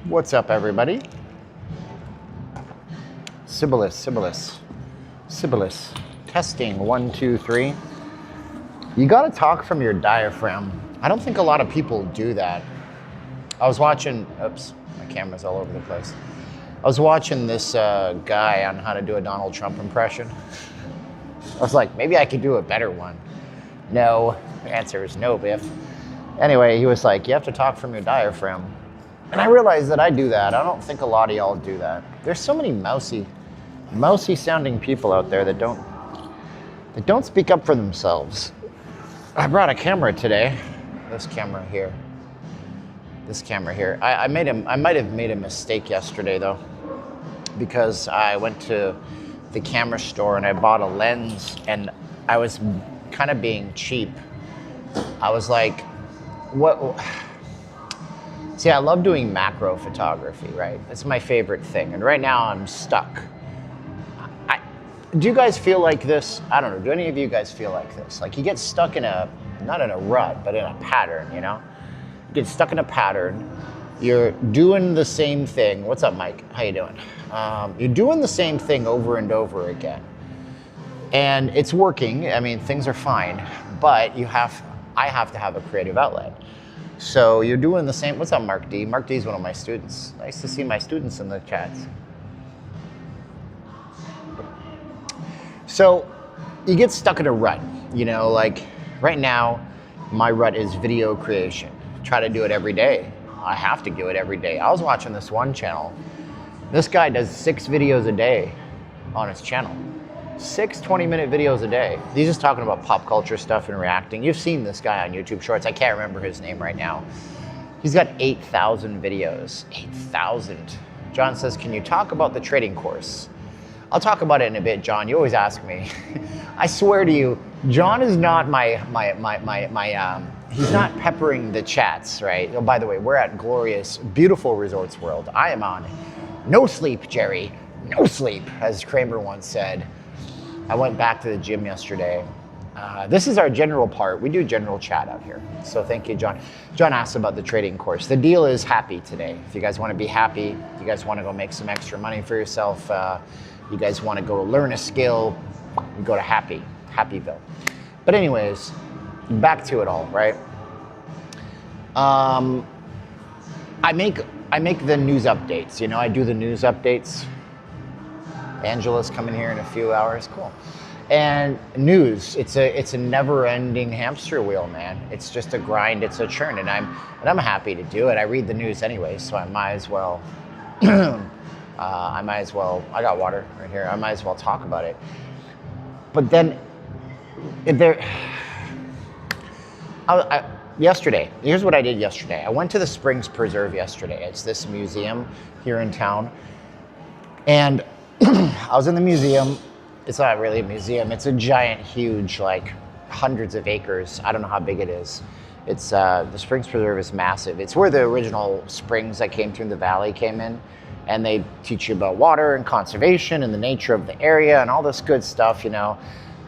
What's up, everybody? Sibyllus. Testing, 1, 2, 3. You gotta talk from your diaphragm. I don't think a lot of people do that. I was watching, oops, my camera's all over the place. I was watching this guy on how to do a Donald Trump impression. I was like, maybe I could do a better one. No, the answer is no, Biff. Anyway, he was like, you have to talk from your diaphragm. And I realized that I do that. I don't think a lot of y'all do that. There's so many mousy sounding people out there that don't speak up for themselves. I brought a camera today. This camera here. I might have made a mistake yesterday though, because I went to the camera store and I bought a lens and I was kind of being cheap. I was like, what? See, I love doing macro photography, right? It's my favorite thing. And right now I'm stuck. Do you guys feel like this? I don't know. Do any of you guys feel like this? Like you get stuck in not in a rut, but in a pattern, you know? You get stuck in a pattern. You're doing the same thing. What's up, Mike? How you doing? You're doing the same thing over and over again. And it's working. I mean, things are fine, but I have to have a creative outlet. So you're doing the same. What's up, Mark D? Mark D is one of my students. Nice to see my students in the chats. So you get stuck in a rut, you know, like right now, my rut is video creation. Try to do it every day. I have to do it every day. I was watching this one channel. This guy does 6 videos a day on his channel. 6 20-minute videos a day. He's just talking about pop culture stuff and reacting. You've seen this guy on YouTube Shorts. I can't remember his name right now. He's got 8,000 videos. 8,000. John says, can you talk about the trading course? I'll talk about it in a bit, John. You always ask me. I swear to you, John is not he's not peppering the chats, right? Oh, by the way, we're at glorious, beautiful Resorts World. I am on no sleep, Jerry. No sleep, as Kramer once said. I went back to the gym yesterday. This is our general part. We do general chat out here. So thank you, John. John asked about the trading course. The deal is happy today. If you guys want to be happy, you guys want to go make some extra money for yourself, you guys want to go learn a skill, you go to Happyville. But anyways, back to it all, right? I make the news updates. You know, I do the news updates. Angela's coming here in a few hours. Cool. And news, it's a never-ending hamster wheel, man. It's just a grind, it's a churn, and I'm happy to do it. I read the news anyway, so I might as well. I got water right here. I might as well talk about it. But then, yesterday, here's what I did yesterday. I went to the Springs Preserve yesterday. It's this museum here in town, and I was in the museum. It's not really a museum. It's a giant, huge, like hundreds of acres. I don't know how big it is. It's the Springs Preserve is massive. It's where the original springs that came through the valley came in, and they teach you about water and conservation and the nature of the area and all this good stuff, you know.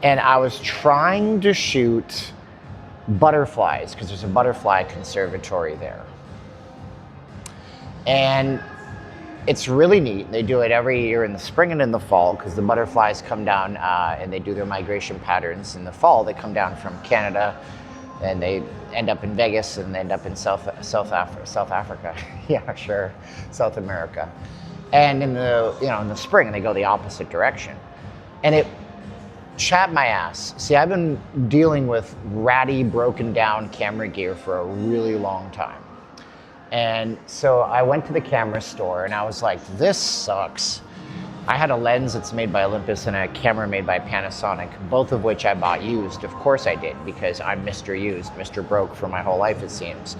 And I was trying to shoot butterflies because there's a butterfly conservatory there. And it's really neat. They do it every year in the spring and in the fall because the butterflies come down and they do their migration patterns. In the fall, they come down from Canada and they end up in Vegas and they end up in South Africa. Yeah, sure, South America. And in the spring, they go the opposite direction. And it chapped my ass. See, I've been dealing with ratty, broken down camera gear for a really long time. And so I went to the camera store and I was like, this sucks. I had a lens that's made by Olympus and a camera made by Panasonic, both of which I bought used. Of course I did, because I'm Mr. Used, Mr. Broke for my whole life, it seems.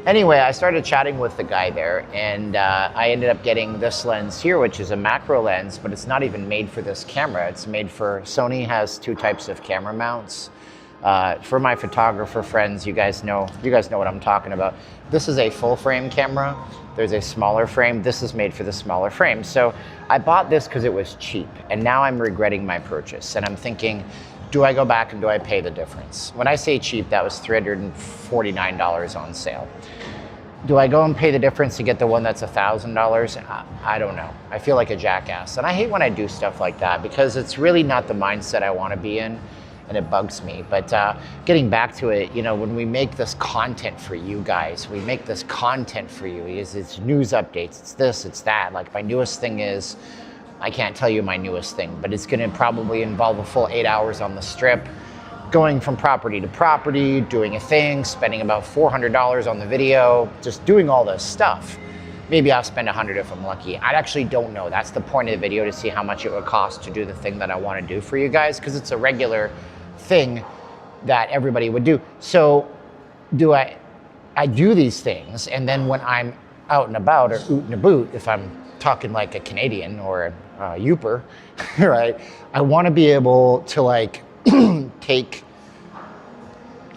Anyway, I started chatting with the guy there, and I ended up getting this lens here, which is a macro lens, but it's not even made for this camera. It's made for, Sony has 2 types of camera mounts. For my photographer friends, you guys know what I'm talking about. This is a full frame camera. There's a smaller frame. This is made for the smaller frame. So I bought this because it was cheap, and now I'm regretting my purchase. And I'm thinking, do I go back and do I pay the difference? When I say cheap, that was $349 on sale. Do I go and pay the difference to get the one that's $1,000? I don't know. I feel like a jackass. And I hate when I do stuff like that because it's really not the mindset I want to be in, and it bugs me. But getting back to it, you know, when we make this content for you guys, we make this content for you. It's news updates, it's this, it's that. Like my newest thing is, I can't tell you my newest thing, but it's gonna probably involve a full 8 hours on the strip, going from property to property, doing a thing, spending about $400 on the video, just doing all this stuff. Maybe I'll spend 100 if I'm lucky. I actually don't know. That's the point of the video, to see how much it would cost to do the thing that I want to do for you guys, because it's a regular thing that everybody would do. So do I do these things, and then when I'm out and about, or oot and a boot, if I'm talking like a Canadian or a Youper, right? I want to be able to like take,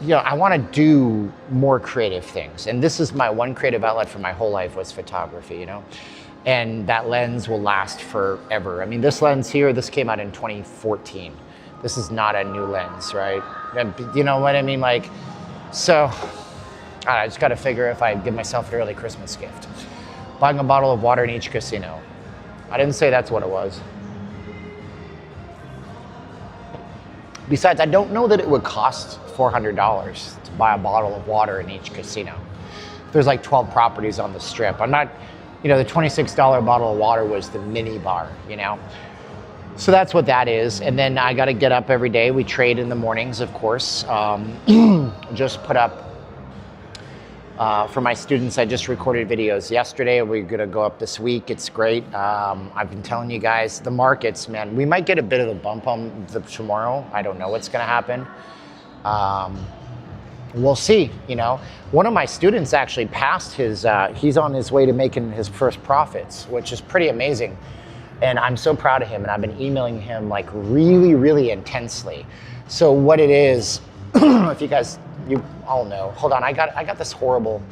you know, I want to do more creative things. And this is my one creative outlet for my whole life, was photography, you know? And that lens will last forever. I mean, this lens here, this came out in 2014. This is not a new lens, right? You know what I mean? Like, so I just got to figure if I give myself an early Christmas gift. Buying a bottle of water in each casino. I didn't say that's what it was. Besides, I don't know that it would cost $400 to buy a bottle of water in each casino. There's like 12 properties on the strip. I'm not, you know, the $26 bottle of water was the mini bar, you know? So that's what that is. And then I got to get up every day. We trade in the mornings, of course. Just put up, for my students, I just recorded videos yesterday. We're gonna go up this week. It's great. I've been telling you guys, the markets, man, we might get a bit of a bump on tomorrow. I don't know what's gonna happen. We'll see, you know. One of my students actually passed his, he's on his way to making his first profits, which is pretty amazing. And I'm so proud of him, and I've been emailing him like really, really intensely. So what it is, if you guys, you all know. Hold on, I got this horrible,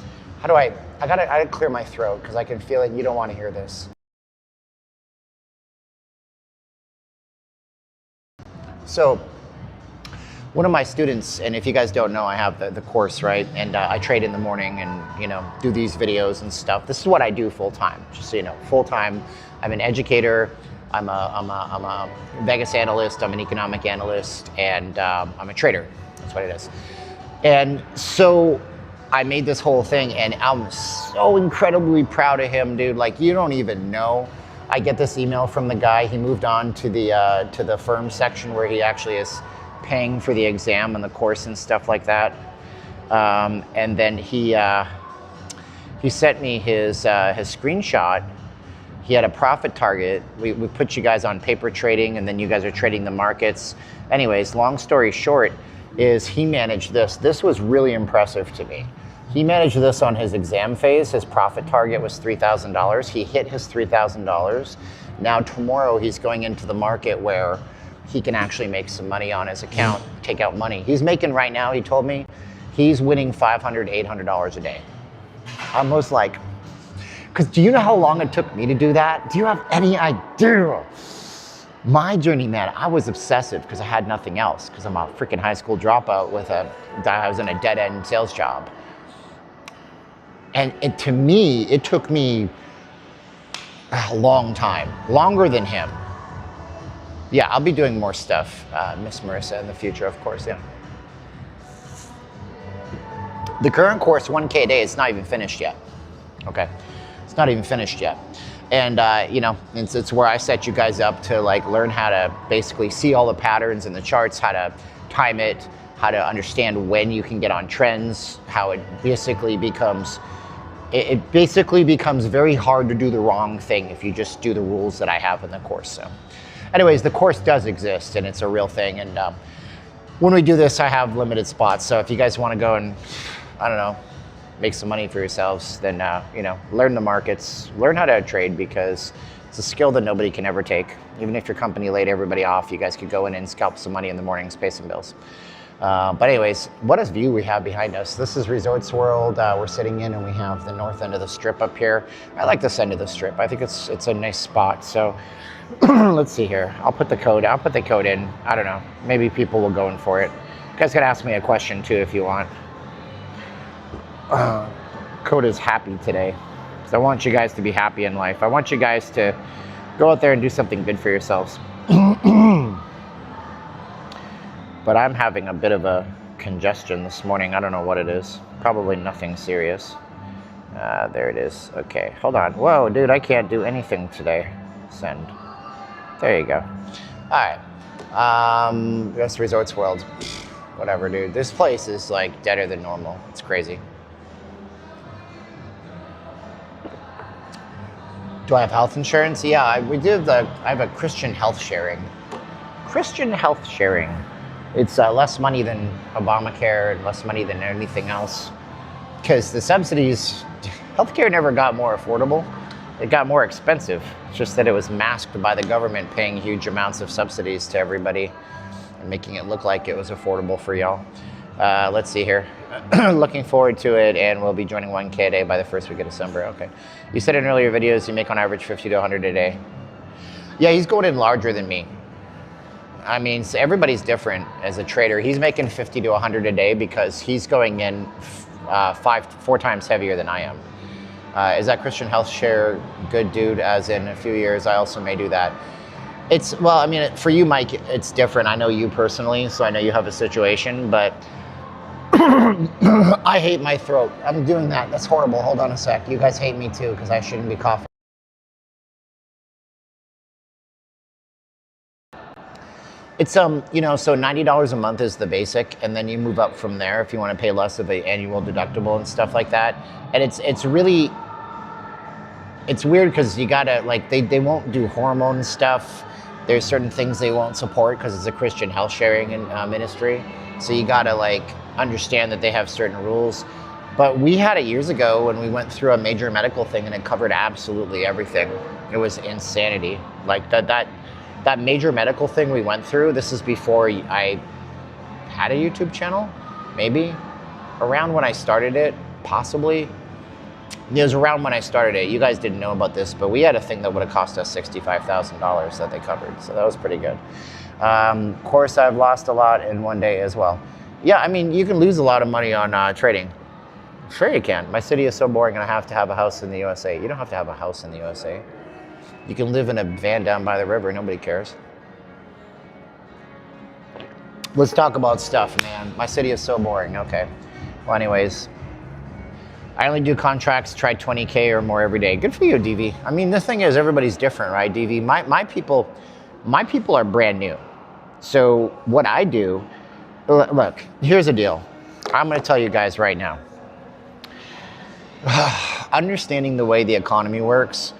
how do I gotta clear my throat because I can feel it. You don't want to hear this. So one of my students, and if you guys don't know, I have the course, right? And I trade in the morning and, you know, do these videos and stuff. This is what I do full time, just so you know, full time. I'm an educator. I'm a Vegas analyst. I'm an economic analyst, and I'm a trader. That's what it is. And so I made this whole thing, and I'm so incredibly proud of him, dude. Like, you don't even know. I get this email from the guy. He moved on to the firm section where he actually is paying for the exam and the course and stuff like that. And then he sent me his screenshot. He had a profit target. We put you guys on paper trading, and then you guys are trading the markets. Anyways, long story short, is he managed this. This was really impressive to me. He managed this on his exam phase. His profit target was $3,000. He hit his $3,000. Now tomorrow he's going into the market where he can actually make some money on his account, take out money. He's making right now, he told me, he's winning $500, $800 a day. I was like, because do you know how long it took me to do that? Do you have any idea? My journey, man, I was obsessive because I had nothing else, because I'm a freaking high school dropout I was in a dead-end sales job. And to me, it took me a long time, longer than him. Yeah, I'll be doing more stuff, Miss Marissa, in the future, of course, yeah. The current course, 1K a day, it's not even finished yet, okay? It's not even finished yet. And you know, it's where I set you guys up to like learn how to basically see all the patterns in the charts, how to time it, how to understand when you can get on trends, how it basically becomes very hard to do the wrong thing if you just do the rules that I have in the course. So anyways, the course does exist, and it's a real thing. And when we do this, I have limited spots. So if you guys want to go and, I don't know, make some money for yourselves, then you know, learn the markets, learn how to trade, because it's a skill that nobody can ever take. Even if your company laid everybody off, you guys could go in and scalp some money in the mornings, pay some bills. But anyways, what a view we have behind us. This is Resorts World. We're sitting in, and we have the north end of the strip up here. I like this end of the strip. I think it's a nice spot. So let's see here. I'll put the code in. I don't know. Maybe people will go in for it. You guys can ask me a question too if you want. code is happy today. So I want you guys to be happy in life. I want you guys to go out there and do something good for yourselves. But I'm having a bit of a congestion this morning. I don't know what it is. Probably nothing serious. There it is. Okay, hold on. Whoa, dude, I can't do anything today. Send. There you go. All right. Best Resorts World. Whatever, dude. This place is like deader than normal. It's crazy. Do I have health insurance? Yeah, I have a Christian health sharing. Christian health sharing. It's less money than Obamacare and less money than anything else. Because the subsidies, healthcare never got more affordable. It got more expensive. It's just that it was masked by the government paying huge amounts of subsidies to everybody and making it look like it was affordable for y'all. Let's see here. Looking forward to it, and we'll be joining 1K a day by the first week of December. Okay. You said in earlier videos you make on average 50 to 100 a day. Yeah, he's going in larger than me. I mean, so everybody's different as a trader. He's making 50 to 100 a day because he's going in 4 times heavier than I am. Is that Christian health share good, dude? As in a few years, I also may do that. Well, I mean, for you, Mike, it's different. I know you personally, so I know you have a situation, but I hate my throat. I'm doing that. That's horrible. Hold on a sec. You guys hate me too because I shouldn't be coughing. It's you know, so $90 a month is the basic, and then you move up from there if you want to pay less of an annual deductible and stuff like that. And it's really, it's weird because you gotta, like, they won't do hormone stuff. There's certain things they won't support because it's a Christian health sharing ministry. So you gotta like understand that they have certain rules. But we had it years ago when we went through a major medical thing and it covered absolutely everything. It was insanity. Like that major medical thing we went through, this is before I had a YouTube channel, maybe around when I started it, possibly. It was around when I started it. You guys didn't know about this, but we had a thing that would have cost us $65,000 that they covered. So that was pretty good. Of course, I've lost a lot in one day as well. Yeah, I mean, you can lose a lot of money on trading. Sure you can. My city is so boring and I have to have a house in the USA. You don't have to have a house in the USA. You can live in a van down by the river. Nobody cares. Let's talk about stuff, man. My city is so boring. Okay. Well, anyways, I only do contracts, try 20K or more every day. Good for you, DV. I mean, the thing is, everybody's different, right, DV? My people are brand new. So what I do, look, here's the deal. I'm going to tell you guys right now. Understanding the way the economy works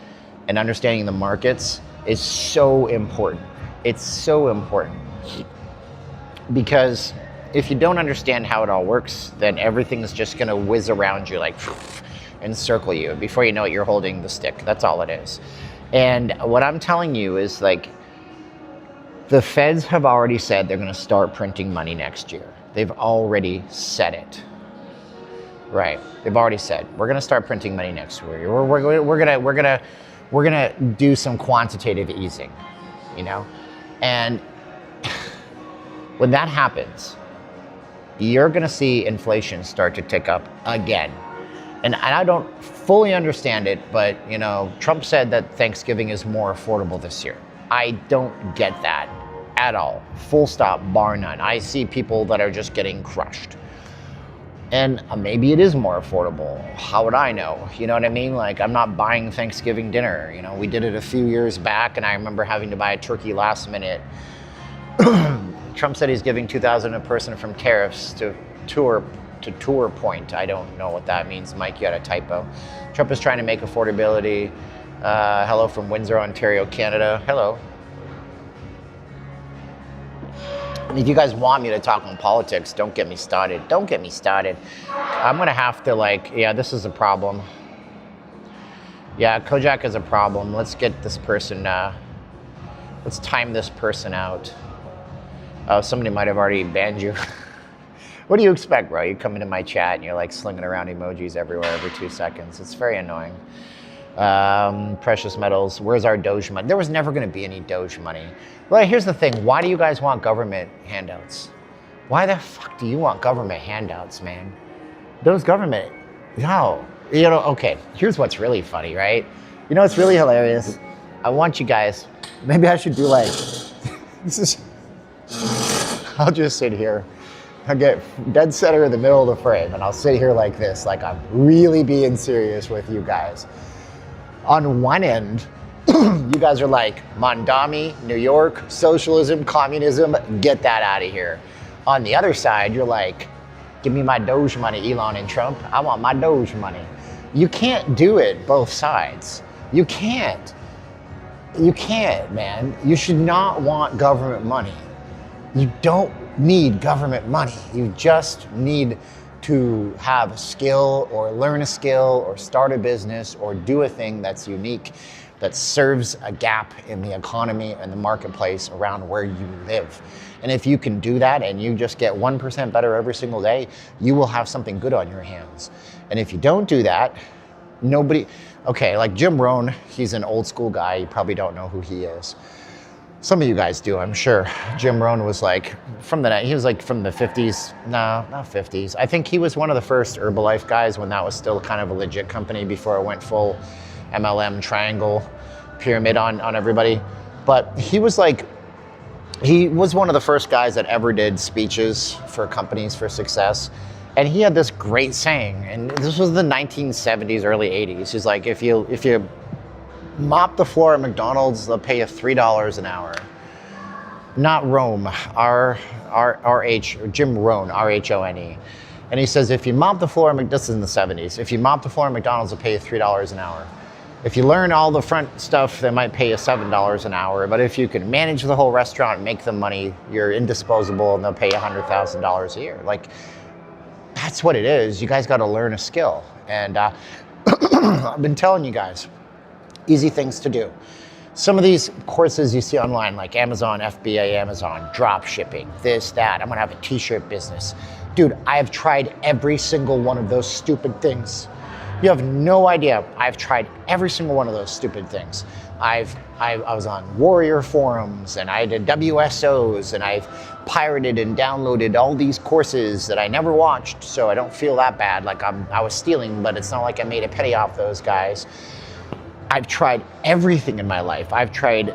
and understanding the markets is so important. It's so important. Because if you don't understand how it all works, then everything's just gonna whiz around you like and circle you. Before you know it, you're holding the stick. That's all it is. And what I'm telling you is, like, the feds have already said they're gonna start printing money next year. They've already said it. Right, they've already said, we're gonna start printing money next year. We're gonna do some quantitative easing, you know? And when that happens, you're gonna see inflation start to tick up again. And I don't fully understand it, but you know, Trump said that Thanksgiving is more affordable this year. I don't get that at all. Full stop, bar none. I see people that are just getting crushed. And maybe it is more affordable. How would I know? You know what I mean? Like, I'm not buying Thanksgiving dinner. You know, we did it a few years back, and I remember having to buy a turkey last minute. Trump said he's giving $2,000 a person from tariffs to tour point. I don't know what that means. Mike, you had a typo. Trump is trying to make affordability. Hello from Windsor, Ontario, Canada. Hello. And if you guys want me to talk on politics, don't get me started. Don't get me started. I'm gonna have to, like, yeah, this is a problem. Yeah, Kojak is a problem. Let's get this person, let's time this person out. Oh, somebody might have already banned you. What do you expect, bro? You come into my chat and you're like slinging around emojis everywhere every 2 seconds. It's very annoying. Precious metals, where's our Doge money? There was never gonna be any Doge money. Well, here's the thing. Why do you guys want government handouts? Why the fuck do you want government handouts, man? Those government, no. You know, okay, here's what's really funny, right? You know what's really hilarious? I want you guys, maybe I should do like, this is, I'll just sit here. I'll get dead center in the middle of the frame and I'll sit here like this, like I'm really being serious with you guys. On one end, you guys are like, Mondami, New York, socialism, communism, get that out of here. On the other side, you're like, give me my Doge money, Elon and Trump. I want my Doge money. You can't do it both sides. You can't. You can't, man. You should not want government money. You don't need government money. You just need to have a skill or learn a skill or start a business or do a thing that's unique, that serves a gap in the economy and the marketplace around where you live. And if you can do that and you just get 1% better every single day, you will have something good on your hands. And if you don't do that, nobody, okay, like Jim Rohn, he's an old school guy. You probably don't know who he is. Some of you guys do, I'm sure. Jim Rohn was like, he was like from the 50s, no, not 50s. I think he was one of the first Herbalife guys when that was still kind of a legit company before it went full MLM triangle pyramid on everybody. But he was like, he was one of the first guys that ever did speeches for companies for success. And he had this great saying, and this was the 1970s, early 80s. He's like, if you mop the floor at McDonald's, they'll pay you $3 an hour. Not Rome, Jim Rohn, R-H-O-N-E. And he says, if you mop the floor, this is in the 70s, if you mop the floor at McDonald's, they'll pay you $3 an hour. If you learn all the front stuff, they might pay you $7 an hour. But if you can manage the whole restaurant and make them money, you're indisposable and they'll pay you $100,000 a year. Like, that's what it is. You guys got to learn a skill. And I've been telling you guys, easy things to do. Some of these courses you see online, like Amazon, FBA, Amazon, drop shipping, this, that. I'm gonna have a t-shirt business. Dude, I have tried every single one of those stupid things. You have no idea. I've tried every single one of those stupid things. I was on Warrior forums and I did WSOs and I've pirated and downloaded all these courses that I never watched, so I don't feel that bad. Like I was stealing, but it's not like I made a penny off those guys. I've tried everything in my life. I've tried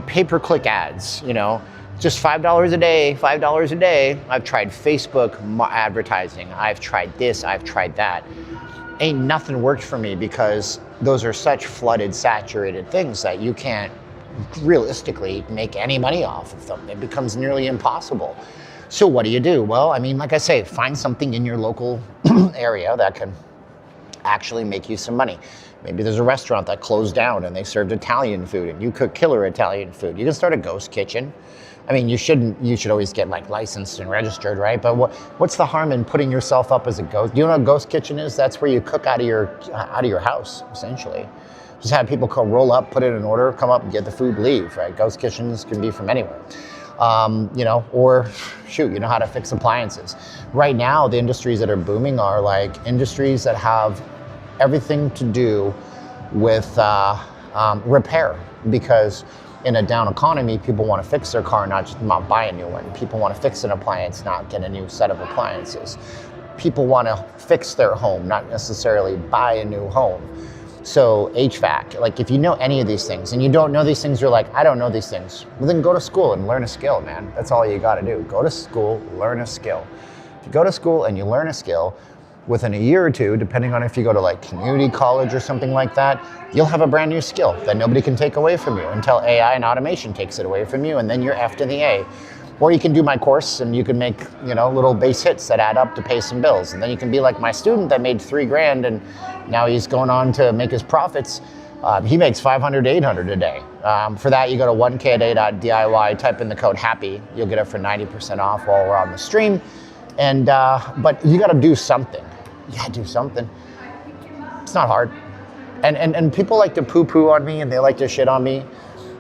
pay-per-click ads, you know, just $5 a day, $5 a day. I've tried Facebook advertising. I've tried this, I've tried that. Ain't nothing worked for me because those are such flooded, saturated things that you can't realistically make any money off of them. It becomes nearly impossible. So what do? Well, I mean, like I say, find something in your local area that can actually make you some money. Maybe there's a restaurant that closed down and they served Italian food and you cook killer Italian food. You can start a ghost kitchen. I mean, you should always get like licensed and registered, right? But what's the harm in putting yourself up as a ghost? Do you know what a ghost kitchen is? That's where you cook out of your house, essentially. Just have people come roll up, put in an order, come up and get the food, leave, right? Ghost kitchens can be from anywhere. You know, or shoot, you know how to fix appliances. Right now, the industries that are booming are like industries that have everything to do with repair, because in a down economy, people want to fix their car, not buy a new one. People want to fix an appliance, not get a new set of appliances. People want to fix their home, not necessarily buy a new home. So HVAC, like if you know any of these things and you don't know these things, you're like, I don't know these things. Well, then go to school and learn a skill, man. That's all you got to do. Go to school, learn a skill. If you go to school and you learn a skill, within a year or two, depending on if you go to like community college or something like that, you'll have a brand new skill that nobody can take away from you until AI and automation takes it away from you, and then you're F to the A. Or you can do my course and you can make, you know, little base hits that add up to pay some bills. And then you can be like my student that made $3,000 and now he's going on to make his profits. He makes $500 to $800 a day. For that, you go to 1kaday.diy, type in the code HAPPY. You'll get it for 90% off while we're on the stream. And, but you got to do something. You got to do something. It's not hard. And people like to poo-poo on me and they like to shit on me.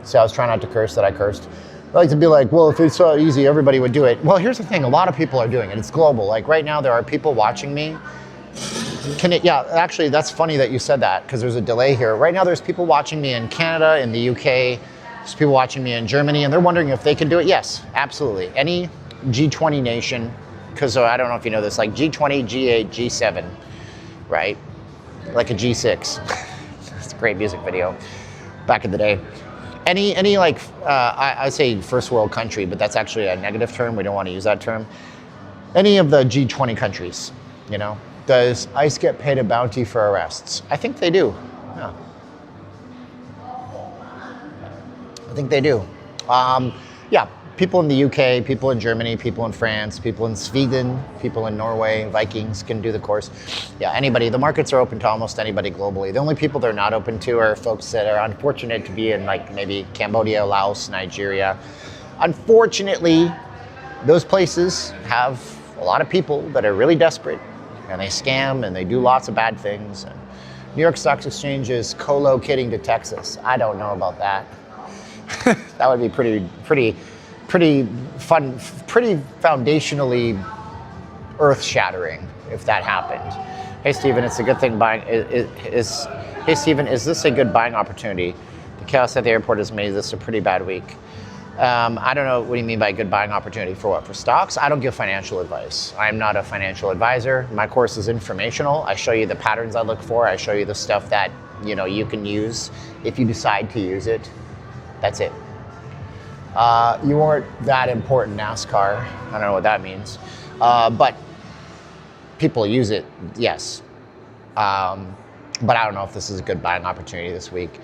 So I was trying not to curse that I cursed. I like to be like, well, if it's so easy, everybody would do it. Well, here's the thing. A lot of people are doing it. It's global. Like right now, there are people watching me. Yeah, actually, that's funny that you said that because there's a delay here. Right now, there's people watching me in Canada, in the UK. There's people watching me in Germany, and they're wondering if they can do it. Yes, absolutely. Any G20 nation, because I don't know if you know this, like G20, G8, G7, right? like a G6. It's a great music video back in the day. Any like, I say first world country, but that's actually a negative term. We don't want to use that term. Any of the G20 countries, you know, does ICE get paid a bounty for arrests? I think they do. Yeah. I think they do. Yeah, people in the UK, people in Germany, people in France, people in Sweden, people in Norway, Vikings can do the course. Yeah, anybody. The markets are open to almost anybody globally. The only people they're not open to are folks that are unfortunate to be in like maybe Cambodia, Laos, Nigeria. Unfortunately, those places have a lot of people that are really desperate and they scam and they do lots of bad things. And New York Stock Exchange is co-locating to Texas. I don't know about that. That would be pretty fun, pretty foundationally earth-shattering if that happened. Hey Steven, it's a good thing buying. Hey Steven, is this a good buying opportunity? The chaos at the airport has made this a pretty bad week. I don't know, what do you mean by good buying opportunity for what? For stocks? I don't give financial advice. I'm not a financial advisor. My course is informational. I show you the patterns I look for. I show you the stuff that, you know, you can use if you decide to use it. That's it. You weren't that important, NASCAR. I don't know what that means. But people use it, yes. But I don't know if this is a good buying opportunity this week.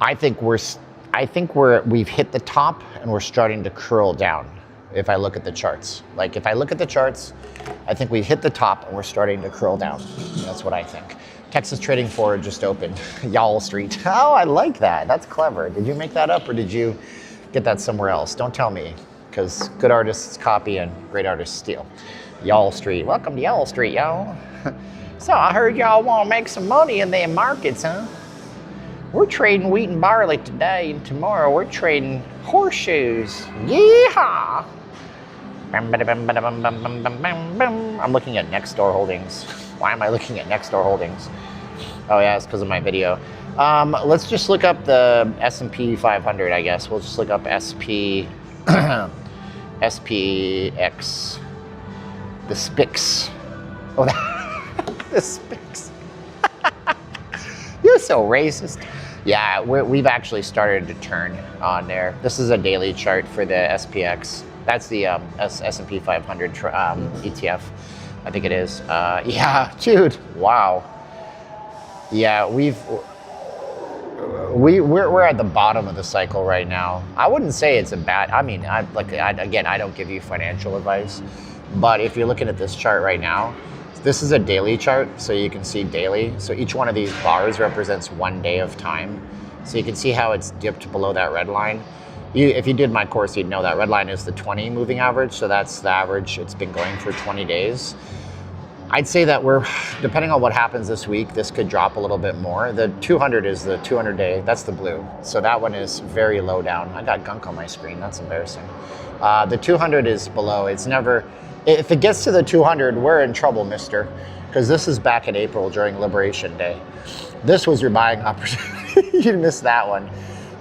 I think we've hit the top and we're starting to curl down. If I look at the charts, if I look at the charts, I think we've hit the top and we're starting to curl down. That's what I think. Texas Trading Forward just opened. Y'all Street. Oh, I like that. That's clever. Did you make that up or did you get that somewhere else? Don't tell me, because good artists copy and great artists steal. Y'all Street. Welcome to Y'all Street, y'all. So I heard y'all want to make some money in their markets, huh? We're trading wheat and barley today, and tomorrow we're trading horseshoes. Yeehaw! I'm looking at Nextdoor Holdings. Why am I looking at Nextdoor Holdings? Oh yeah, it's because of my video. Let's just look up the S&P 500, I guess. We'll just look up SPX, the SPIX. Oh, the SPIX. You're so racist. Yeah, we've actually started to turn on there. This is a daily chart for the SPX. That's the S&P 500 ETF. I think it is. Yeah, dude. Wow. Yeah, we're at the bottom of the cycle right now. I wouldn't say it's a bad. I mean, again, I don't give you financial advice, but if you're looking at this chart right now, this is a daily chart, so you can see daily. So each one of these bars represents 1 day of time. So you can see how it's dipped below that red line. If you did my course, you'd know that red line is the 20 moving average. So that's the average. It's been going for 20 days. I'd say that depending on what happens this week, this could drop a little bit more. The 200 is the 200 day, that's the blue. So that one is very low down. I got gunk on my screen, that's embarrassing. The 200 is below, it's never, if it gets to the 200, we're in trouble, mister. Because this is back in April during Liberation Day. This was your buying opportunity, you missed that one.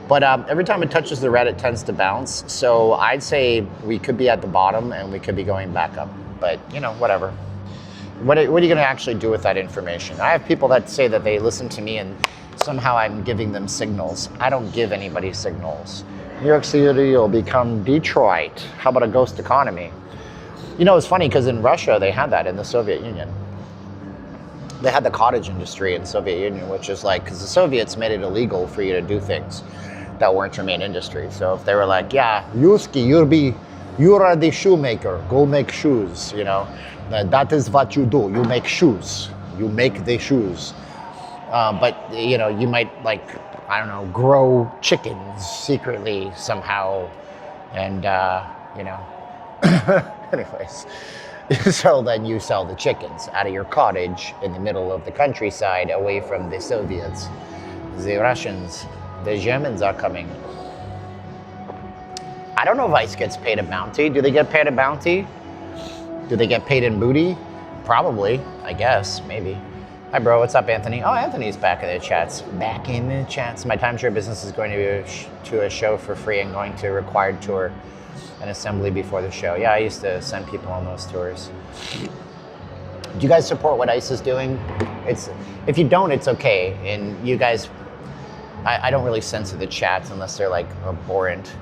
But every time it touches the red, it tends to bounce. So I'd say we could be at the bottom and we could be going back up. But you know, whatever. What are you going to actually do with that information? I have people that say that they listen to me and somehow I'm giving them signals. I don't give anybody signals. New York City will become Detroit. How about a ghost economy? You know, it's funny because in Russia, they had that in the Soviet Union. They had the cottage industry in the Soviet Union, which is like, because the Soviets made it illegal for you to do things that weren't your main industry. So if they were like, yeah, Yuski, you are the shoemaker, go make shoes, you know. That is what you do. You make shoes. You make the shoes. But you know, you might I don't know, grow chickens secretly somehow, and you know. Anyways, so then you sell the chickens out of your cottage in the middle of the countryside, away from the Soviets, the Russians, the Germans are coming. I don't know if ICE gets paid a bounty. Do they get paid a bounty? Do they get paid in booty? Probably, I guess, maybe. Hi bro, what's up Anthony? Oh, Anthony's back in the chats. Back in the chats. My timeshare business is going to a show for free and going to a required tour and assembly before the show. Yeah, I used to send people on those tours. Do you guys support what ICE is doing? If you don't, it's okay. And you guys, I don't really censor the chats unless they're like abhorrent.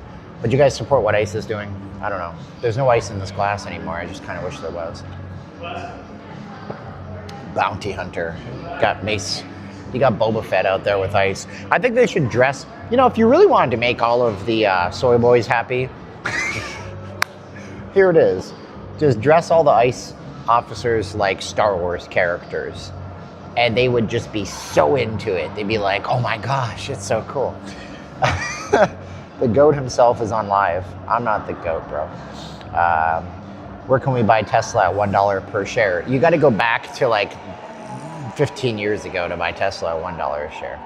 But you guys support what ICE is doing? I don't know. There's no ice in this glass anymore. I just kind of wish there was. Bounty Hunter. Got Mace. You got Boba Fett out there with ice. I think they should dress, you know, if you really wanted to make all of the soy boys happy, here it is. Just dress all the ice officers like Star Wars characters. And they would just be so into it. They'd be like, oh my gosh, it's so cool. The goat himself is on live. I'm not the goat, bro. Where can we buy Tesla at $1 per share? You got to go back to like 15 years ago to buy Tesla at $1 a share.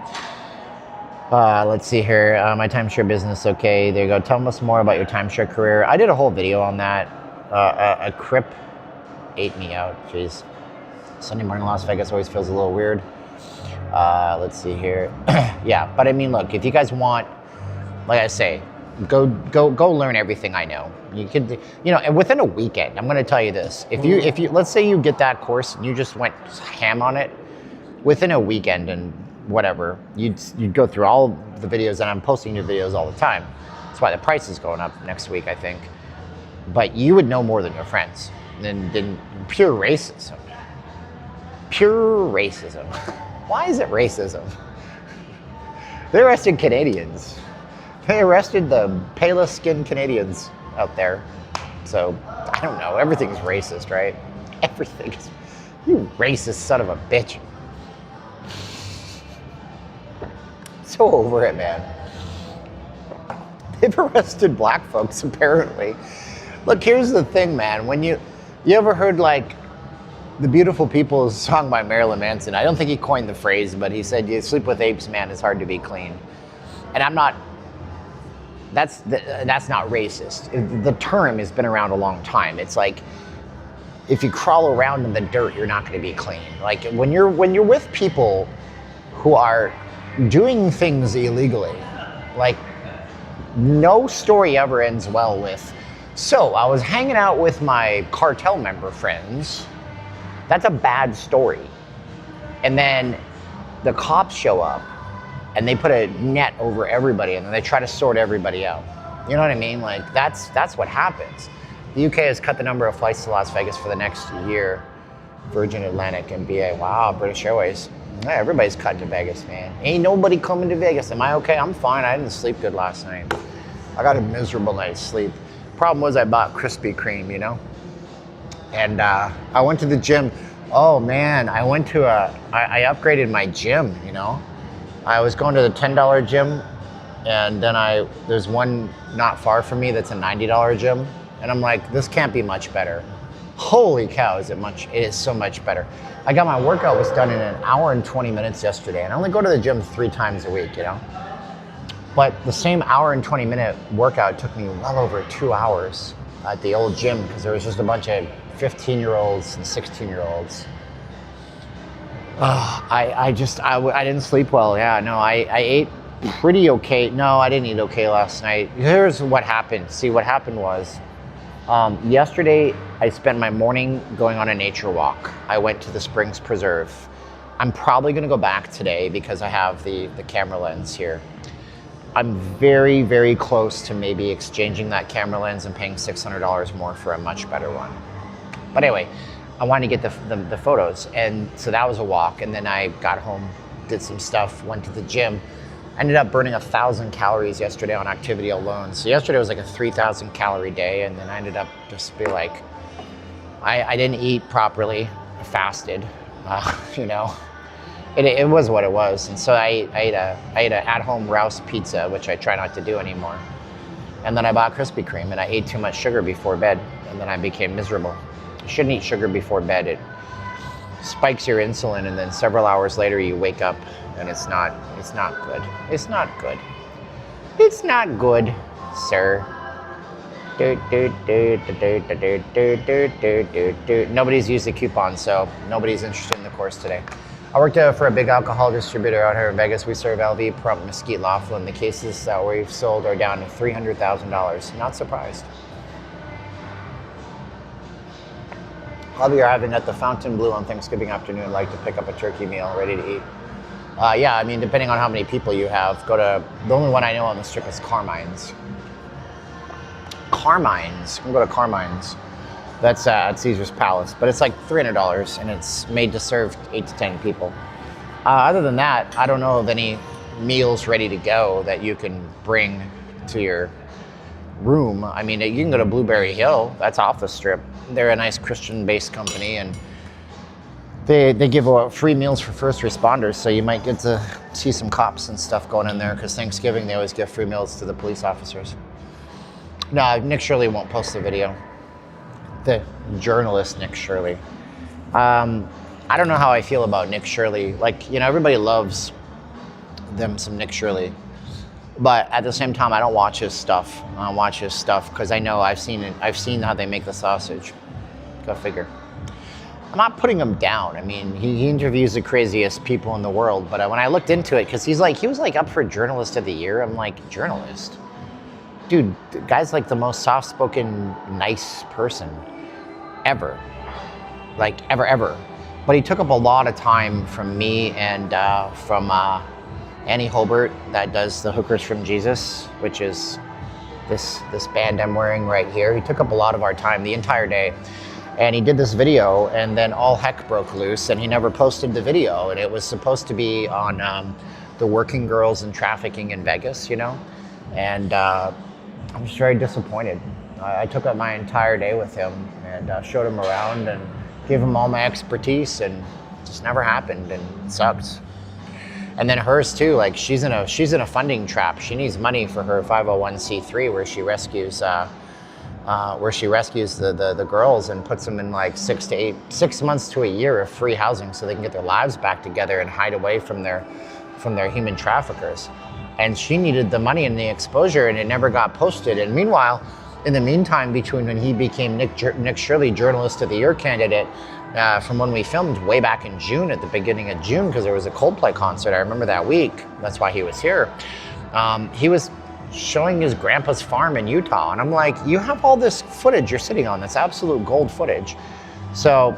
Let's see here. My timeshare business, okay. There you go. Tell us more about your timeshare career. I did a whole video on that. A crip ate me out. Jeez. Sunday morning in Las Vegas always feels a little weird. Let's see here. Yeah, but I mean, look, if you guys want, like I say, go learn everything I know. You could, you know, and within a weekend, I'm going to tell you this. If you, let's say you get that course and you just went ham on it, within a weekend and whatever, you'd go through all the videos, and I'm posting new videos all the time. That's why the price is going up next week, I think. But you would know more than your friends. Than pure racism. Pure racism. Why is it racism? They arrested Canadians. They arrested the palest skinned Canadians out there. So, I don't know. Everything's racist, right? Everything's. You racist son of a bitch. So over it, man. They've arrested black folks, apparently. Look, here's the thing, man. When you ever heard, like, The Beautiful People is a song by Marilyn Manson? I don't think he coined the phrase, but he said, you sleep with apes, man, it's hard to be clean. And I'm not, that's not racist. The term has been around a long time. It's like, if you crawl around in the dirt, you're not going to be clean. Like, when you're with people who are doing things illegally, like, no story ever ends well with, so I was hanging out with my cartel member friends. That's a bad story. And then the cops show up and they put a net over everybody and then they try to sort everybody out. You know what I mean? Like, that's what happens. The UK has cut the number of flights to Las Vegas for the next year. Virgin Atlantic and BA. Wow, British Airways. Yeah, everybody's cutting to Vegas, man. Ain't nobody coming to Vegas. Am I okay? I'm fine. I didn't sleep good last night. I got a miserable night's sleep. Problem was I bought Krispy Kreme, you know? And I went to the gym. Oh man, I upgraded my gym, you know? I was going to the $10 gym, and then there's one not far from me that's a $90 gym. And I'm like, this can't be much better. Holy cow, it is so much better. I got my workout was done in an hour and 20 minutes yesterday, and I only go to the gym 3 times a week, you know? But the same hour and 20 minute workout took me well over 2 hours at the old gym because there was just a bunch of 15-year-olds and 16-year-olds. I didn't sleep well. Yeah, no, I ate pretty okay. No, I didn't eat okay last night. Here's what happened. See, what happened was, yesterday I spent my morning going on a nature walk. I went to the Springs Preserve. I'm probably gonna go back today because I have the camera lens here. I'm very, very close to maybe exchanging that camera lens and paying $600 more for a much better one. But anyway, I wanted to get the photos, and so that was a walk. And then I got home, did some stuff, went to the gym. Ended up burning 1,000 calories yesterday on activity alone. So yesterday was like a 3,000 calorie day, and then I ended up just be like, I didn't eat properly, I fasted, you know. It was what it was. And so I ate an at-home Rouse pizza, which I try not to do anymore. And then I bought Krispy Kreme, and I ate too much sugar before bed, and then I became miserable. You shouldn't eat sugar before bed. It spikes your insulin, and then several hours later you wake up and it's not good. It's not good. It's not good, sir. Nobody's used the coupon, so nobody's interested in the course today. I worked for a big alcohol distributor out here in Vegas. We serve LVPRUM, Mesquite, Laughlin. The cases that we've sold are down to $300,000. Not surprised. I'll be arriving at the Fountain Blue on Thanksgiving afternoon. I'd like to pick up a turkey meal ready to eat. Yeah, I mean, depending on how many people you have, go to, the only one I know on the strip is Carmine's. Carmine's, you can go to Carmine's. That's at Caesar's Palace, but it's like $300 and it's made to serve 8 to 10 people. Other than that, I don't know of any meals ready to go that you can bring to your room. I mean, you can go to Blueberry Hill, that's off the strip. They're a nice Christian-based company, and they give out free meals for first responders, so you might get to see some cops and stuff going in there, because Thanksgiving they always give free meals to the police officers. No, Nick Shirley won't post the video. The journalist Nick Shirley. I don't know how I feel about Nick Shirley. Like, you know, everybody loves them some Nick Shirley, but at the same time, I don't watch his stuff. I don't watch his stuff because I know I've seen it. I've seen how they make the sausage. Go figure. I'm not putting him down. I mean, he interviews the craziest people in the world, but when I looked into it, because he was like up for Journalist of the Year. I'm like, journalist? Dude, the guy's like the most soft-spoken, nice person ever. Like, ever. But he took up a lot of time from me and from Annie Holbert, that does the Hookers from Jesus, which is this band I'm wearing right here. He took up a lot of our time the entire day. And he did this video, and then all heck broke loose, and he never posted the video. And it was supposed to be on the working girls and trafficking in Vegas, you know? And I'm just very disappointed. I took up my entire day with him and showed him around and gave him all my expertise, and it just never happened, and it sucks. And then hers too, like she's in a funding trap. She needs money for her 501c3 where she rescues the girls and puts them in like 6 months to a year of free housing so they can get their lives back together and hide away from their human traffickers. And she needed the money and the exposure, and it never got posted. And meanwhile, in the meantime, between when he became Nick Shirley Journalist of the Year candidate, from when we filmed way back in June, at the beginning of June, because there was a Coldplay concert, I remember that week, that's why he was here, he was showing his grandpa's farm in Utah. And I'm like, you have all this footage you're sitting on, that's absolute gold footage. So,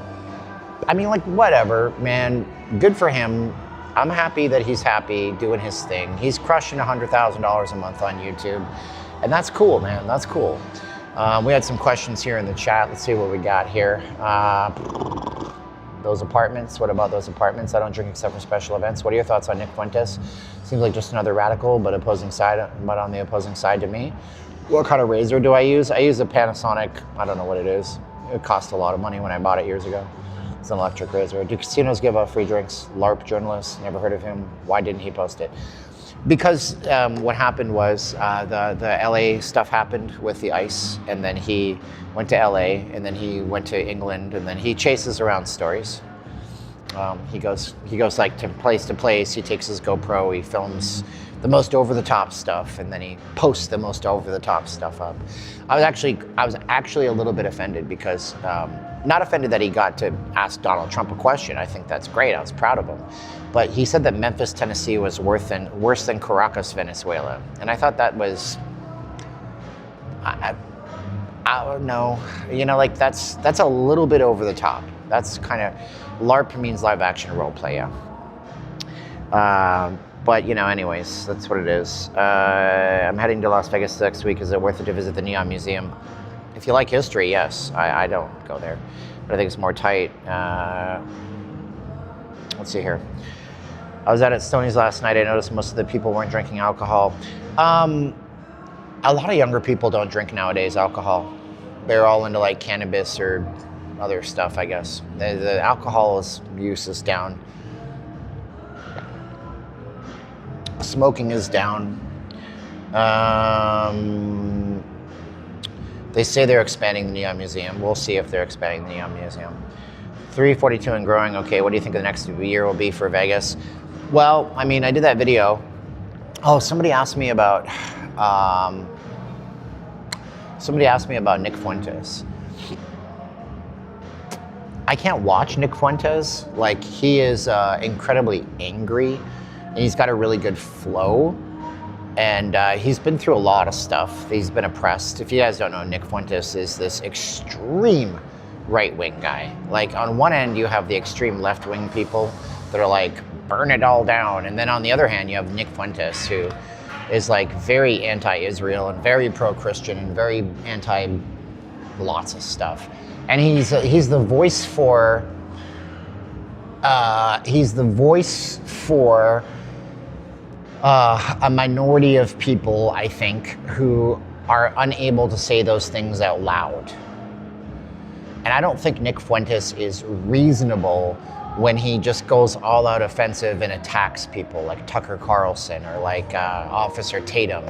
I mean, like, whatever, man, good for him. I'm happy that he's happy doing his thing. He's crushing $100,000 a month on YouTube. And that's cool, man, that's cool. We had some questions here in the chat. Let's see what we got here. Those apartments, what about those apartments? I don't drink except for special events. What are your thoughts on Nick Fuentes? Seems like just another radical, but on the opposing side to me. What kind of razor do I use? I use a Panasonic, I don't know what it is. It cost a lot of money when I bought it years ago. It's an electric razor. Do casinos give out free drinks? LARP journalist, never heard of him. Why didn't he post it? Because what happened was the LA stuff happened with the ice, and then he went to LA, and then he went to England, and then he chases around stories. He goes like to place. He takes his GoPro, he films the most over-the-top stuff, and then he posts the most over-the-top stuff up. I was actually a little bit offended because, not offended that he got to ask Donald Trump a question. I think that's great. I was proud of him. But he said that Memphis, Tennessee was worse than Caracas, Venezuela. And I thought that was, I don't know, you know, like that's a little bit over the top. That's kind of, LARP means live action role play, yeah. But, you know, anyways, that's what it is. I'm heading to Las Vegas next week. Is it worth it to visit the Neon Museum? If you like history, yes. I don't go there, but I think it's more tight. Let's see here. I was out at Stoney's last night. I noticed most of the people weren't drinking alcohol. A lot of younger people don't drink nowadays alcohol. They're all into like cannabis or other stuff, I guess. The alcohol use is down. Smoking is down. They say they're expanding the Neon Museum. We'll see if they're expanding the Neon Museum. 342 and growing. Okay, what do you think the next year will be for Vegas? Well, I mean, I did that video. Oh, somebody asked me about Nick Fuentes. I can't watch Nick Fuentes. Like, he is incredibly angry, and he's got a really good flow. And he's been through a lot of stuff. He's been oppressed. If you guys don't know, Nick Fuentes is this extreme right-wing guy. Like on one end, you have the extreme left-wing people that are like, burn it all down. And then on the other hand, you have Nick Fuentes, who is like very anti-Israel and very pro-Christian and very anti lots of stuff. And he's the voice for a minority of people, I think, who are unable to say those things out loud. And I don't think Nick Fuentes is reasonable when he just goes all out offensive and attacks people like Tucker Carlson or like Officer Tatum.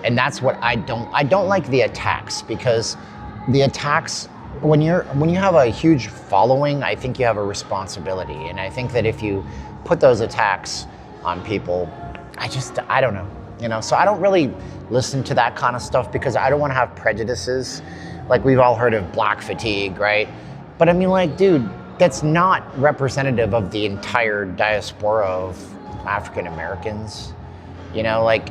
And that's what I don't like the attacks, because the attacks, when you have a huge following, I think you have a responsibility. And I think that if you put those attacks on people, I don't know, you know, so I don't really listen to that kind of stuff because I don't want to have prejudices. Like we've all heard of black fatigue, right? But I mean, like, dude, that's not representative of the entire diaspora of African Americans, you know, like,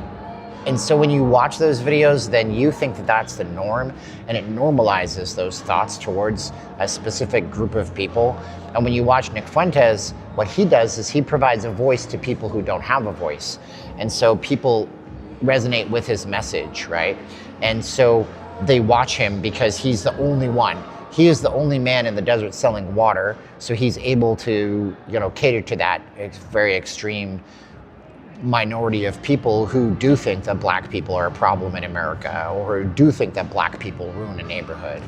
and so when you watch those videos, then you think that that's the norm, and it normalizes those thoughts towards a specific group of people. And when you watch Nick Fuentes, what he does is he provides a voice to people who don't have a voice. And so people resonate with his message, right? And so they watch him because he's the only one. He is the only man in the desert selling water, so he's able to, you know, cater to that very extreme minority of people who do think that black people are a problem in America, or do think that black people ruin a neighborhood.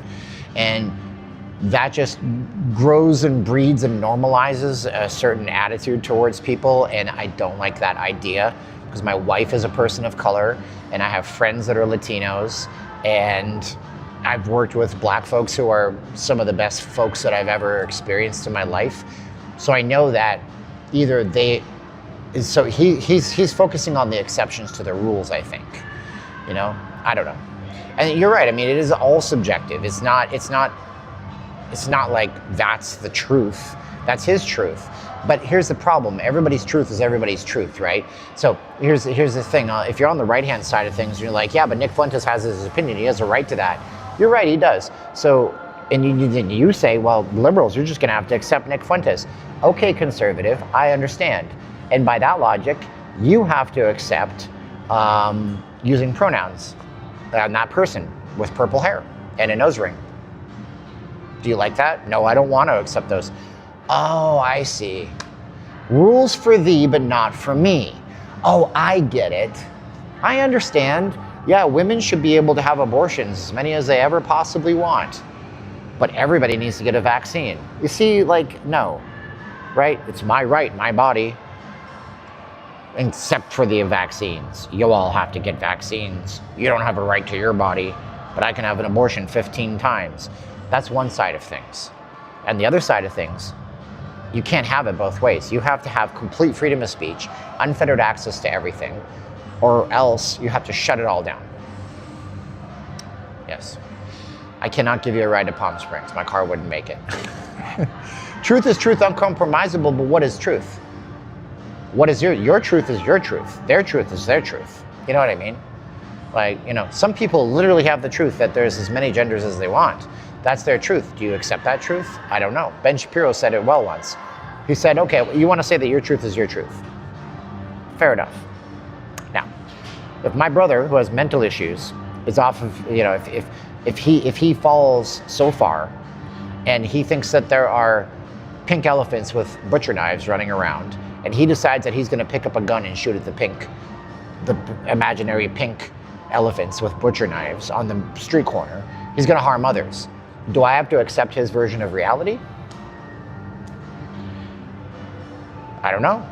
And that just grows and breeds and normalizes a certain attitude towards people, and I don't like that idea, because my wife is a person of color, and I have friends that are Latinos, and I've worked with black folks who are some of the best folks that I've ever experienced in my life. So I know that either so he's focusing on the exceptions to the rules, I think. You know, I don't know. And you're right. I mean, it is all subjective. It's not like that's the truth. That's his truth. But here's the problem. Everybody's truth is everybody's truth, right? So here's the thing. If you're on the right-hand side of things, you're like, yeah, but Nick Fuentes has his opinion. He has a right to that. You're right, he does. So, and you say, well, liberals, you're just going to have to accept Nick Fuentes. Okay, conservative, I understand. And by that logic, you have to accept using pronouns. That person with purple hair and a nose ring. Do you like that? No, I don't want to accept those. Oh, I see. Rules for thee, but not for me. Oh, I get it. I understand. Yeah, women should be able to have abortions, as many as they ever possibly want. But everybody needs to get a vaccine. You see, like, no, right? It's my right, my body. Except for the vaccines. You all have to get vaccines. You don't have a right to your body, but I can have an abortion 15 times. That's one side of things. And the other side of things, you can't have it both ways. You have to have complete freedom of speech, unfettered access to everything, or else you have to shut it all down. Yes. I cannot give you a ride to Palm Springs. My car wouldn't make it. Truth is truth, uncompromisable, but what is truth? What is your truth is your truth. Their truth is their truth. You know what I mean? Like, you know, some people literally have the truth that there's as many genders as they want. That's their truth. Do you accept that truth? I don't know. Ben Shapiro said it well once. He said, okay, well, you want to say that your truth is your truth. Fair enough. Now, if my brother, who has mental issues, is off of, you know, if he falls so far and he thinks that there are pink elephants with butcher knives running around, and he decides that he's going to pick up a gun and shoot at the imaginary pink elephants with butcher knives on the street corner, he's going to harm others. Do I have to accept his version of reality? I don't know.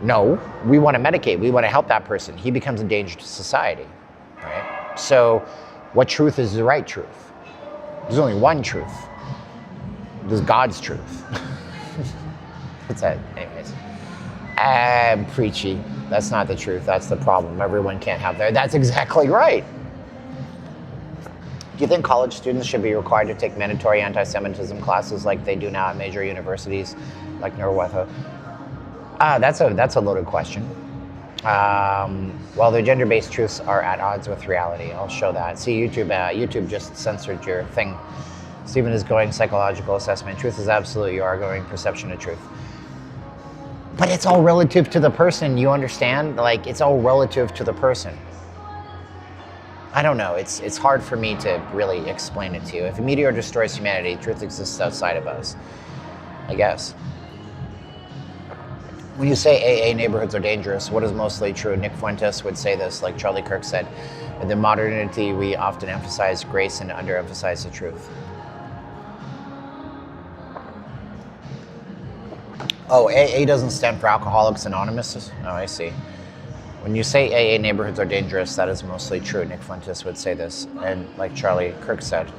No, we want to medicate. We want to help that person. He becomes a danger to society, right? So what truth is the right truth? There's only one truth. There's God's truth. What's that? Anyways. Preachy. That's not the truth. That's the problem. Everyone can't have that. That's exactly right. Do you think college students should be required to take mandatory anti-Semitism classes like they do now at major universities like Norwetha? That's a loaded question. Well, the gender-based truths are at odds with reality. I'll show that. See, YouTube just censored your thing. Steven is going psychological assessment. Truth is absolute. You are going perception of truth. But it's all relative to the person, you understand? Like, it's all relative to the person. I don't know, it's hard for me to really explain it to you. If a meteor destroys humanity, truth exists outside of us, I guess. When you say AA neighborhoods are dangerous, what is mostly true? Nick Fuentes would say this, like Charlie Kirk said. In the modernity, we often emphasize grace and underemphasize the truth. Oh, AA doesn't stand for Alcoholics Anonymous? Oh, I see. When you say AA neighborhoods are dangerous, that is mostly true. Nick Fuentes would say this, and like Charlie Kirk said.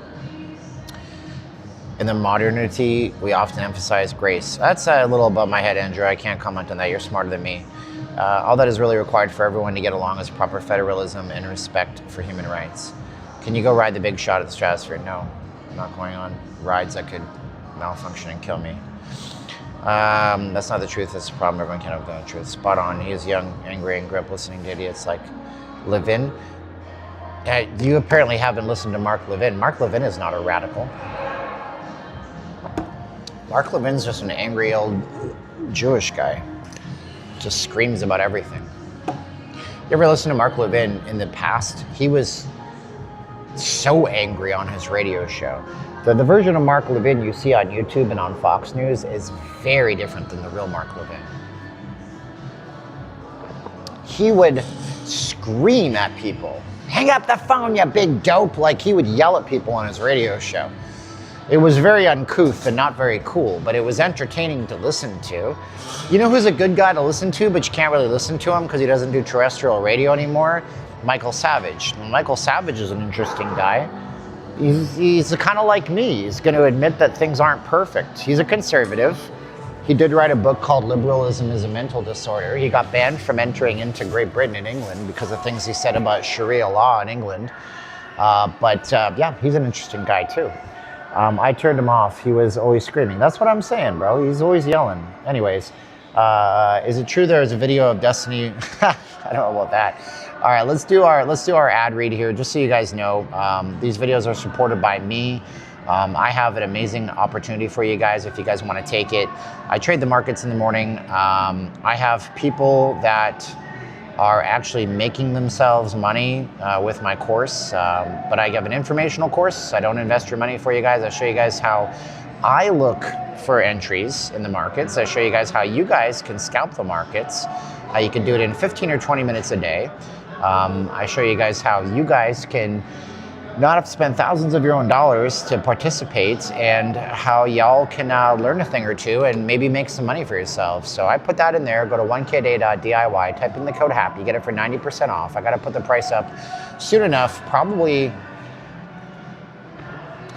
In the modernity, we often emphasize grace. That's a little above my head, Andrew. I can't comment on that. You're smarter than me. All that is really required for everyone to get along is proper federalism and respect for human rights. Can you go ride the big shot at the stratosphere? No, I'm not going on rides that could malfunction and kill me. That's not the truth. That's the problem. Everyone can't have the truth. Spot on. He is young, angry, and grew up listening to idiots like Levin. You apparently haven't listened to Mark Levin. Mark Levin is not a radical. Mark Levin's just an angry old Jewish guy. Just screams about everything. You ever listen to Mark Levin in the past? He was so angry on his radio show. The version of Mark Levin you see on YouTube and on Fox News is very different than the real Mark Levin. He would scream at people. Hang up the phone, you big dope. Like, he would yell at people on his radio show. It was very uncouth and not very cool, but it was entertaining to listen to. You know who's a good guy to listen to, but you can't really listen to him because he doesn't do terrestrial radio anymore? Michael Savage. Michael Savage is an interesting guy. He's kind of like me. He's going to admit that things aren't perfect. He's a conservative. He did write a book called Liberalism is a Mental Disorder. He got banned from entering into Great Britain and England because of things he said about Sharia law in England. Yeah, he's an interesting guy too. I turned him off. He was always screaming. That's what I'm saying, bro. He's always yelling. Anyways, is it true there is a video of Destiny? I don't know about that. All right, let's do our ad read here, just so you guys know. These videos are supported by me. I have an amazing opportunity for you guys if you guys want to take it. I trade the markets in the morning. I have people that are actually making themselves money with my course, but I have an informational course. I don't invest your money for you guys. I show you guys how I look for entries in the markets. I show you guys how you guys can scalp the markets. How you can do it in 15 or 20 minutes a day. I show you guys how you guys can not have to spend thousands of your own dollars to participate, and how y'all can learn a thing or two and maybe make some money for yourselves. So I put that in there. Go to 1kday.diy, type in the code HAPPY, you get it for 90% off. I got to put the price up soon enough, probably,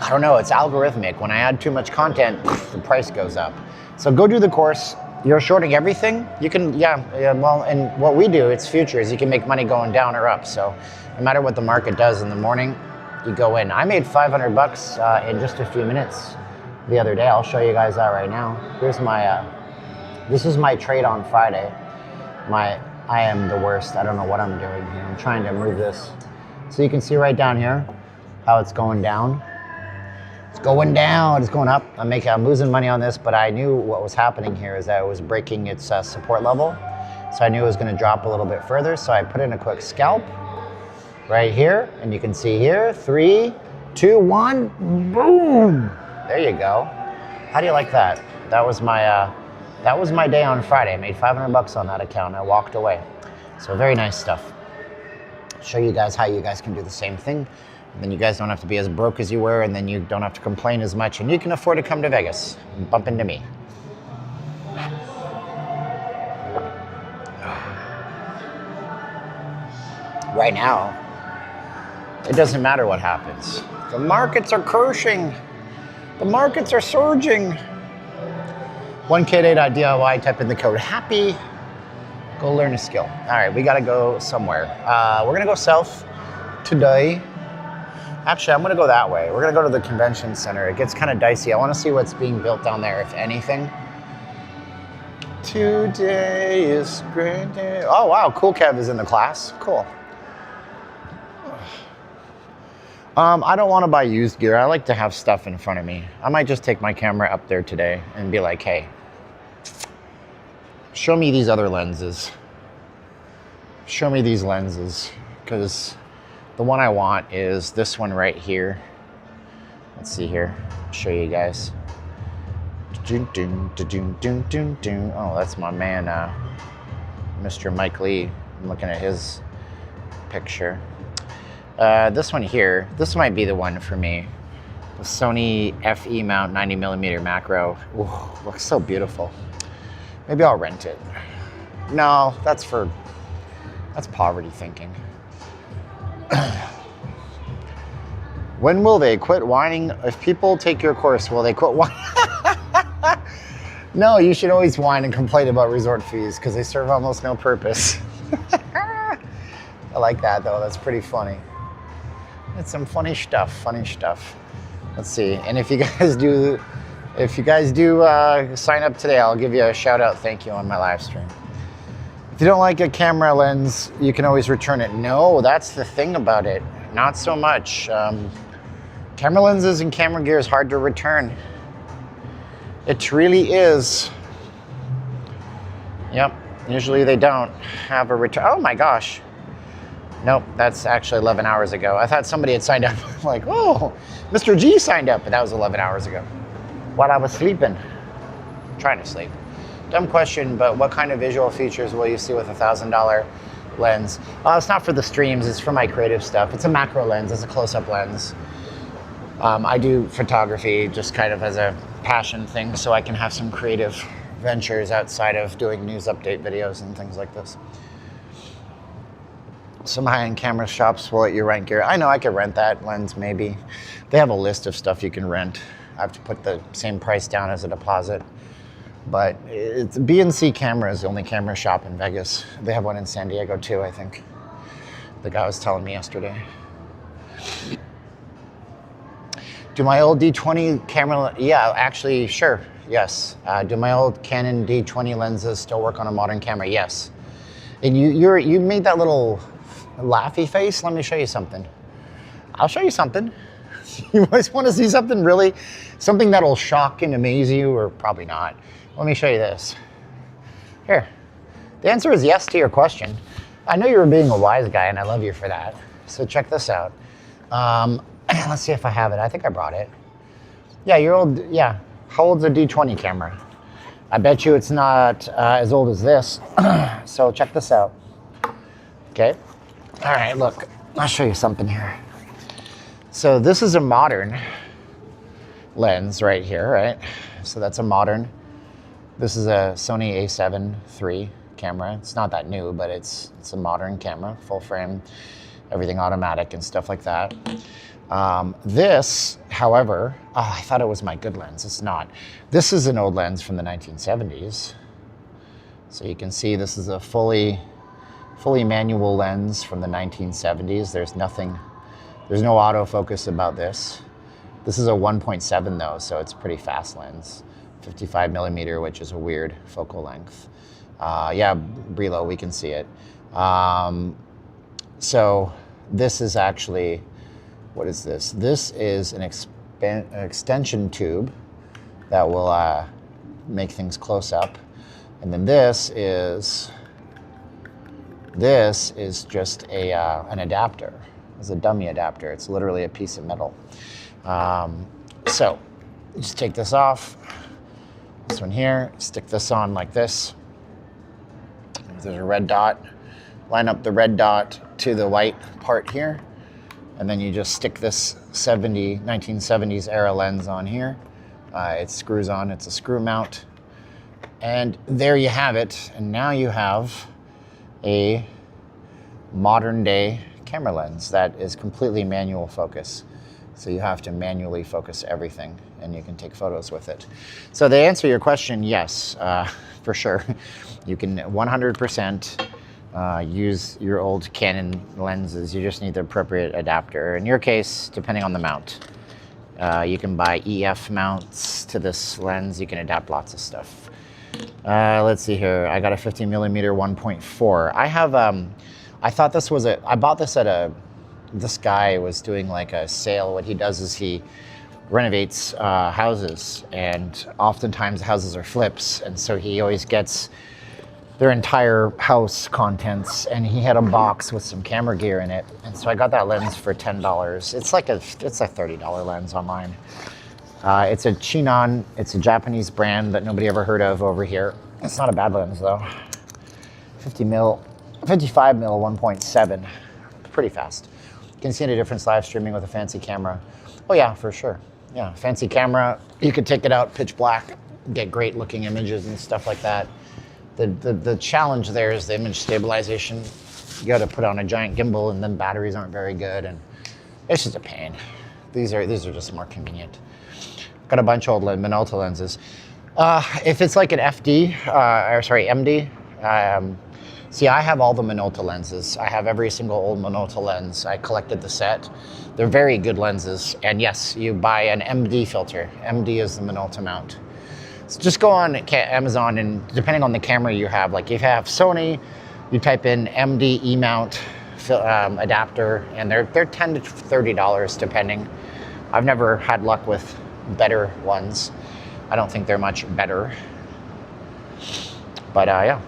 I don't know, it's algorithmic. When I add too much content, the price goes up. So go do the course. You're shorting everything. You can, well, and what we do, it's futures. You can make money going down or up. So no matter what the market does in the morning, you go in. I made 500 bucks in just a few minutes the other day. I'll show you guys that right now. Here's my, this is my trade on Friday. I am the worst. I don't know what I'm doing here. I'm trying to move this. So you can see right down here how it's going down. It's going down, it's going up. I'm losing money on this, but I knew what was happening here is that it was breaking its support level. So I knew it was gonna drop a little bit further. So I put in a quick scalp right here, and you can see here, 3, 2, 1, boom. There you go. How do you like that? That was my day on Friday. I made 500 bucks on that account. I walked away. So very nice stuff. Show you guys how you guys can do the same thing. And then you guys don't have to be as broke as you were, and then you don't have to complain as much, and you can afford to come to Vegas and bump into me. Right now, it doesn't matter what happens. The markets are crashing. The markets are surging. 1kday.diy, type in the code HAPPY. Go learn a skill. All right, we gotta go somewhere. We're gonna go south today. Actually, I'm gonna go that way. We're gonna go to the convention center. It gets kind of dicey. I wanna see what's being built down there, if anything. Today is a great day. Oh wow, Cool Kev is in the class. Cool. I don't want to buy used gear. I like to have stuff in front of me. I might just take my camera up there today and be like, hey, show me these other lenses. Show me these lenses, because the one I want is this one right here. Let's see here. I'll show you guys. Oh, that's my man, Mr. Mike Lee. I'm looking at his picture. This one here, this might be the one for me. The Sony FE mount 90mm macro. Ooh, looks so beautiful. Maybe I'll rent it. No, that's poverty thinking. When will they quit whining? If people take your course, will they quit whining? No, you should always whine and complain about resort fees because they serve almost no purpose. I like that though, that's pretty funny. It's some funny stuff. Let's see, and if you guys do sign up today, I'll give you a shout out thank you on my live stream. If you don't like a camera lens, you can always return it. No, that's the thing about it. Not so much. Camera lenses and camera gear is hard to return. It really is. Yep, usually they don't have a return. Oh my gosh. Nope, that's actually 11 hours ago. I thought somebody had signed up. Like, oh, Mr. G signed up, but that was 11 hours ago. While I was sleeping. Trying to sleep. Dumb question, but what kind of visual features will you see with a $1,000 lens? It's not for the streams, it's for my creative stuff. It's a macro lens, it's a close-up lens. I do photography just kind of as a passion thing, so I can have some creative ventures outside of doing news update videos and things like this. Some high-end camera shops will let you rent gear. I know I could rent that lens maybe. They have a list of stuff you can rent. I have to put the same price down as a deposit. But it's B&C Camera is the only camera shop in Vegas. They have one in San Diego too, I think. The guy was telling me yesterday. Do my old D20 camera, yeah, actually, sure, yes. Do my old Canon D20 lenses still work on a modern camera? Yes. And you made that little laughy face. Let me show you something. I'll show you something. You always want to see something really, something that'll shock and amaze you, or probably not. Let me show you this. Here. The answer is yes to your question. I know you were being a wise guy, and I love you for that. So check this out. Let's see if I have it. I think I brought it. Yeah, you're old. Yeah. How old's a D20 camera? I bet you it's not as old as this. So check this out. Okay. All right, look. I'll show you something here. So this is a modern lens right here, right? So that's a modern. This is a Sony a7 III camera. It's not that new, but it's a modern camera, full frame, everything automatic and stuff like that. This, however, I thought it was my good lens. It's not. This is an old lens from the 1970s. So you can see this is a fully manual lens from the 1970s. There's no autofocus about this. This is a 1.7 though, so it's a pretty fast lens. 55mm, which is a weird focal length. Yeah, Brelo, we can see it. So this is actually, what is this? This is an extension tube that will make things close up. And then this is just an adapter. It's a dummy adapter. It's literally a piece of metal. So just take this off. This one here, stick this on like this. There's a red dot. Line up the red dot to the white part here. And then you just stick this 1970s era lens on here. It screws on, it's a screw mount. And there you have it. And now you have a modern day camera lens that is completely manual focus. So you have to manually focus everything and you can take photos with it. So to answer your question, yes, for sure. You can 100% use your old Canon lenses. You just need the appropriate adapter. In your case, depending on the mount. You can buy EF mounts to this lens. You can adapt lots of stuff. Let's see here. I got a 50mm 1.4. I have, I thought this was I bought this at a this guy was doing like a sale. What he does is he renovates houses, and oftentimes houses are flips, and so he always gets their entire house contents, and he had a box with some camera gear in it, and so I got that lens for $10. It's a $30 lens online. It's a Chinon. It's a Japanese brand that nobody ever heard of over here. It's not a bad lens though. 55 mil 1.7, pretty fast. You can see any difference live streaming with a fancy camera. Oh yeah, for sure. Yeah, fancy camera. You could take it out pitch black, get great looking images and stuff like that. The challenge there is the image stabilization. You got to put on a giant gimbal, and then batteries aren't very good, and it's just a pain. These are just more convenient. Got a bunch of old Minolta lenses. If it's like an MD, see, I have all the Minolta lenses. I have every single old Minolta lens. I collected the set. They're very good lenses, and yes, you buy an MD filter. MD is the Minolta mount. So just go on Amazon, and depending on the camera you have, like if you have Sony, you type in MD E-mount adapter, and they're $10 to $30 depending. I've never had luck with better ones. I don't think they're much better. But yeah.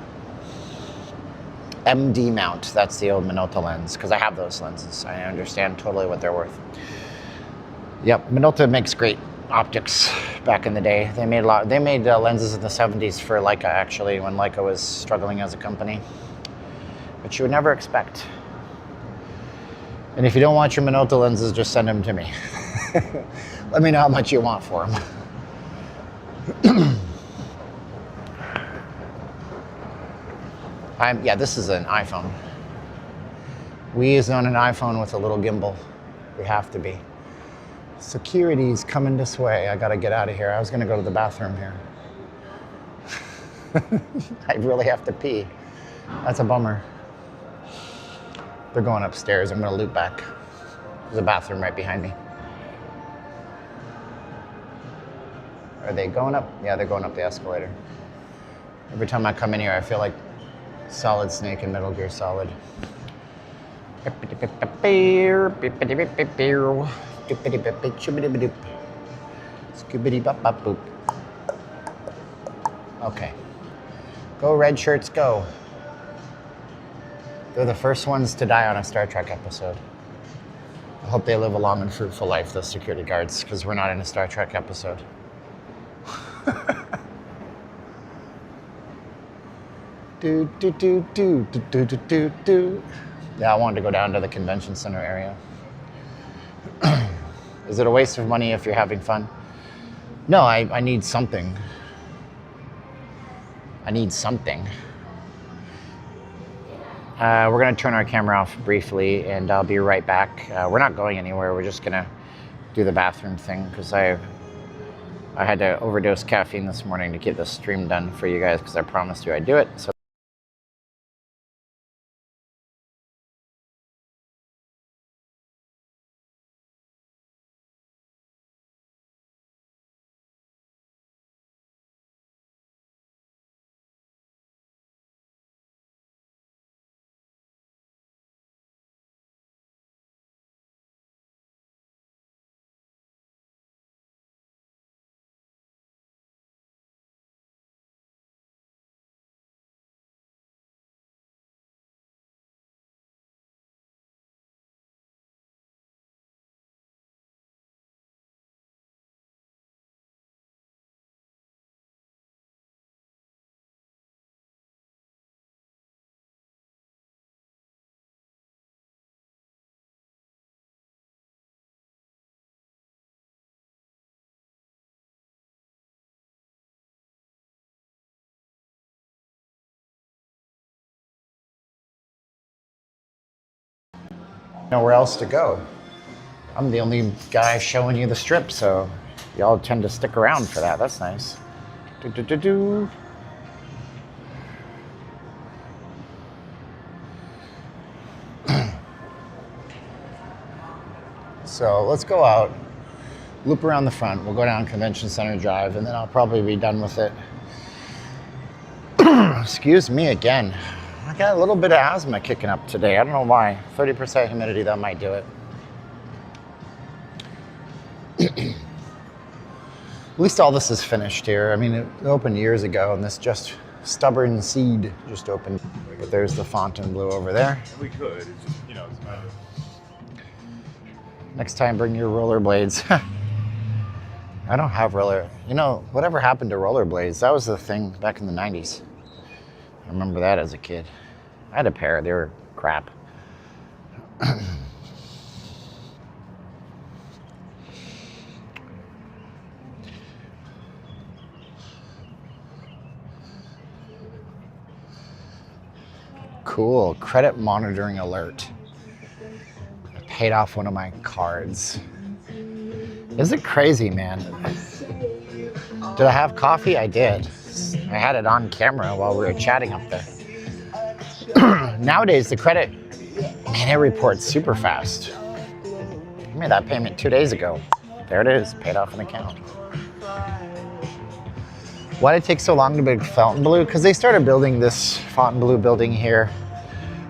MD mount, that's the old Minolta lens, because I have those lenses. I understand totally what they're worth. Yep, Minolta makes great optics back in the day. They made lenses in the 70s for Leica, actually, when Leica was struggling as a company. But you would never expect. And if you don't want your Minolta lenses, just send them to me. Let me know how much you want for them. Yeah, this is an iPhone. We is on an iPhone with a little gimbal. We have to be. Security's coming this way. I gotta get out of here. I was gonna go to the bathroom here. I really have to pee. That's a bummer. They're going upstairs. I'm gonna loop back. There's a bathroom right behind me. Are they going up? Yeah, they're going up the escalator. Every time I come in here, I feel like Solid Snake in Metal Gear Solid. Okay. Go red shirts, go. They're the first ones to die on a Star Trek episode. I hope they live a long and fruitful life, those security guards, because we're not in a Star Trek episode. Do, do, do, do, do, do, do, do, do. Yeah, I wanted to go down to the convention center area. Is it a waste of money if you're having fun? No, I need something. I need something. We're gonna turn our camera off briefly, and I'll be right back. We're not going anywhere. We're just gonna do the bathroom thing, because I had to overdose caffeine this morning to get this stream done for you guys, because I promised you I'd do it. So nowhere else to go. I'm the only guy showing you the strip, so y'all tend to stick around for that. That's nice. Do, do, do, do. So let's go out, loop around the front. We'll go down Convention Center Drive, and then I'll probably be done with it. Excuse me again. I got a little bit of asthma kicking up today. I don't know why. 30% humidity, that might do it. At least all this is finished here. I mean, it opened years ago, and this just stubborn seed just opened. But there's the Fontainebleau over there. We could. It's just, you know, it's kind of... Next time, bring your rollerblades. I don't have roller. You know, whatever happened to rollerblades? That was the thing back in the 90s. I remember that as a kid. I had a pair. They were crap. Cool. Credit monitoring alert. I paid off one of my cards. Is it crazy, man? Did I have coffee? I did. I had it on camera while we were chatting up there. Nowadays, the credit, man, it reports super fast. I made that payment 2 days ago. There it is, paid off an account. Why did it take so long to build Fontainebleau? Because they started building this Fontainebleau building here.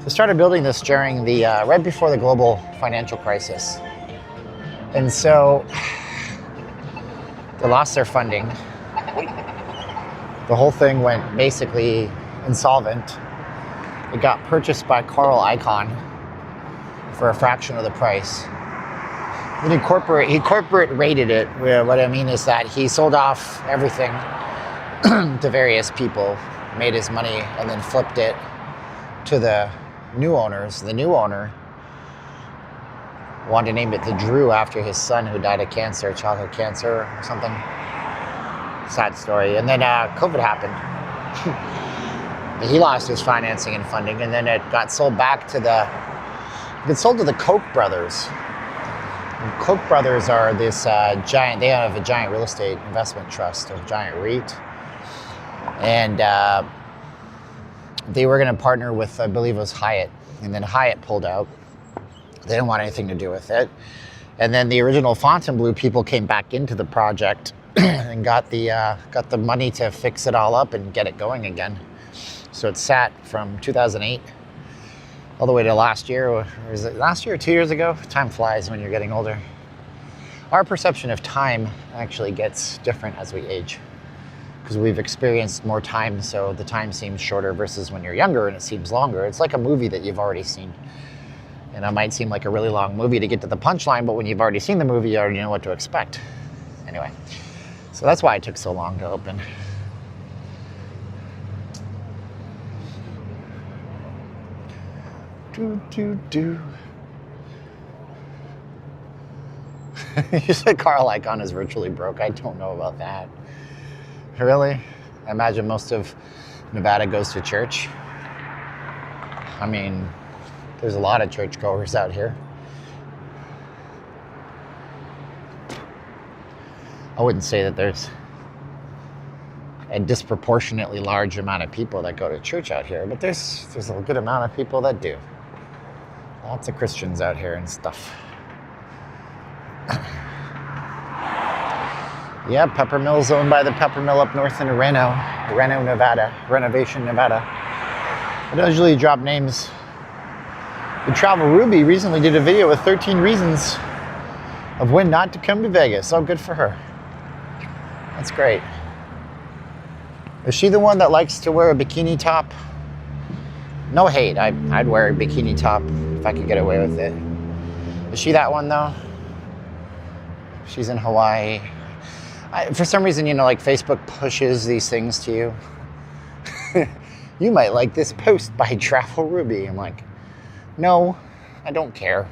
They started building this during the, right before the global financial crisis. And so they lost their funding. The whole thing went basically insolvent. It got purchased by Carl Icahn for a fraction of the price. Then he corporate rated it. What I mean is that he sold off everything to various people, made his money, and then flipped it to the new owners. The new owner wanted to name it the Drew after his son who died of cancer, childhood cancer or something. Sad story. And then COVID happened. He lost his financing and funding, and then it got sold back to the Koch brothers. And Koch brothers are this giant, they have a giant real estate investment trust, a giant REIT. And they were going to partner with, I believe it was Hyatt. And then Hyatt pulled out. They didn't want anything to do with it. And then the original Fontainebleau people came back into the project and got the money to fix it all up and get it going again. So it sat from 2008 all the way to last year. Or is it last year or 2 years ago? Time flies when you're getting older. Our perception of time actually gets different as we age because we've experienced more time, so the time seems shorter versus when you're younger and it seems longer. It's like a movie that you've already seen. And it might seem like a really long movie to get to the punchline, but when you've already seen the movie, you already know what to expect. Anyway, so that's why it took so long to open. You said Carl Icahn is virtually broke. I don't know about that. Really? I imagine most of Nevada goes to church. I mean, there's a lot of churchgoers out here. I wouldn't say that there's a disproportionately large amount of people that go to church out here, but there's a good amount of people that do. Lots of Christians out here and stuff. Yeah, Pepper Mill's owned by the Pepper Mill up north in Reno, Nevada, Renovation, Nevada. I don't usually drop names. The Travel Ruby recently did a video with 13 reasons of when not to come to Vegas. Oh, good for her. That's great. Is she the one that likes to wear a bikini top? No hate. I'd wear a bikini top if I could get away with it. Is she that one though? She's in Hawaii. For some reason, you know, like Facebook pushes these things to you. You might like this post by Travel Ruby. I'm like, no, I don't care.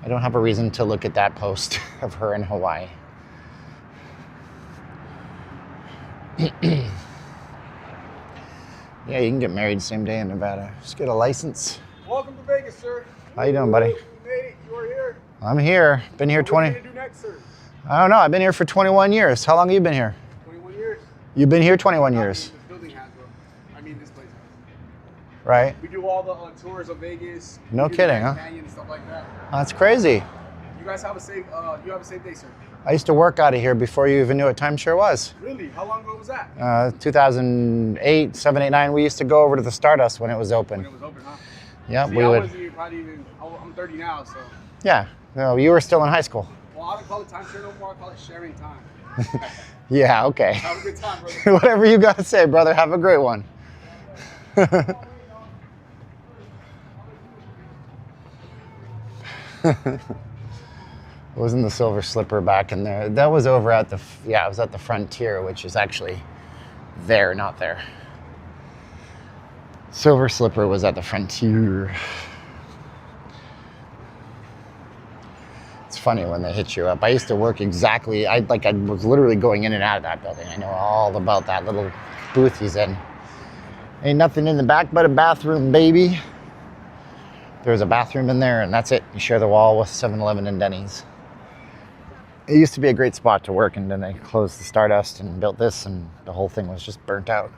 I don't have a reason to look at that post of her in Hawaii. Yeah, you can get married same day in Nevada. Just get a license. Welcome to Vegas, sir. How you doing, buddy? You made it. You are here. I'm here. Been here 20. What are you going to do next, sir? I don't know. I've been here for 21 years. How long have you been here? 21 years. You've been here 21 years. This building has one. I mean, this place has. Right. We do all the tours of Vegas. No kidding, huh? Canyon and stuff like that. That's crazy. You guys have a safe. You have a safe day, sir. I used to work out of here before you even knew what timeshare was. Really? How long ago was that? 2008, 7, 8, 9. We used to go over to the Stardust when it was open. When it was open, huh? Yeah, See, we I would. wasn't even probably even. I'm 30 now, so. Yeah, no, you were still in high school. Well, I don't call it timeshare no more. I call it sharing time. Yeah, okay. Have a good time, brother. Whatever you got to say, brother. Have a great one. Wasn't the Silver Slipper back in there? That was over at the, yeah, it was at the Frontier, which is actually there, not there. Silver Slipper was at the Frontier. It's funny when they hit you up. I used to work exactly, I was literally going in and out of that building. I know all about that little booth he's in. Ain't nothing in the back but a bathroom, baby. There's a bathroom in there and that's it. You share the wall with 7-Eleven and Denny's. It used to be a great spot to work, and then they closed the Stardust and built this, and the whole thing was just burnt out.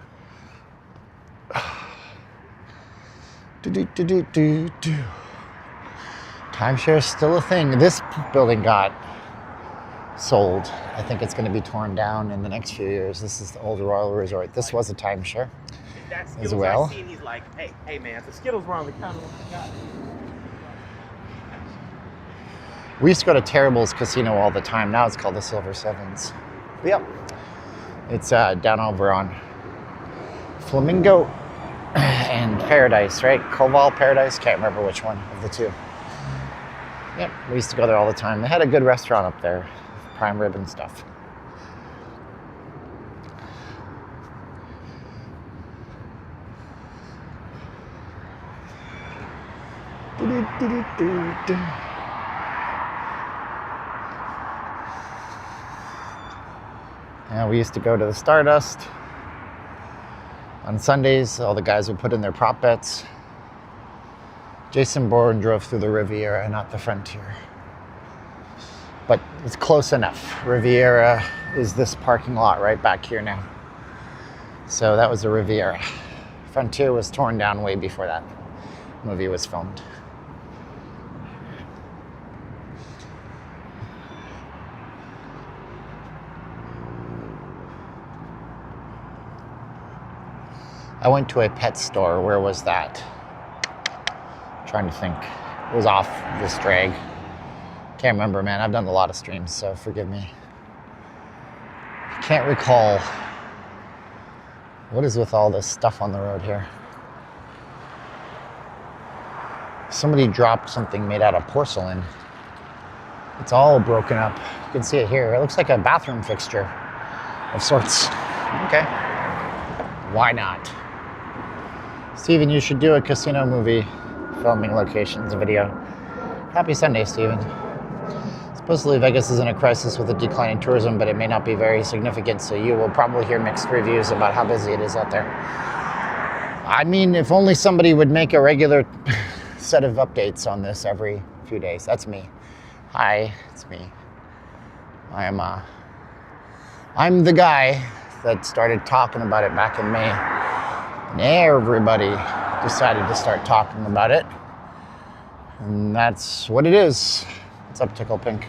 Timeshare is still a thing. This building got sold. I think it's going to be torn down in the next few years. This is the old Royal Resort. This was a timeshare as well. I seen, he's like, hey man, if the Skittles were on the counter, what you got? We used to go to Terrible's Casino all the time. Now it's called the Silver Sevens. But yep. It's down over on Flamingo and Paradise, right? Koval, Paradise? Can't remember which one of the two. Yep, we used to go there all the time. They had a good restaurant up there. Prime rib and stuff. Yeah, we used to go to the Stardust. On Sundays, all the guys would put in their prop bets. Jason Bourne drove through the Riviera, not the Frontier. But it's close enough. Riviera is this parking lot right back here now. So that was the Riviera. Frontier was torn down way before that movie was filmed. I went to a pet store. Where was that? I'm trying to think. It was off this drag. Can't remember, man. I've done a lot of streams, so forgive me. Can't recall. What is with all this stuff on the road here? Somebody dropped something made out of porcelain. It's all broken up. You can see it here. It looks like a bathroom fixture of sorts. Okay. Why not? Steven, you should do a casino movie filming locations video. Happy Sunday, Steven. Supposedly Vegas is in a crisis with a decline in tourism, but it may not be very significant, so you will probably hear mixed reviews about how busy it is out there. I mean, if only somebody would make a regular set of updates on this every few days. That's me. Hi, it's me. I'm the guy that started talking about it back in May. And everybody decided to start talking about it. And that's what it is. What's up, Tickle Pink?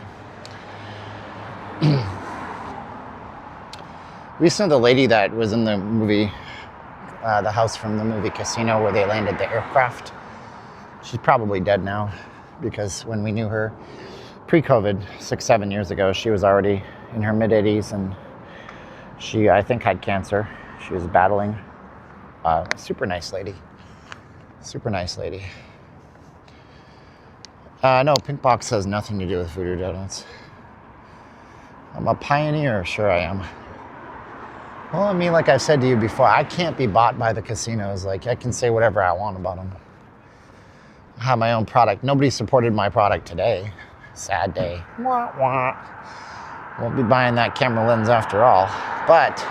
We saw the lady that was in the movie, the house from the movie Casino where they landed the aircraft. She's probably dead now because when we knew her pre-COVID, 6-7 years ago, she was already in her mid-80s and she, I think, had cancer. She was battling. Super nice lady. Super nice lady. No, Pink Box has nothing to do with Voodoo Donuts. I'm a pioneer, sure I am. Well, I mean, like I said to you before, I can't be bought by the casinos. Like, I can say whatever I want about them. I have my own product. Nobody supported my product today. Sad day. Wah, wah. Won't be buying that camera lens after all. But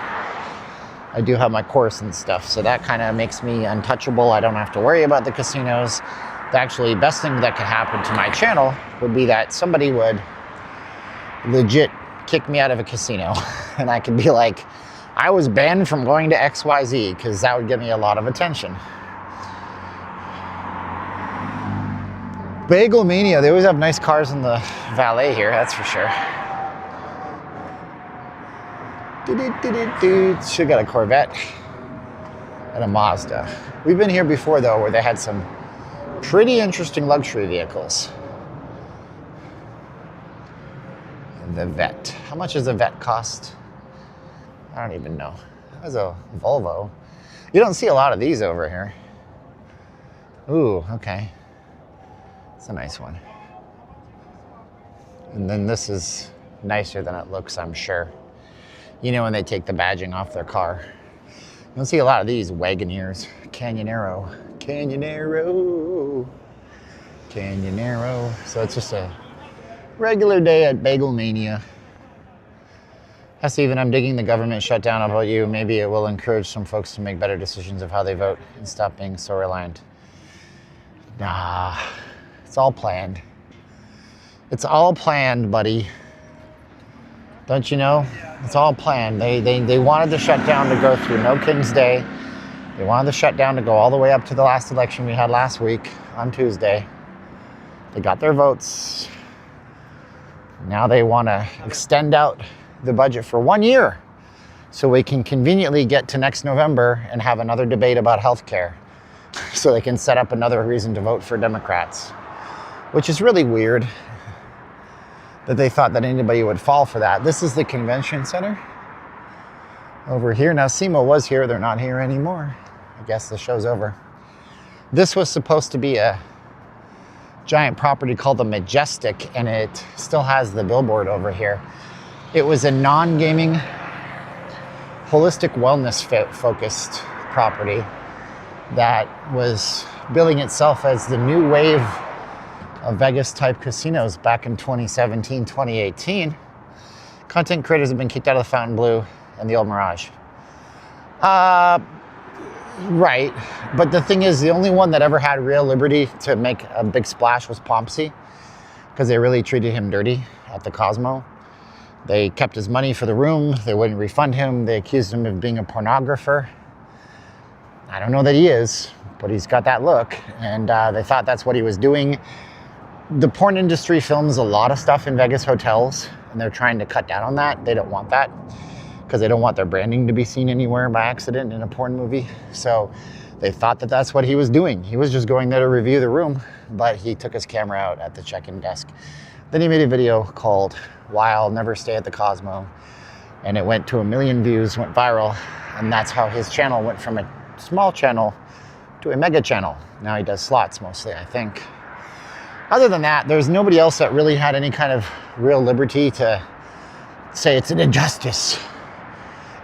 I do have my course and stuff, so that kind of makes me untouchable. I don't have to worry about the casinos. The actually best thing that could happen to my channel would be that somebody would legit kick me out of a casino. And I could be like, I was banned from going to XYZ, because that would get me a lot of attention. Bagel Mania, they always have nice cars in the valet here, that's for sure. Should got a Corvette and a Mazda. We've been here before though, where they had some pretty interesting luxury vehicles. The Vet. How much does a Vet cost? I don't even know. That's a Volvo. You don't see a lot of these over here. Ooh, okay. It's a nice one. And then this is nicer than it looks, I'm sure. You know when they take the badging off their car. You don't see a lot of these Wagoneers. Canyonero. Canyonero. Canyonero. So it's just a regular day at Bagel Mania. Hi, Steven, I'm digging the government shutdown. How about you? Maybe it will encourage some folks to make better decisions of how they vote and stop being so reliant. Nah, it's all planned. It's all planned, buddy. Don't you know? It's all planned. They wanted the shutdown to go through no King's Day. They wanted the shutdown to go all the way up to the last election we had last week on Tuesday. They got their votes. Now they want to extend out the budget for 1 year so we can conveniently get to next November and have another debate about health care so they can set up another reason to vote for Democrats, which is really weird that they thought that anybody would fall for that. This is the convention center over here. Now SEMA was here, they're not here anymore. I guess the show's over. This was supposed to be a giant property called the Majestic, and it still has the billboard over here. It was a non-gaming, holistic wellness focused property that was billing itself as the new wave of Vegas type casinos back in 2017, 2018. Content creators have been kicked out of the Fontainebleau and the old Mirage. Right, but the thing is, the only one that ever had real liberty to make a big splash was Pompsy, because they really treated him dirty at the Cosmo. They kept his money for the room, they wouldn't refund him, they accused him of being a pornographer. I don't know that he is, but he's got that look, and they thought that's what he was doing. The porn industry films a lot of stuff in Vegas hotels, and they're trying to cut down on that. They don't want that, because they don't want their branding to be seen anywhere by accident in a porn movie. So they thought that that's what he was doing. He was just going there to review the room, but he took his camera out at the check-in desk. Then he made a video called Why I'll Never Stay at the Cosmo, and it went to 1 million views, went viral, and that's how his channel went from a small channel to a mega channel. Now he does slots mostly, I think. Other than that, there's nobody else that really had any kind of real liberty to say it's an injustice.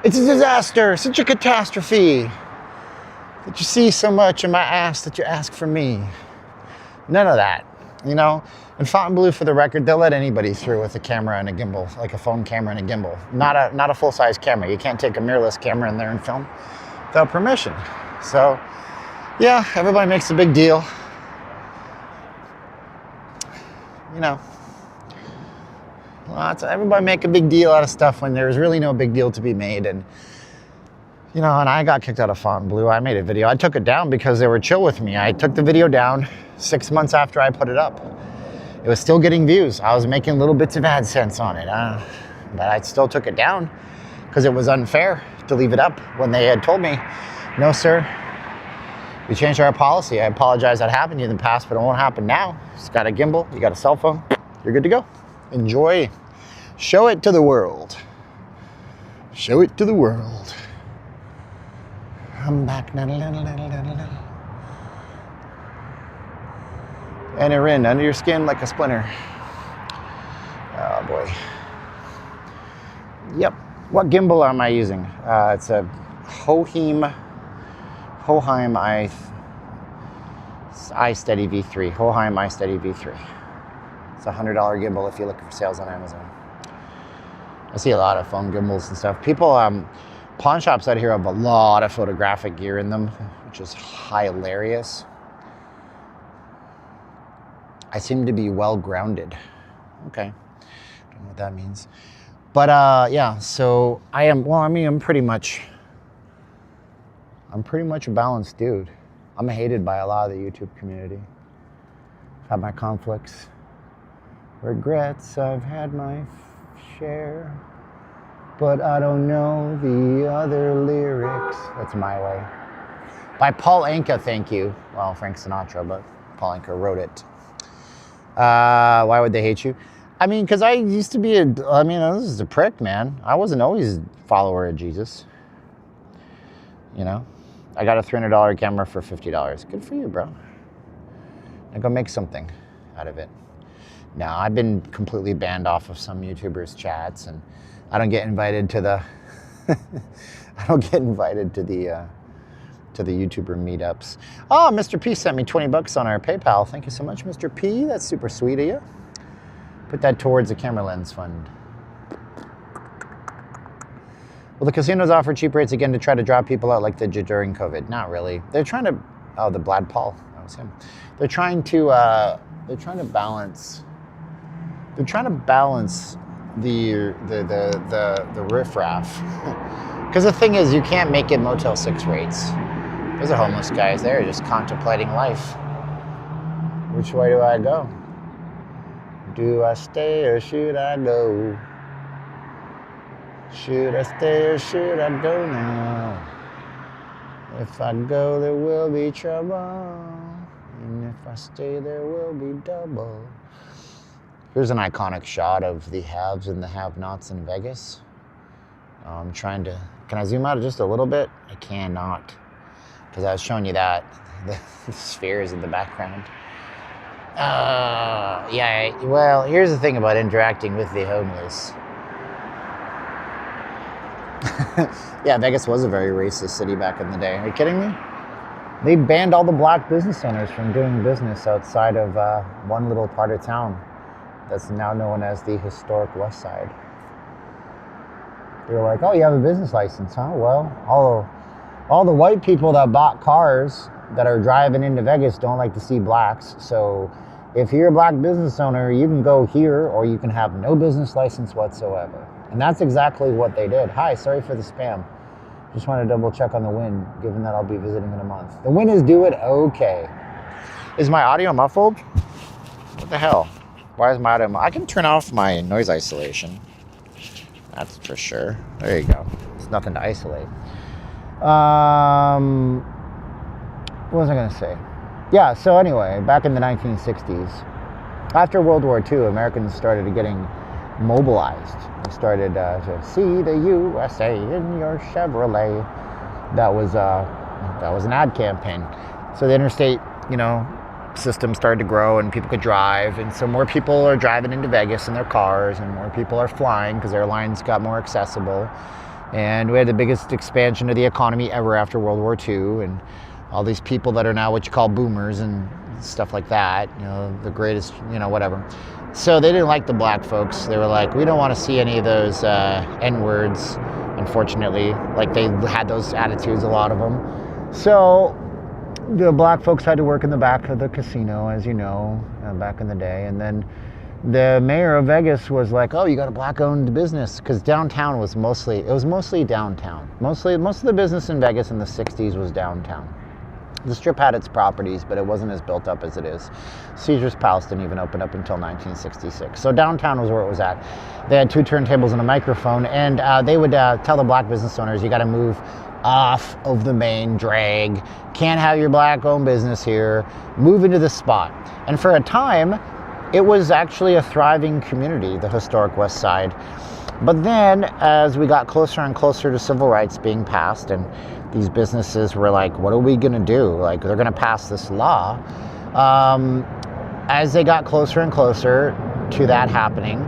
It's a disaster, such a catastrophe that you see so much in my ass that you ask for me. None of that, you know? In Fontainebleau, for the record, they'll let anybody through with a camera and a gimbal, like a phone camera and a gimbal. Not a full-size camera. You can't take a mirrorless camera in there and film without permission. So, yeah, everybody makes a big deal. You know, everybody make a big deal out of stuff when there's really no big deal to be made. And, you know, and I got kicked out of Fontainebleau. I made a video. I took it down because they were chill with me. I took the video down 6 months after I put it up. It was still getting views. I was making little bits of AdSense on it. But I still took it down because it was unfair to leave it up when they had told me, no, sir, we changed our policy. I apologize that happened to you in the past, but it won't happen now. It's got a gimbal, you got a cell phone, you're good to go. Enjoy. Show it to the world. Show it to the world. I'm back. Enter in under your skin like a splinter. Oh boy. Yep. What gimbal am I using? It's a Hoheim iSteady V3. Hoheim iSteady V3. It's a $100 gimbal if you're looking for sales on Amazon. I see a lot of phone gimbals and stuff. People, pawn shops out here have a lot of photographic gear in them, which is hilarious. I seem to be well grounded. Okay, don't know what that means. But yeah, so I am, well, I mean, I'm pretty much a balanced dude. I'm hated by a lot of the YouTube community. I've had my conflicts. Regrets, I've had my share. but I don't know the other lyrics. That's My Way. By Paul Anka, thank you. Well, Frank Sinatra, but Paul Anka wrote it. Why would they hate you? I mean, because I used to be I was just a prick, man. I wasn't always a follower of Jesus. You know? I got a $300 camera for $50. Good for you, bro. Now go make something out of it. Now, I've been completely banned off of some YouTubers' chats, and I don't get invited to the I don't get invited to the YouTuber meetups. Oh, Mr. P sent me 20 bucks on our PayPal. Thank you so much, Mr. P. That's super sweet of you. Put that towards the camera lens fund. Will the casinos offer cheap rates again to try to draw people out like they did during COVID? Not really. They're trying to. Oh, the Blad Paul. That was him. They're trying to balance. They're trying to balance the riffraff. Because the thing is, you can't make it Motel 6 rates. There's a homeless guys there just contemplating life. Which way do I go? Do I stay or should I go? Should I stay or should I go now? If I go, there will be trouble. And if I stay, there will be double. Here's an iconic shot of the haves and the have-nots in Vegas. I'm trying to... Can I zoom out just a little bit? I cannot. Because I was showing you that. The spheres in the background. Yeah, well, here's the thing about interacting with the homeless. Yeah, Vegas was a very racist city back in the day. Are you kidding me? They banned all the black business owners from doing business outside of one little part of town that's now known as the historic West Side. They were like, oh, you have a business license, huh? Well, all the white people that bought cars that are driving into Vegas don't like to see blacks. So if you're a black business owner, you can go here or you can have no business license whatsoever. And that's exactly what they did. Hi, sorry for the spam. Just want to double check on the wind, given that I'll be visiting in a month. The wind is doing okay. Is my audio muffled? What the hell? Why is my audio muffled? I can turn off my noise isolation. That's for sure. There you go. It's nothing to isolate. What was I going to say? Yeah, so anyway, back in the 1960s, after World War II, Americans started getting mobilized. They started to see the USA in your Chevrolet. That was an ad campaign. So the interstate, system started to grow and people could drive, and so more people are driving into Vegas in their cars, and more people are flying because airlines got more accessible. And we had the biggest expansion of the economy ever after World War II, and all these people that are now what you call boomers and stuff like that, the greatest, whatever. So they didn't like the black folks. They were like, we don't want to see any of those N-words, unfortunately. Like, they had those attitudes, a lot of them. So the black folks had to work in the back of the casino, as you know, back in the day. And then the mayor of Vegas was like, oh, you got a black-owned business, because downtown was mostly downtown. Most of the business in Vegas in the 60s was downtown. The Strip had its properties, but it wasn't as built up as it is. Caesar's Palace didn't even open up until 1966. So downtown was where it was at. They had 2 turntables and a microphone, and they would tell the black business owners, you got to move off of the main drag. Can't have your black-owned business here. Move into the spot. And for a time, it was actually a thriving community, the historic West Side. But then, as we got closer and closer to civil rights being passed, and these businesses were like, what are we going to do? Like, they're going to pass this law. As they got closer and closer to that happening,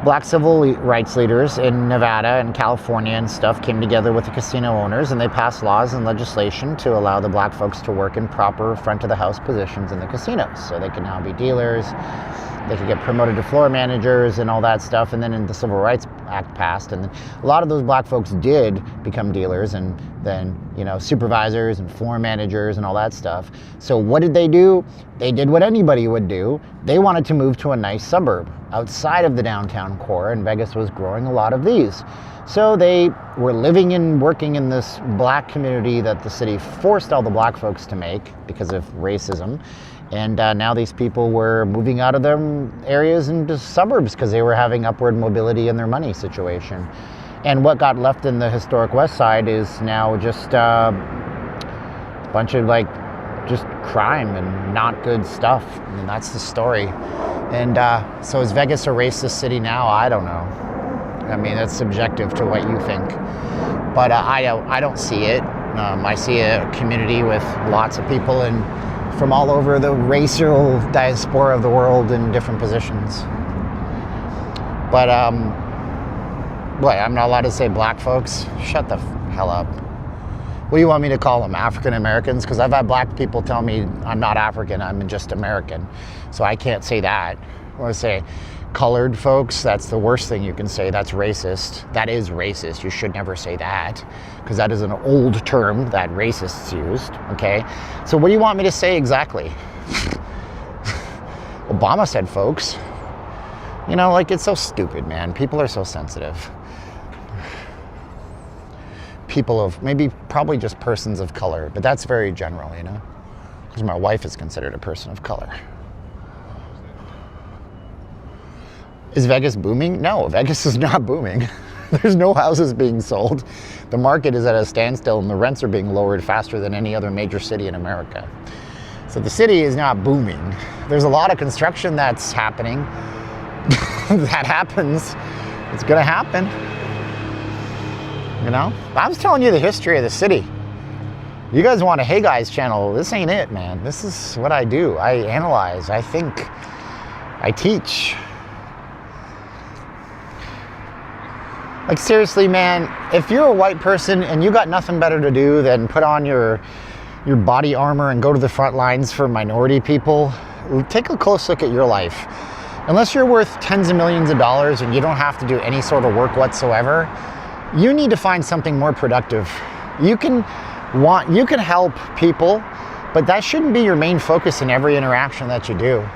black civil rights leaders in Nevada and California and stuff came together with the casino owners, and they passed laws and legislation to allow the black folks to work in proper front-of-the-house positions in the casinos. So they can now be dealers. They could get promoted to floor managers and all that stuff. And then the Civil Rights Act passed, and a lot of those black folks did become dealers, and then, supervisors and floor managers and all that stuff. So what did they do? They did what anybody would do. They wanted to move to a nice suburb outside of the downtown core, and Vegas was growing a lot of these. So they were living and working in this black community that the city forced all the black folks to make because of racism. And now these people were moving out of their areas into suburbs because they were having upward mobility in their money situation. And what got left in the historic West Side is now just a bunch of like just crime and not good stuff. And that's the story. And so is Vegas a racist city now? I don't know. I mean, that's subjective to what you think. But I don't see it. I see a community with lots of people from all over the racial diaspora of the world in different positions. But what, I'm not allowed to say black folks? Shut the hell up. What do you want me to call them? African Americans? Because I've had black people tell me I'm not African, I'm just American. So I can't say that. I want to say colored folks, that's the worst thing you can say. That's racist. That is racist. You should never say that, because that is an old term that racists used, okay? So what do you want me to say exactly? Obama said folks. You know, like, it's so stupid, man. People are so sensitive. People of, probably just persons of color, but that's very general, you know? Because my wife is considered a person of color. Is Vegas booming? No, Vegas is not booming. There's no houses being sold. The market is at a standstill and the rents are being lowered faster than any other major city in America. So the city is not booming. There's a lot of construction that's happening. That happens. It's gonna happen. You know? I was telling you the history of the city. You guys want a Hey Guys channel. This ain't it, man. This is what I do. I analyze, I think, I teach. Like, seriously, man, if you're a white person and you got nothing better to do than put on your body armor and go to the front lines for minority people, take a close look at your life. Unless you're worth tens of millions of dollars and you don't have to do any sort of work whatsoever, you need to find something more productive. You can help people, but that shouldn't be your main focus in every interaction that you do.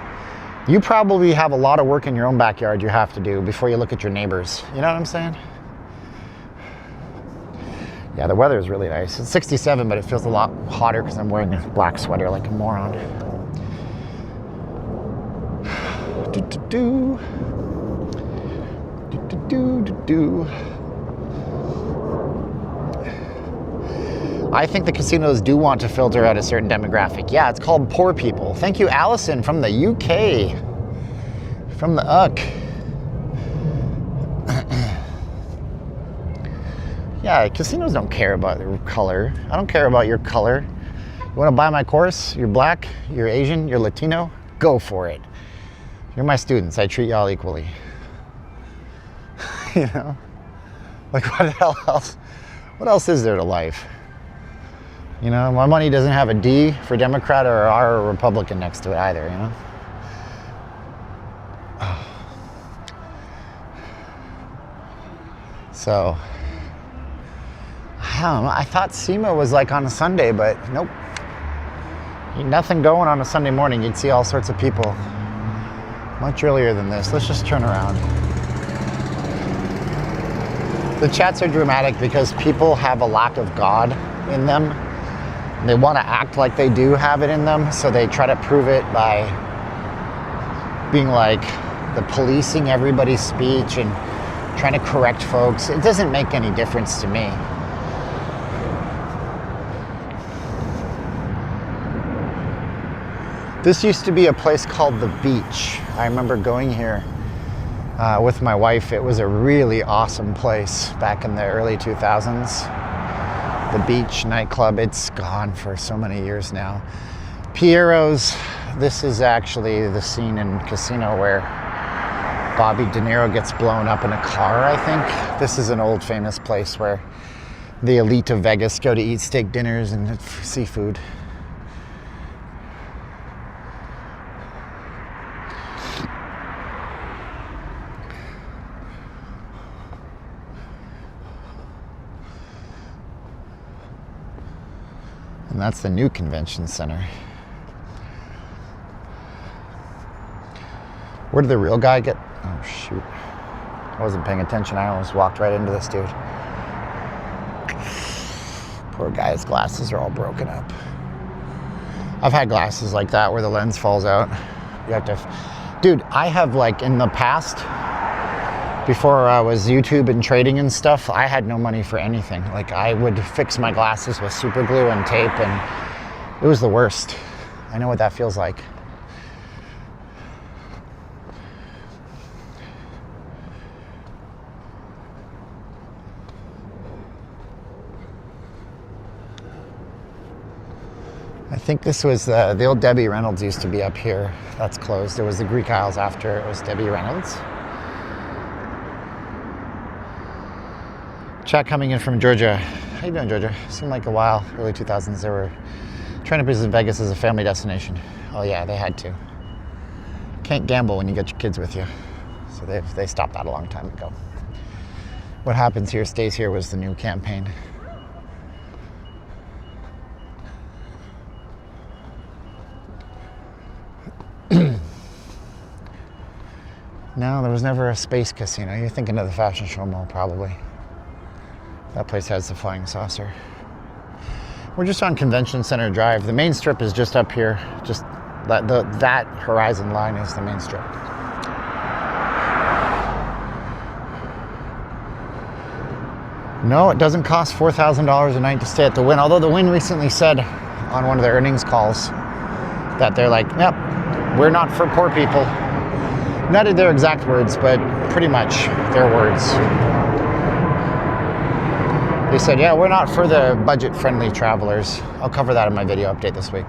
You probably have a lot of work in your own backyard you have to do before you look at your neighbors. You know what I'm saying? Yeah, the weather is really nice. It's 67, but it feels a lot hotter because I'm wearing a black sweater like a moron. I think the casinos do want to filter out a certain demographic. Yeah, it's called poor people. Thank you, Allison, from the UK. From the UK. Yeah, casinos don't care about their color. I don't care about your color. You want to buy my course? You're black, you're Asian, you're Latino? Go for it. You're my students. I treat y'all equally. You know? Like, what the hell else? What else is there to life? You know, my money doesn't have a D for Democrat or R or Republican next to it either, you know? So, I don't know. I thought SEMA was like on a Sunday, but nope. Nothing going on a Sunday morning. You'd see all sorts of people much earlier than this. Let's just turn around. The chats are dramatic because people have a lack of God in them. They want to act like they do have it in them, so they try to prove it by being like the policing everybody's speech and trying to correct folks. It doesn't make any difference to me. This used to be a place called The Beach. I remember going here with my wife. It was a really awesome place back in the early 2000s. The Beach nightclub, it's gone for so many years now. Piero's, this is actually the scene in Casino where Bobby De Niro gets blown up in a car, I think. This is an old famous place where the elite of Vegas go to eat steak dinners and seafood. And that's the new convention center. Where did the real guy get? Oh, shoot. I wasn't paying attention. I almost walked right into this dude. Poor guy, his glasses are all broken up. I've had glasses like that where the lens falls out. You have to, dude, I have like in the past, before I was YouTube and trading and stuff, I had no money for anything. Like I would fix my glasses with super glue and tape, and it was the worst. I know what that feels like. I think this was the old Debbie Reynolds used to be up here. That's closed. It was the Greek Isles after it was Debbie Reynolds. Chat coming in from Georgia. How you doing, Georgia? Seemed like a while. Early 2000s, they were trying to position Vegas as a family destination. Oh yeah, they had to. Can't gamble when you get your kids with you. So they stopped that a long time ago. What happens here stays here was the new campaign. No, there was never a space casino. You're thinking of the Fashion Show Mall, probably. That place has the flying saucer. We're just on Convention Center Drive. The main strip is just up here. Just that horizon line is the main strip. No, it doesn't cost $4,000 a night to stay at the Wynn. Although the Wynn recently said on one of their earnings calls that they're like, yep, we're not for poor people. Not their exact words, but pretty much their words. They said, yeah, we're not for the budget-friendly travelers. I'll cover that in my video update this week.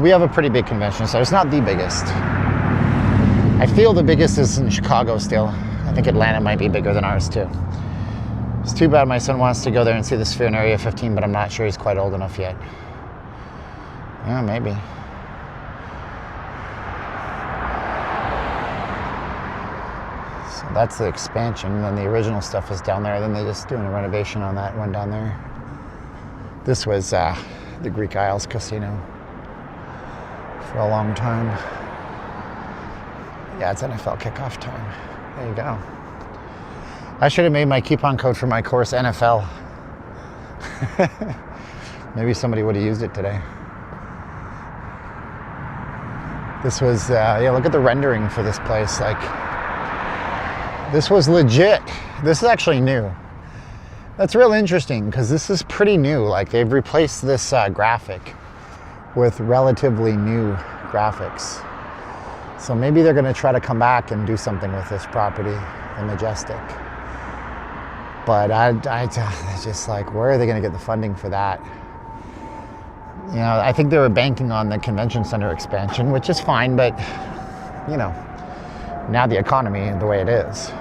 We have a pretty big convention, so it's not the biggest. I feel the biggest is in Chicago still. I think Atlanta might be bigger than ours too. It's too bad my son wants to go there and see the Sphere in Area 15, but I'm not sure he's quite old enough yet. Yeah, maybe. That's the expansion, and then the original stuff is down there. Then they're just doing a renovation on that one down there. This was the Greek Isles Casino for a long time. Yeah, it's NFL kickoff time. There you go. I should have made my coupon code for my course NFL. Maybe somebody would have used it today. This was, yeah, look at the rendering for this place. Like, this was legit. This is actually new. That's real interesting because this is pretty new. Like they've replaced this graphic with relatively new graphics. So maybe they're gonna try to come back and do something with this property, the Majestic. But I just like, where are they gonna get the funding for that? You know, I think they were banking on the convention center expansion, which is fine, but you know, now the economy the way it is.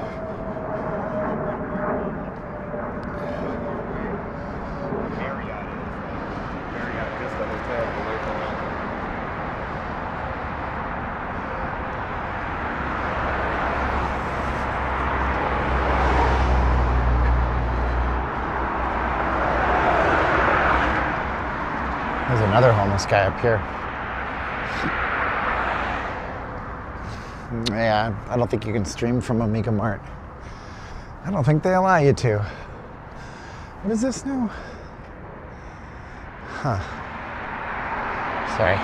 There's another homeless guy up here. Yeah, I don't think you can stream from Amiga Mart. I don't think they allow you to. What is this now? Huh. Sorry.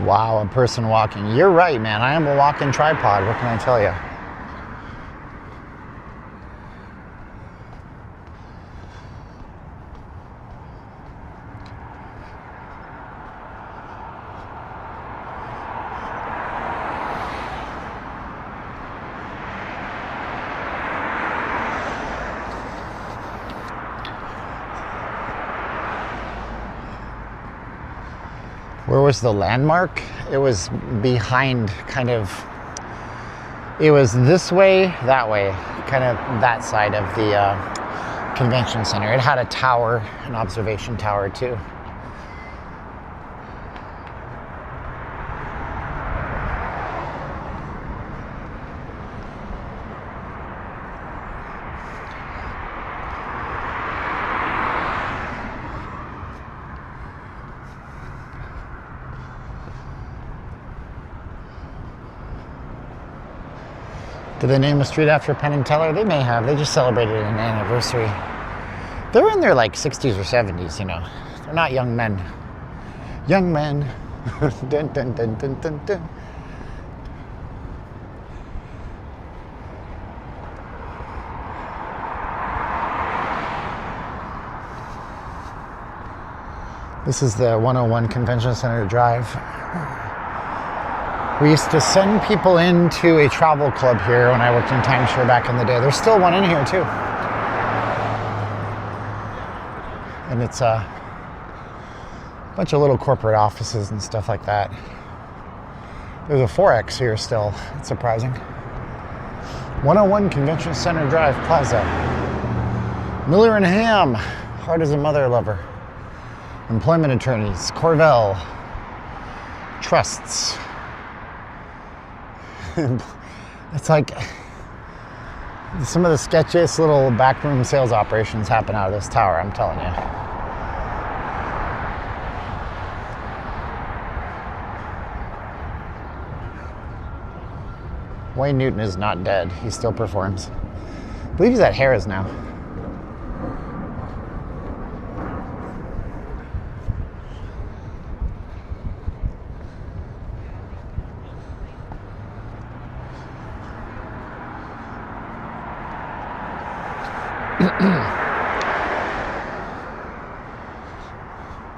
Wow, a person walking. You're right, man. I am a walking tripod. What can I tell you? Where was the landmark? It was behind, kind of, it was this way, that way, kind of that side of the convention center. It had a tower, an observation tower too. Did they name a street after Penn and Teller? They may have. They just celebrated an anniversary. They're in their like 60s or 70s, you know. They're not young men. Young men. Dun, dun, dun, dun, dun, dun. This is the 101 Convention Center Drive. We used to send people into a travel club here when I worked in timeshare back in the day. There's still one in here too. And it's a bunch of little corporate offices and stuff like that. There's a Forex here still. It's surprising. 101 Convention Center Drive Plaza. Miller and Ham, hard as a mother lover. Employment attorneys, Corvell, trusts. It's like some of the sketchiest little backroom sales operations happen out of this tower, I'm telling you. Wayne Newton is not dead. He still performs. I believe he's at Harrah's now.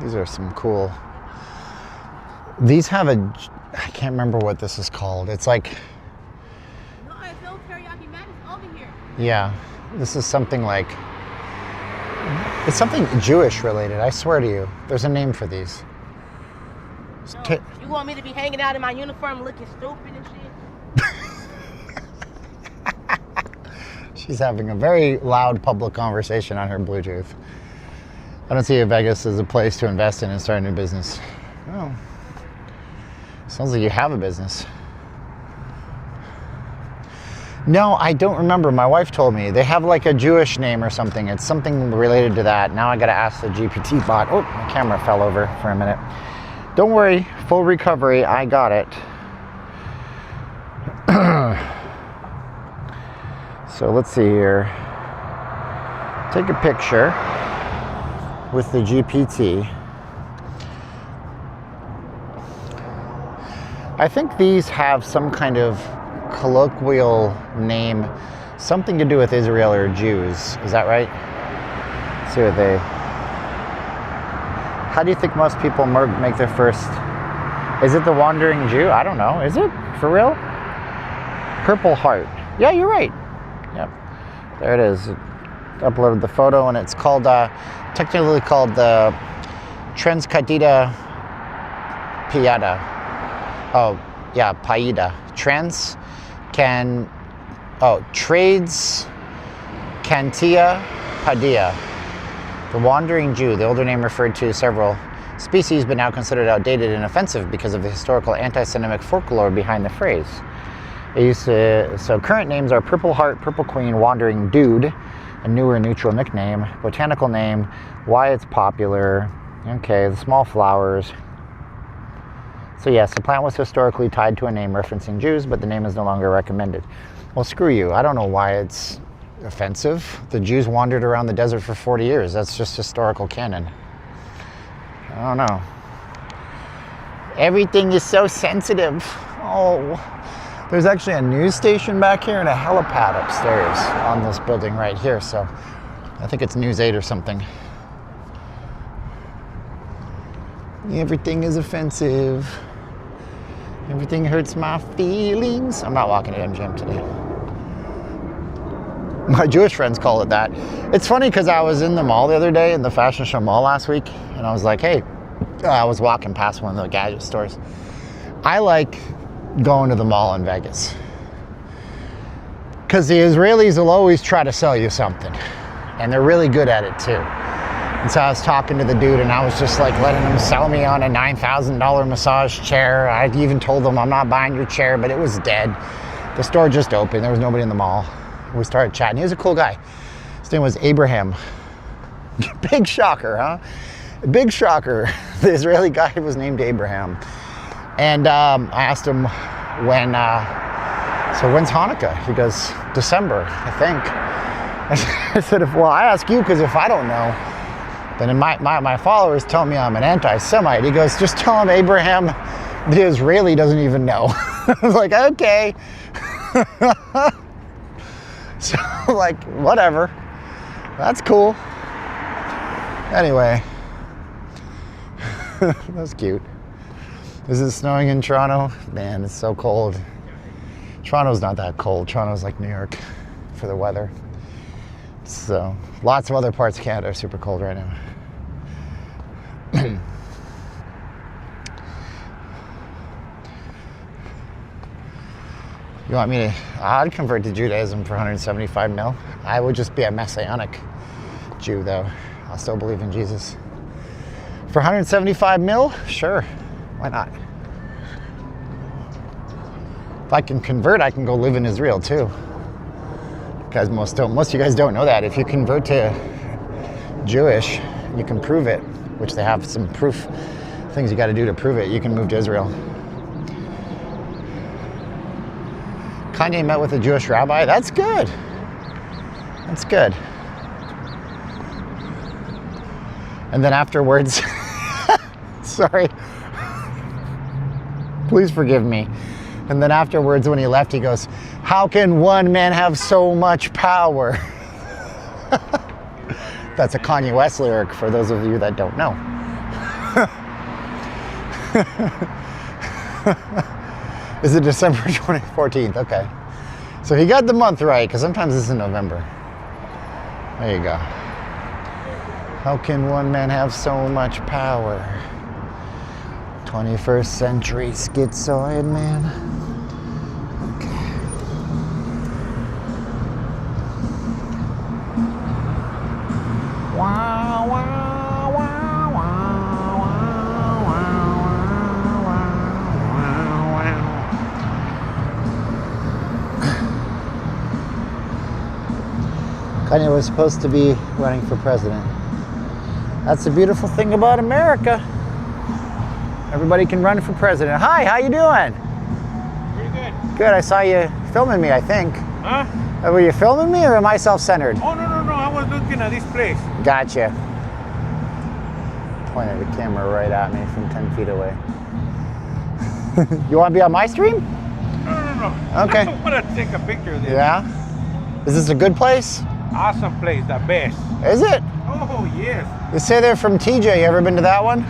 These are some cool. These have a, I can't remember what this is called. It's like, no, it's no teriyaki man. It's over here. yeah, this is something like, it's something Jewish related. I swear to you, there's a name for these. No, you want me to be hanging out in my uniform looking stupid and shit? She's having a very loud public conversation on her Bluetooth. I don't see Vegas as a place to invest in and start a new business. Oh, sounds like you have a business. No, I don't remember. My wife told me. They have like a Jewish name or something. It's something related to that. Now I gotta ask the GPT bot. Oh, my camera fell over for a minute. Don't worry, full recovery. I got it. So let's see here. Take a picture with the GPT. I think these have some kind of colloquial name, something to do with Israel or Jews. Is that right? Let's see what they. How do you think most people make their first? Is it the Wandering Jew? I don't know. Is it for real? Purple Heart. Yeah, you're right. Yep. There it is. Uploaded the photo, and it's called technically called the Transkadida Piada. Oh yeah, Paida. Trades Cantia Padilla. The Wandering Jew, the older name referred to several species, but now considered outdated and offensive because of the historical anti-Semitic folklore behind the phrase. So current names are Purple Heart, Purple Queen, Wandering Dude, a newer neutral nickname, botanical name, why it's popular, okay, the small flowers. So yes, the plant was historically tied to a name referencing Jews, but the name is no longer recommended. Well, screw you. I don't know why it's offensive. The Jews wandered around the desert for 40 years. That's just historical canon. I don't know. Everything is so sensitive. Oh. There's actually a news station back here and a helipad upstairs on this building right here. So I think it's News 8 or something. Everything is offensive. Everything hurts my feelings. I'm not walking to MGM today. My Jewish friends call it that. It's funny because I was in the mall the other day, in the fashion show mall last week, and I was like, hey, I was walking past one of the gadget stores. I like going to the mall in Vegas because the Israelis will always try to sell you something, and they're really good at it too. And so I was talking to the dude, and I was just like letting him sell me on a $9,000 massage chair. I even told him I'm not buying your chair, but it was dead. The store just opened. There was nobody in the mall. We started chatting. He was a cool guy. His name was Abraham. Big shocker, huh? Big shocker. The Israeli guy was named Abraham. And I asked him when So when's Hanukkah? He goes, December, I think. I said, well, I ask you because if I don't know, then my followers tell me I'm an anti-Semite. He goes, just tell him Abraham, the Israeli, doesn't even know. I was like, okay. So, like, whatever. That's cool. Anyway, that's cute. Is it snowing in Toronto? Man, it's so cold. Toronto's not that cold. Toronto's like New York for the weather. So, lots of other parts of Canada are super cold right now. You want me to? I'd convert to Judaism for 175 mil. I would just be a Messianic Jew, though. I'll still believe in Jesus. For 175 mil, sure, why not? If I can convert, I can go live in Israel too. Because most of you guys don't know that. If you convert to Jewish, you can prove it, which they have some proof things you got to do to prove it. You can move to Israel. Kanye met with a Jewish rabbi. That's good. That's good. And then afterwards, sorry, please forgive me. And then afterwards, when he left, he goes, how can one man have so much power? That's a Kanye West lyric for those of you that don't know. Is it December 14th? Okay. So he got the month right, because sometimes it's in November. There you go. How can one man have so much power? 21st century schizoid man. Okay. Wow, wow, wow, wow, wow, wow. Kanye was supposed to be running for president. That's the beautiful thing about America. Everybody can run for president. Hi, how you doing? Pretty good. Good, I saw you filming me, I think. Huh? Were you filming me or am I self-centered? Oh, no. I was looking at this place. Gotcha. Pointed the camera right at me from 10 feet away. You want to be on my stream? No. Okay. I want to take a picture of this. Yeah? Is this a good place? Awesome place, the best. Is it? Oh, yes. They say they're from TJ. You ever been to that one?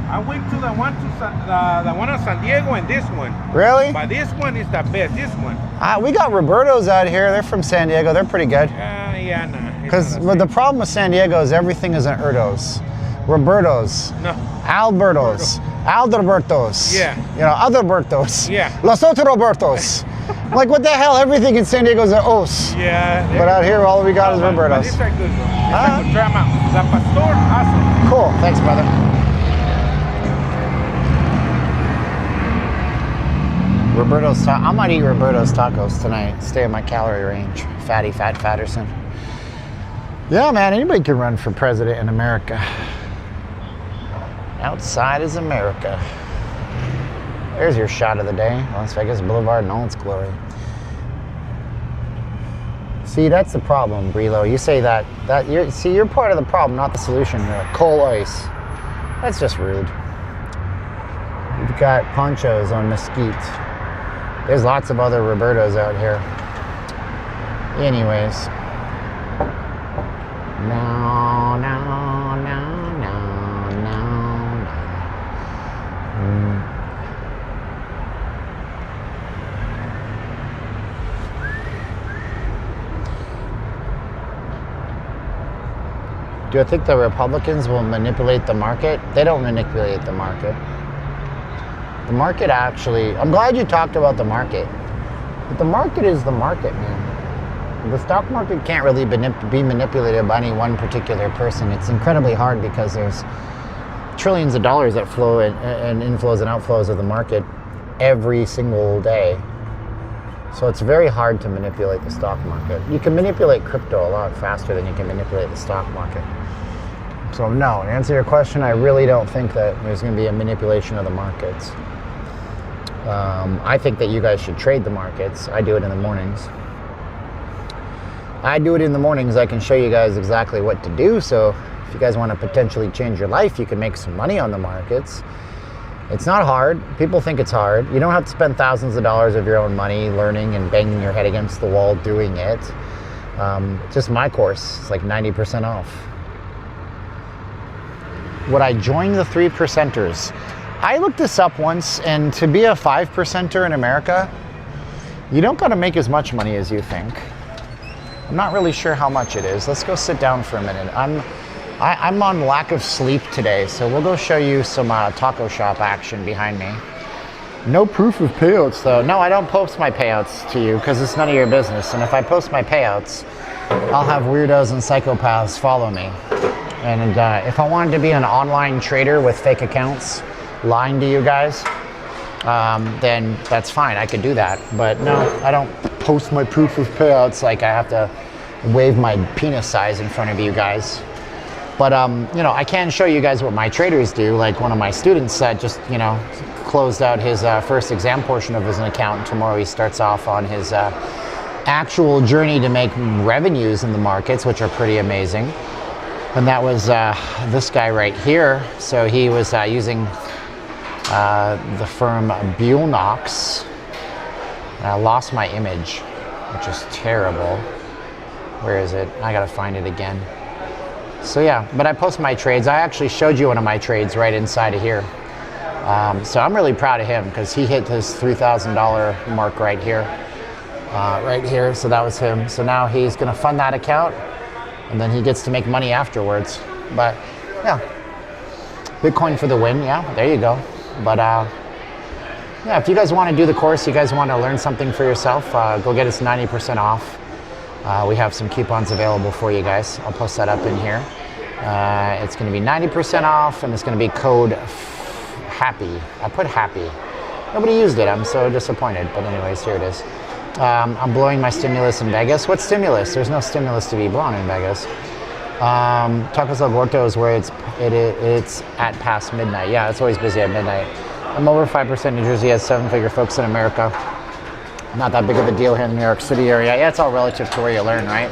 I went to the one in San Diego and this one. Really? But this one is the best, this one. We got Roberto's out here. They're from San Diego. They're pretty good. Yeah, no. Because the problem with San Diego is everything is an Erdos. Roberto's. No. Alberto's. Alderberto's. Yeah. You know, Adalberto's. Yeah. Los Otros Roberto's. Like, what the hell? Everything in San Diego is an Os. Yeah. But out here, all we got is But Roberto's. these are good ones. I could try them out. The Pastor, awesome. Cool. Thanks, brother. Roberto's. I might eat Roberto's tacos tonight. Stay in my calorie range. Fatty, fat, Fatterson. Yeah, man. Anybody can run for president in America. Outside is America. There's your shot of the day. Las Vegas Boulevard in all its glory. See, that's the problem, Brilo. You say that you're part of the problem, not the solution. You're like coal ice. That's just rude. You've got ponchos on mesquite. There's lots of other Robertos out here. Anyways. No. Do I think the Republicans will manipulate the market? They don't manipulate the market. The market actually, I'm glad you talked about the market. But the market is the market, man. The stock market can't really be manipulated by any one particular person. It's incredibly hard because there's trillions of dollars that flow and inflows and outflows of the market every single day. So it's very hard to manipulate the stock market. You can manipulate crypto a lot faster than you can manipulate the stock market. So no, to answer your question, I really don't think that there's going to be a manipulation of the markets. I think that you guys should trade the markets. I do it in the mornings. I can show you guys exactly what to do. So if you guys want to potentially change your life, you can make some money on the markets. It's not hard. People think it's hard. You don't have to spend thousands of dollars of your own money learning and banging your head against the wall doing it. Just my course, it's like 90% off. Would I join the 3%ers? I looked this up once, and to be a 5%er in America, you don't got to make as much money as you think. I'm not really sure how much it is. Let's go sit down for a minute. I'm on lack of sleep today, so we'll go show you some taco shop action behind me. No proof of payouts though. No, I don't post my payouts to you because it's none of your business. And if I post my payouts, I'll have weirdos and psychopaths follow me. And if I wanted to be an online trader with fake accounts, lying to you guys, then that's fine. I could do that. But no, I don't post my proof of payouts like I have to wave my penis size in front of you guys. But you know, I can show you guys what my traders do. Like one of my students just, you know, closed out his first exam portion of his account. Tomorrow he starts off on his actual journey to make revenues in the markets, which are pretty amazing. And that was this guy right here. So he was using the firm Buellnox. I lost my image, which is terrible. Where is it? I gotta find it again. So yeah, but I post my trades. I actually showed you one of my trades right inside of here. So I'm really proud of him because he hit his $3,000 mark right here. So that was him. So now he's gonna fund that account and then he gets to make money afterwards. But yeah, Bitcoin for the win. Yeah, there you go. But yeah, if you guys want to do the course, you guys want to learn something for yourself, go get us 90% off. We have some coupons available for you guys. I'll post that up in here. It's going to be 90% off, and it's going to be code HAPPY. I put HAPPY. Nobody used it. I'm so disappointed. But anyways, here it is. I'm blowing my stimulus in Vegas. What stimulus? There's no stimulus to be blown in Vegas. Tacos El Gordo is where it's at past midnight. Yeah, it's always busy at midnight. I'm over 5%. New Jersey has 7-figure folks in America. Not that big of a deal here in the New York City area. Yeah, it's all relative to where you learn, right?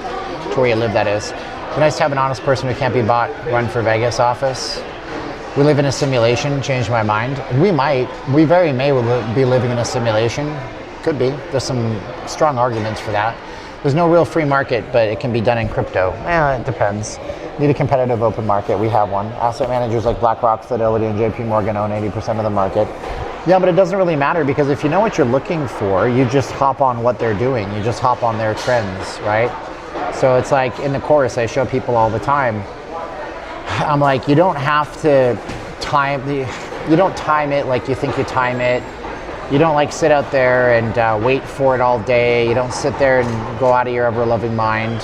To where you live, that is. It's nice to have an honest person who can't be bought run for Vegas office. We live in a simulation. Changed my mind. We very may be living in a simulation. Could be. There's some strong arguments for that. There's no real free market, but it can be done in crypto. It depends. Need a competitive open market. We have one. Asset managers like BlackRock, Fidelity, and JP Morgan own 80% of the market. Yeah, but it doesn't really matter because if you know what you're looking for, you just hop on what they're doing. You just hop on their trends, right? So it's like in the course, I show people all the time. I'm like, you don't have to you don't time it like you think you time it. You don't like sit out there and wait for it all day. You don't sit there and go out of your ever-loving mind.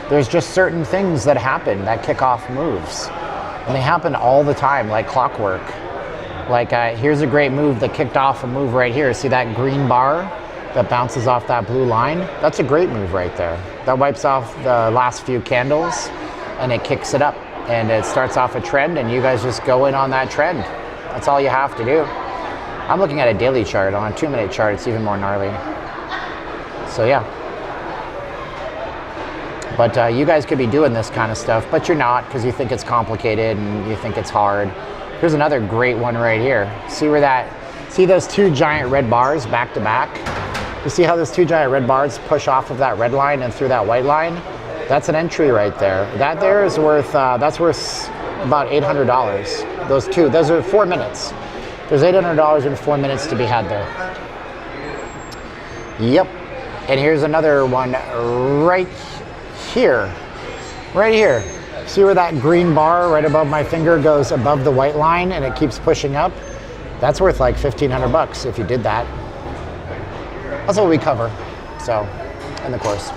There's just certain things that happen that kick off moves. And they happen all the time, like clockwork. Like here's a great move that kicked off a move right here. See that green bar that bounces off that blue line? That's a great move right there. That wipes off the last few candles and it kicks it up. And it starts off a trend and you guys just go in on that trend. That's all you have to do. I'm looking at a daily chart. On a 2-minute chart, it's even more gnarly. So yeah. But you guys could be doing this kind of stuff, but you're not because you think it's complicated and you think it's hard. Here's another great one right here. See those two giant red bars back to back? You see how those two giant red bars push off of that red line and through that white line? That's an entry right there. That there is worth, that's worth about $800. Those are 4 minutes. There's $800 in 4 minutes to be had there. Yep. And here's another one right here. Right here. See where that green bar right above my finger goes above the white line and it keeps pushing up? That's worth like $1,500 if you did that. That's what we cover. So, in the course.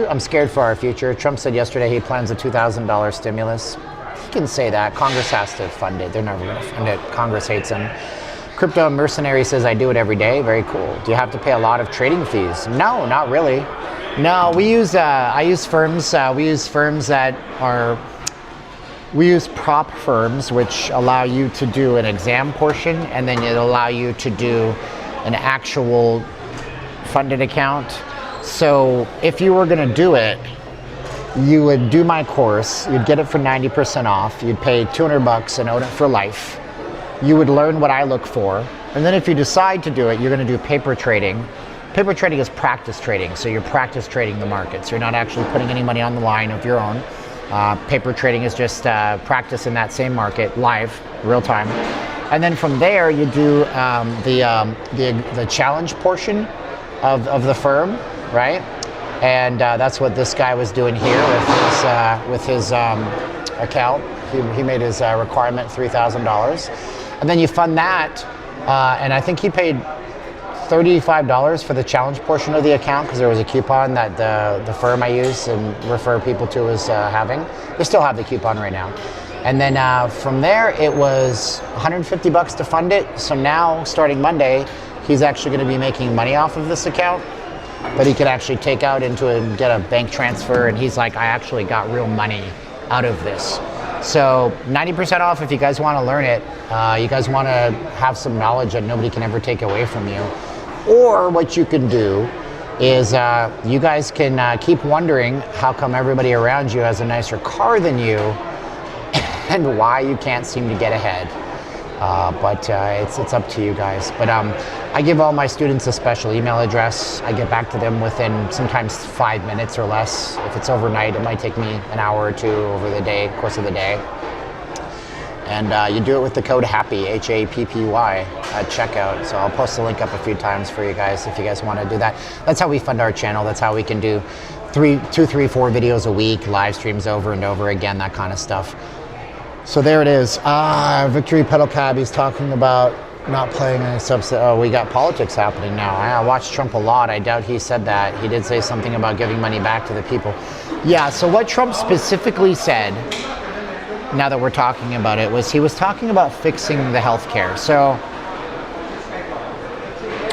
I'm scared for our future. Trump said yesterday he plans a $2,000 stimulus. He can say that. Congress has to fund it. They're never going to fund it. Congress hates him. Crypto Mercenary says, I do it every day. Very cool. Do you have to pay a lot of trading fees? No, not really. No, I use firms. We use firms that are We use prop firms, which allow you to do an exam portion, and then it'll allow you to do an actual funded account. So if you were going to do it, you would do my course, you'd get it for 90% off, you'd pay $200 and own it for life. You would learn what I look for, and then if you decide to do it, you're going to do paper trading. Paper trading is practice trading, so you're practice trading the markets. You're not actually putting any money on the line of your own. Paper trading is just practice in that same market, live, real time. And then from there, you do the challenge portion of the firm, right? And that's what this guy was doing here with his account. He made his requirement $3,000. And then you fund that, and I think he paid $35 for the challenge portion of the account because there was a coupon that the firm I use and refer people to was having. They still have the coupon right now. And then from there, it was $150 to fund it. So now, starting Monday, he's actually going to be making money off of this account that he could actually take out into it and get a bank transfer. And he's like, I actually got real money out of this. So 90% off if you guys want to learn it. You guys want to have some knowledge that nobody can ever take away from you. Or what you can do is you guys can keep wondering how come everybody around you has a nicer car than you and why you can't seem to get ahead. But it's up to you guys. But I give all my students a special email address. I get back to them within sometimes 5 minutes or less. If it's overnight, it might take me an hour or two over the day, course of the day. And you do it with the code HAPPY, H-A-P-P-Y, at checkout. So I'll post the link up a few times for you guys if you guys want to do that. That's how we fund our channel. That's how we can do 2, 3, 4 videos a week, live streams over and over again, that kind of stuff. So there it is. Victory Pedal Cab, he's talking about not playing any subsidy. Oh, we got politics happening now. I watched Trump a lot. I doubt he said that. He did say something about giving money back to the people. Yeah, so what Trump specifically said, now that we're talking about it, was he was talking about fixing the healthcare. So,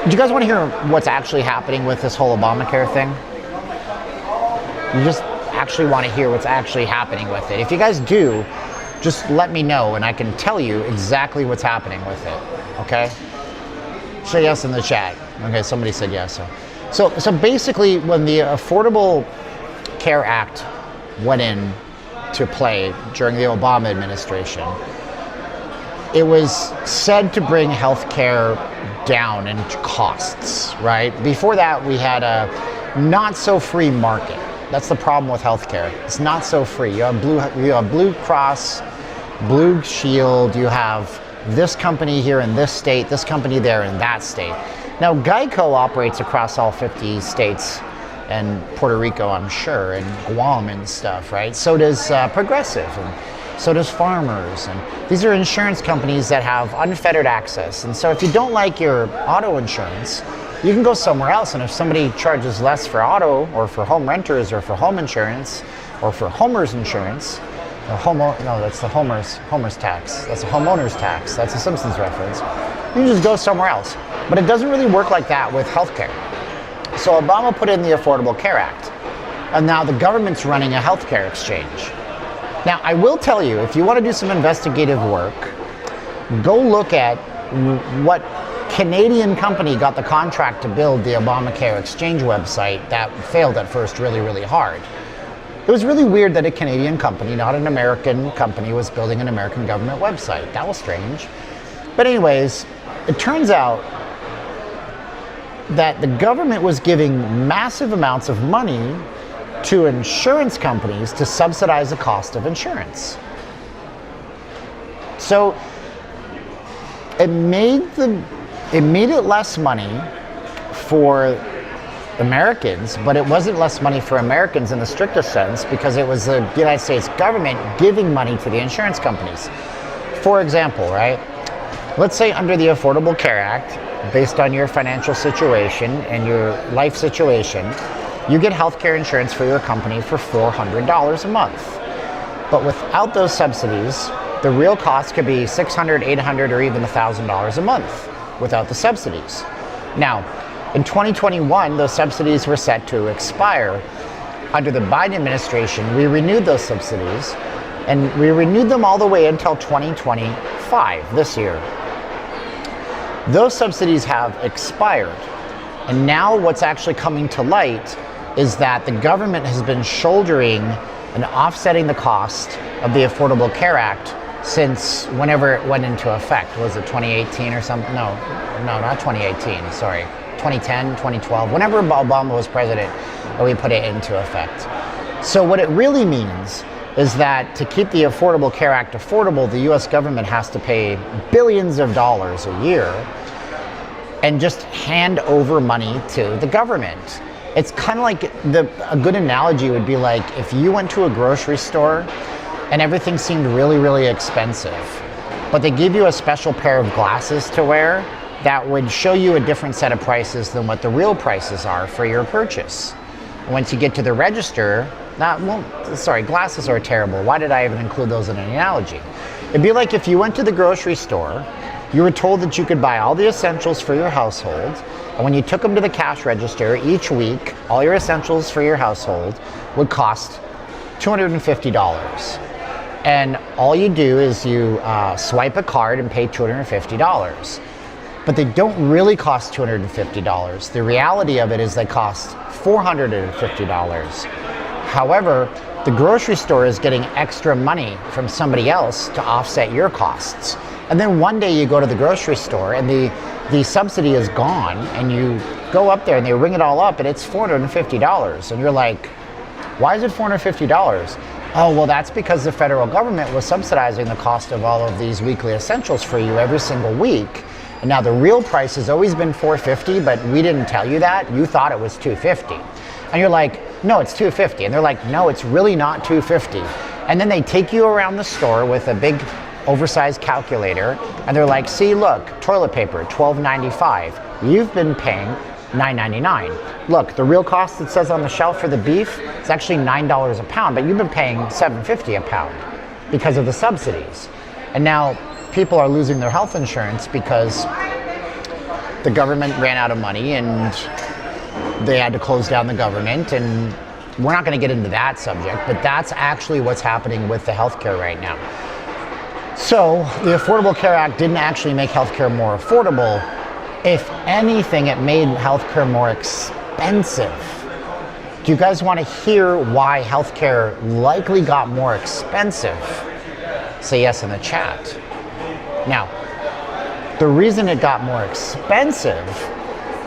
do you guys want to hear what's actually happening with this whole Obamacare thing? You just actually want to hear what's actually happening with it. If you guys do, just let me know and I can tell you exactly what's happening with it, okay? Say yes in the chat. Okay, somebody said yes. So basically, when the Affordable Care Act went in to play during the Obama administration, it was said to bring healthcare down in costs, right? Before that, we had a not so free market. That's the problem with healthcare. It's not so free. You have Blue Cross, Blue Shield, you have this company here in this state, this company there in that state. Now, Geico operates across all 50 states and Puerto Rico, I'm sure, and Guam and stuff, right? So does Progressive, and so does Farmers. And these are insurance companies that have unfettered access. And so if you don't like your auto insurance, you can go somewhere else. And if somebody charges less for auto or for home renters or for home insurance or for homeowners insurance, that's the homeowners tax. That's a homeowner's tax. That's a Simpsons reference. You can just go somewhere else. But it doesn't really work like that with healthcare. So Obama put in the Affordable Care Act, and now the government's running a healthcare exchange. Now, I will tell you, if you want to do some investigative work, go look at what Canadian company got the contract to build the Obamacare exchange website that failed at first really, really hard. It was really weird that a Canadian company, not an American company, was building an American government website. That was strange. But anyways, it turns out that the government was giving massive amounts of money to insurance companies to subsidize the cost of insurance. So it made it less money for Americans, but it wasn't less money for Americans in the strictest sense because it was the United States government giving money to the insurance companies. For example, right? Let's say under the Affordable Care Act, based on your financial situation and your life situation, you get healthcare insurance for your company for $400 a month. But without those subsidies, the real cost could be $600, $800, or even $1,000 a month without the subsidies. Now, in 2021, those subsidies were set to expire. Under the Biden administration, we renewed those subsidies, And we renewed them all the way until 2025, this year. Those subsidies have expired. And now what's actually coming to light is that the government has been shouldering and offsetting the cost of the Affordable Care Act since whenever it went into effect. Was it 2018 or something? No, not 2018, sorry. 2010, 2012, whenever Obama was president, we put it into effect. So what it really means is that to keep the Affordable Care Act affordable, the US government has to pay billions of dollars a year and just hand over money to the government. It's kind of like, a good analogy would be like if you went to a grocery store and everything seemed really, really expensive, but they give you a special pair of glasses to wear that would show you a different set of prices than what the real prices are for your purchase. Once you get to the register, glasses are terrible. Why did I even include those in an analogy? It'd be like if you went to the grocery store, you were told that you could buy all the essentials for your household, and when you took them to the cash register each week, all your essentials for your household would cost $250. And all you do is you swipe a card and pay $250. But they don't really cost $250. The reality of it is they cost $450. However, the grocery store is getting extra money from somebody else to offset your costs. And then one day you go to the grocery store and the subsidy is gone, and you go up there and they ring it all up and it's $450. And you're like, why is it $450? Oh, well, that's because the federal government was subsidizing the cost of all of these weekly essentials for you every single week. And now the real price has always been $450, but we didn't tell you that. You thought it was $250. And you're like, no, it's $250. And they're like, no, it's really not $250. And then they take you around the store with a big oversized calculator, and they're like, see, look, toilet paper, $12.95. You've been paying $9.99. Look, the real cost it says on the shelf for the beef is actually $9 a pound, but you've been paying $7.50 a pound because of the subsidies. And now people are losing their health insurance because the government ran out of money and they had to close down the government. And we're not going to get into that subject, but that's actually what's happening with the healthcare right now. So the Affordable Care Act didn't actually make healthcare more affordable. If anything, it made healthcare more expensive. Do you guys want to hear why healthcare likely got more expensive? Say yes in the chat. Now, the reason it got more expensive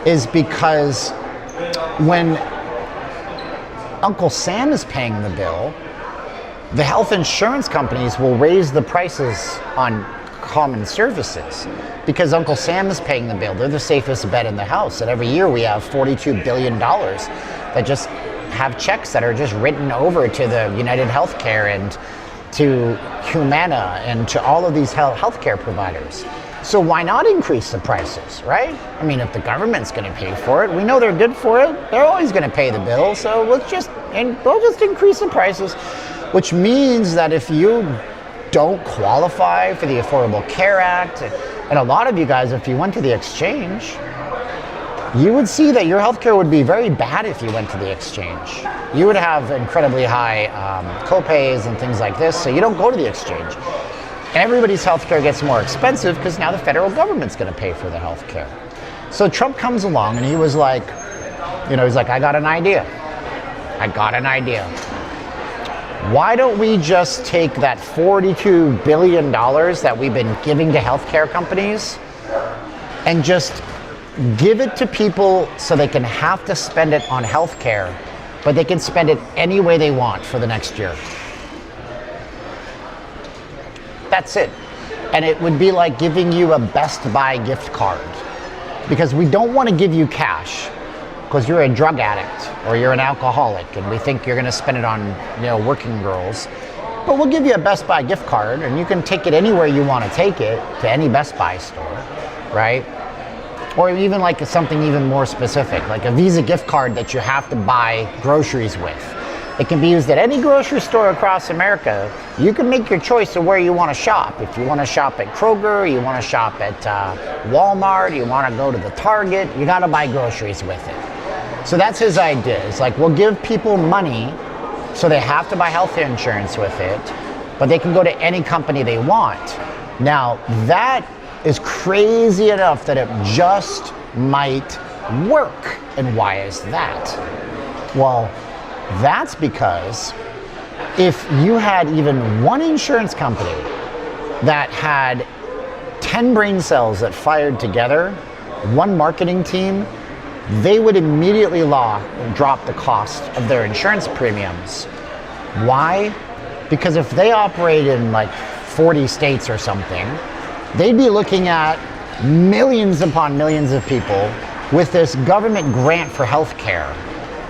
is because when Uncle Sam is paying the bill, the health insurance companies will raise the prices on common services because Uncle Sam is paying the bill. They're the safest bet in the house. And every year we have $42 billion that just have checks that are just written over to the United Healthcare and to Humana and to all of these healthcare providers. So why not increase the prices, right? I mean, if the government's going to pay for it, we know they're good for it. They're always going to pay the bill. So we'll just increase the prices, which means that if you don't qualify for the Affordable Care Act, and a lot of you guys, if you went to the exchange, you would see that your healthcare would be very bad if you went to the exchange. You would have incredibly high co-pays and things like this, so you don't go to the exchange. Everybody's healthcare gets more expensive because now the federal government's going to pay for the healthcare. So Trump comes along and he was like, I got an idea. Why don't we just take that $42 billion that we've been giving to healthcare companies and just give it to people so they can have to spend it on healthcare, but they can spend it any way they want for the next year. That's it. And it would be like giving you a Best Buy gift card, because we don't want to give you cash because you're a drug addict or you're an alcoholic and we think you're going to spend it on, working girls. But we'll give you a Best Buy gift card and you can take it anywhere you want to take it, to any Best Buy store, right? Or even like something even more specific, like a Visa gift card that you have to buy groceries with. It can be used at any grocery store across America. You can make your choice of where you want to shop. If you want to shop at Kroger, you want to shop at Walmart, you want to go to the Target, you got to buy groceries with it. So that's his idea. It's like, we'll give people money so they have to buy health insurance with it, but they can go to any company they want. Now, that is crazy enough that it just might work. And why is that? Well, that's because if you had even one insurance company that had 10 brain cells that fired together, one marketing team, they would immediately drop the cost of their insurance premiums. Why? Because if they operate in like 40 states or something, they'd be looking at millions upon millions of people with this government grant for healthcare,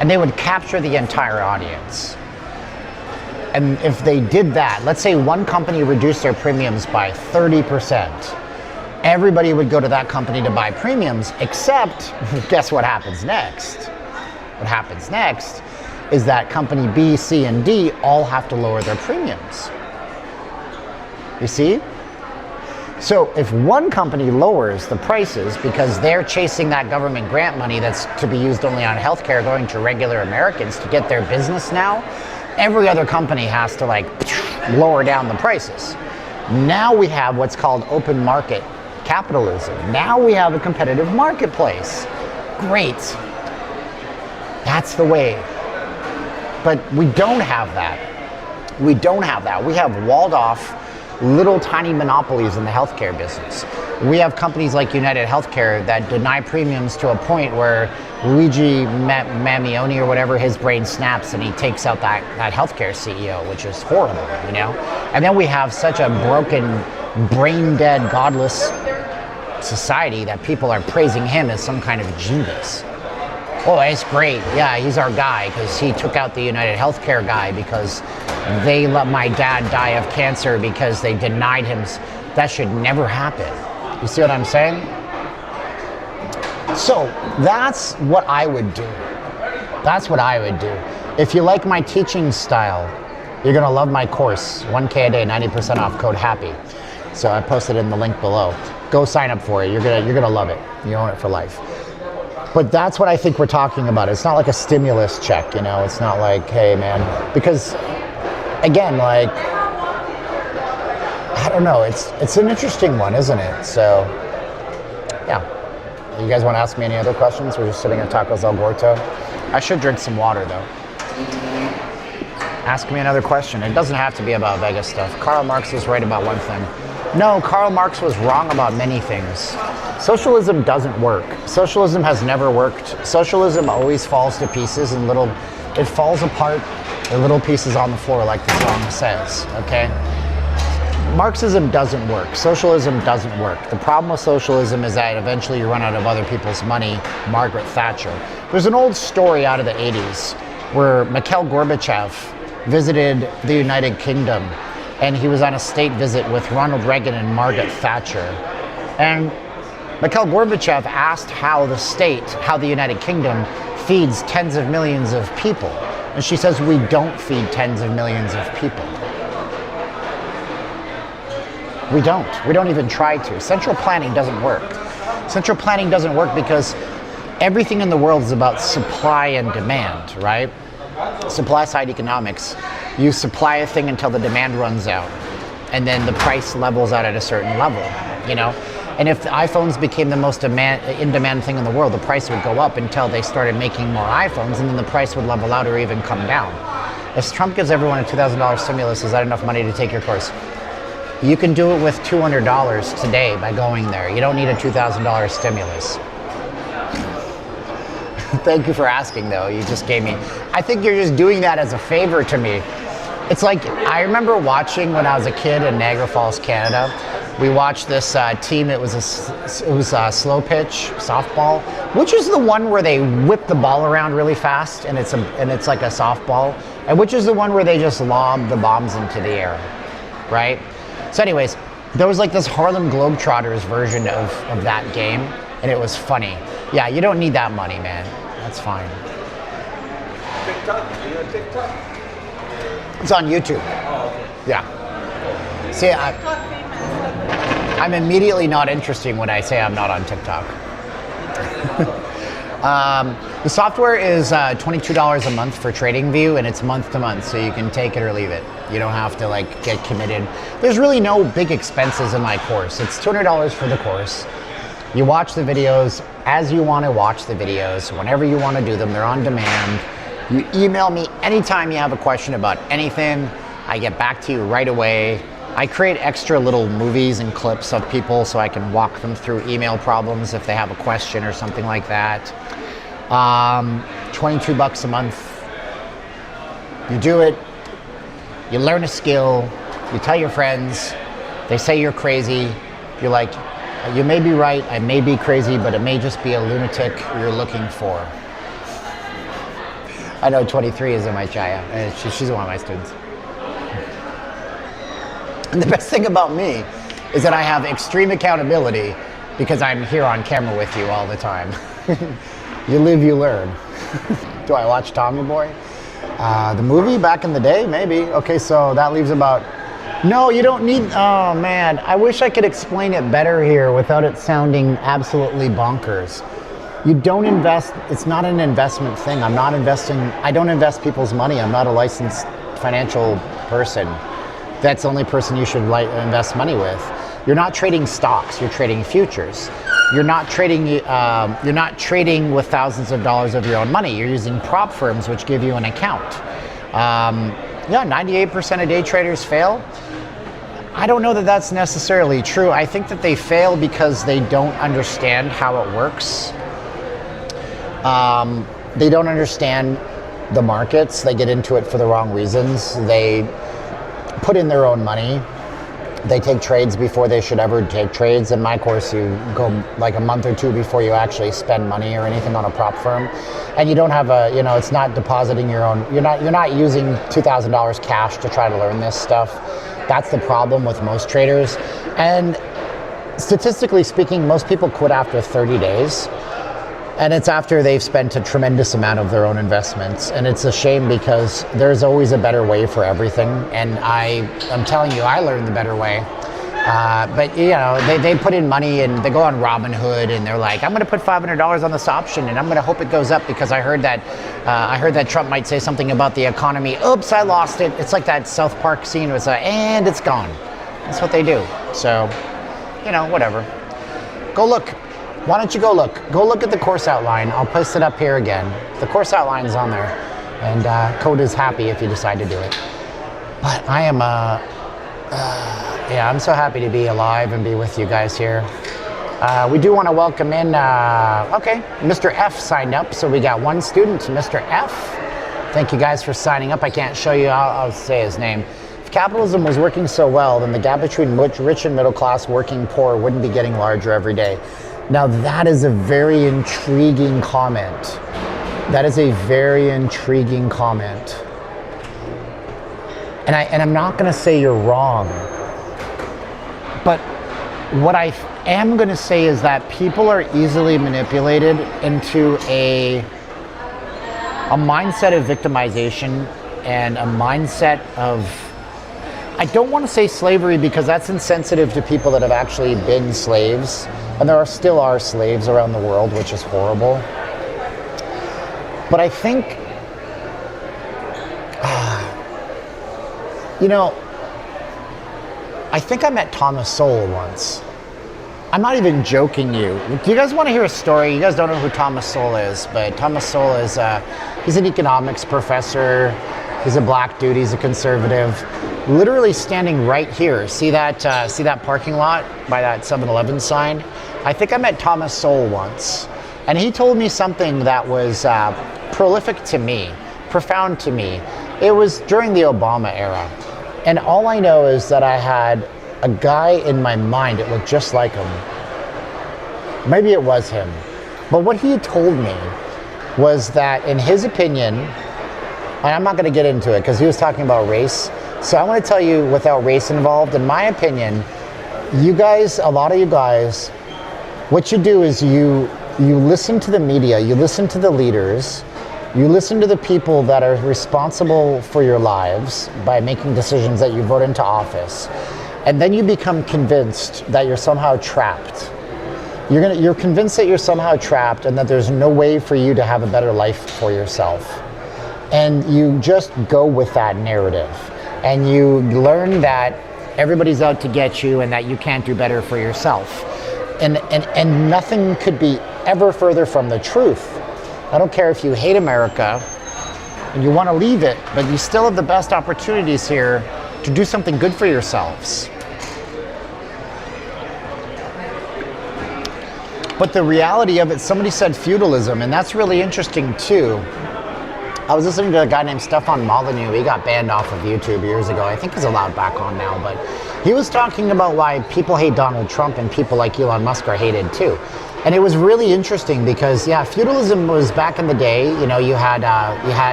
and they would capture the entire audience. And if they did that, let's say one company reduced their premiums by 30%, everybody would go to that company to buy premiums, except guess what happens next? What happens next is that company B, C, and D all have to lower their premiums. You see? So if one company lowers the prices because they're chasing that government grant money that's to be used only on healthcare going to regular Americans to get their business now, every other company has to like lower down the prices. Now we have what's called open market capitalism. Now we have a competitive marketplace. Great. That's the way. But we don't have that. We don't have that. We have walled off little tiny monopolies in the healthcare business. We have companies like United Healthcare that deny premiums to a point where Luigi Mamioni or whatever, his brain snaps and he takes out that healthcare CEO, which is horrible, you know? And then we have such a broken, brain dead, godless society that people are praising him as some kind of genius. Oh, it's great. Yeah, he's our guy because he took out the United Healthcare guy because they let my dad die of cancer because they denied him. That should never happen. You see what I'm saying? So that's what I would do. That's what I would do. If you like my teaching style, you're gonna love my course, 1K a day, 90% off, code HAPPY. So I posted in the link below. Go sign up for it. You're gonna love it. You own it for life. But that's what I think we're talking about. It's not like a stimulus check, you know? It's not like, hey man, because again, like, I don't know, it's an interesting one, isn't it? So, yeah. You guys want to ask me any other questions? We're just sitting at Tacos El Gorto. I should drink some water though. Ask me another question. It doesn't have to be about Vegas stuff. Karl Marx was right about one thing. No, Karl Marx was wrong about many things. Socialism doesn't work. Socialism has never worked. Socialism always falls to pieces and it falls apart in little pieces on the floor like the song says, okay? Marxism doesn't work. Socialism doesn't work. The problem with socialism is that eventually you run out of other people's money. Margaret Thatcher. There's an old story out of the 80s where Mikhail Gorbachev visited the United Kingdom and he was on a state visit with Ronald Reagan and Margaret Thatcher. And Mikhail Gorbachev asked how the United Kingdom feeds tens of millions of people. And she says, we don't feed tens of millions of people. We don't even try to. Central planning doesn't work. Central planning doesn't work because everything in the world is about supply and demand, right? Supply side economics. You supply a thing until the demand runs out, and then the price levels out at a certain level, you know? And if the iPhones became the most in-demand thing in the world, the price would go up until they started making more iPhones, and then the price would level out or even come down. If Trump gives everyone a $2,000 stimulus, is that enough money to take your course? You can do it with $200 today by going there. You don't need a $2,000 stimulus. Thank you for asking, though. You just gave me... I think you're just doing that as a favor to me. It's like, I remember watching when I was a kid in Niagara Falls, Canada. We watched this team. It was a slow pitch softball, which is the one where they whip the ball around really fast, and it's like a softball, and which is the one where they just lob the bombs into the air, right? So, anyways, there was like this Harlem Globetrotters version of that game, and it was funny. Yeah, you don't need that money, man. That's fine. TikTok? Are you on TikTok? It's on YouTube. Oh, okay. Yeah. See, I'm immediately not interesting when I say I'm not on TikTok. The software is $22 a month for TradingView, and it's month to month, so you can take it or leave it. You don't have to like get committed. There's really no big expenses in my course. It's $200 for the course. You watch the videos as you want to watch the videos, whenever you want to do them. They're on demand. You email me anytime you have a question about anything. I get back to you right away. I create extra little movies and clips of people so I can walk them through email problems if they have a question or something like that. 22 bucks a month. You do it, you learn a skill, you tell your friends, they say you're crazy, you're like, you may be right, I may be crazy, but it may just be a lunatic you're looking for. I know 23 is in my chaya, she's one of my students. And the best thing about me is that I have extreme accountability because I'm here on camera with you all the time. You live, you learn. Do I watch Tommy Boy? The movie back in the day? Maybe. Okay, so that leaves about... No, you don't need... Oh, man. I wish I could explain it better here without it sounding absolutely bonkers. You don't invest... It's not an investment thing. I'm not investing... I don't invest people's money. I'm not a licensed financial person. That's the only person you should invest money with. You're not trading stocks, you're trading futures. You're not trading with thousands of dollars of your own money. You're using prop firms which give you an account. 98% of day traders fail. I don't know that that's necessarily true. I think that they fail because they don't understand how it works. They don't understand the markets. They get into it for the wrong reasons. They put in their own money. They take trades before they should ever take trades. In my course, you go like a month or two before you actually spend money or anything on a prop firm. And you don't have it's not depositing your own, you're not using $2,000 cash to try to learn this stuff. That's the problem with most traders. And statistically speaking, most people quit after 30 days. And it's after they've spent a tremendous amount of their own investments. And it's a shame because there's always a better way for everything. And I'm telling you, I learned the better way. But they put in money and they go on Robinhood and they're like, I'm going to put $500 on this option and I'm going to hope it goes up because I heard that Trump might say something about the economy. Oops, I lost it. It's like that South Park scene where it's like, and it's gone. That's what they do. So, whatever. Go look. Why don't you go look? Go look at the course outline. I'll post it up here again. The course outline is on there. And Code is happy if you decide to do it. But I am, I'm so happy to be alive and be with you guys here. We do want to welcome in, Mr. F signed up. So we got one student, Mr. F. Thank you guys for signing up. I can't show you, I'll say his name. If capitalism was working so well, then the gap between rich and middle class, working poor wouldn't be getting larger every day. Now that is a very intriguing comment. That is a very intriguing comment. And I'm not going to say you're wrong. But what I am going to say is that people are easily manipulated into a mindset of victimization and a mindset of, I don't want to say slavery because that's insensitive to people that have actually been slaves. And there still are slaves around the world, which is horrible. But I think, I think I met Thomas Sowell once. I'm not even joking you. Do you guys want to hear a story? You guys don't know who Thomas Sowell is, but Thomas Sowell is, he's an economics professor. He's a black dude, he's a conservative. Literally standing right here. See that parking lot by that 7-Eleven sign? I think I met Thomas Sowell once. And he told me something that was prolific to me, profound to me. It was during the Obama era. And all I know is that I had a guy in my mind that looked just like him. Maybe it was him. But what he told me was that in his opinion, and I'm not going to get into it because he was talking about race. So I want to tell you without race involved, in my opinion, you guys, a lot of you guys, what you do is you listen to the media, you listen to the leaders, you listen to the people that are responsible for your lives by making decisions that you vote into office. And then you become convinced that you're somehow trapped. You're convinced that you're somehow trapped and that there's no way for you to have a better life for yourself. And you just go with that narrative. And you learn that everybody's out to get you and that you can't do better for yourself. And nothing could be ever further from the truth. I don't care if you hate America and you want to leave it, but you still have the best opportunities here to do something good for yourselves. But the reality of it, somebody said feudalism, and that's really interesting too. I was listening to a guy named Stefan Molyneux. He got banned off of YouTube years ago. I think he's allowed back on now, but he was talking about why people hate Donald Trump and people like Elon Musk are hated too. And it was really interesting because, yeah, feudalism was back in the day. You know, you had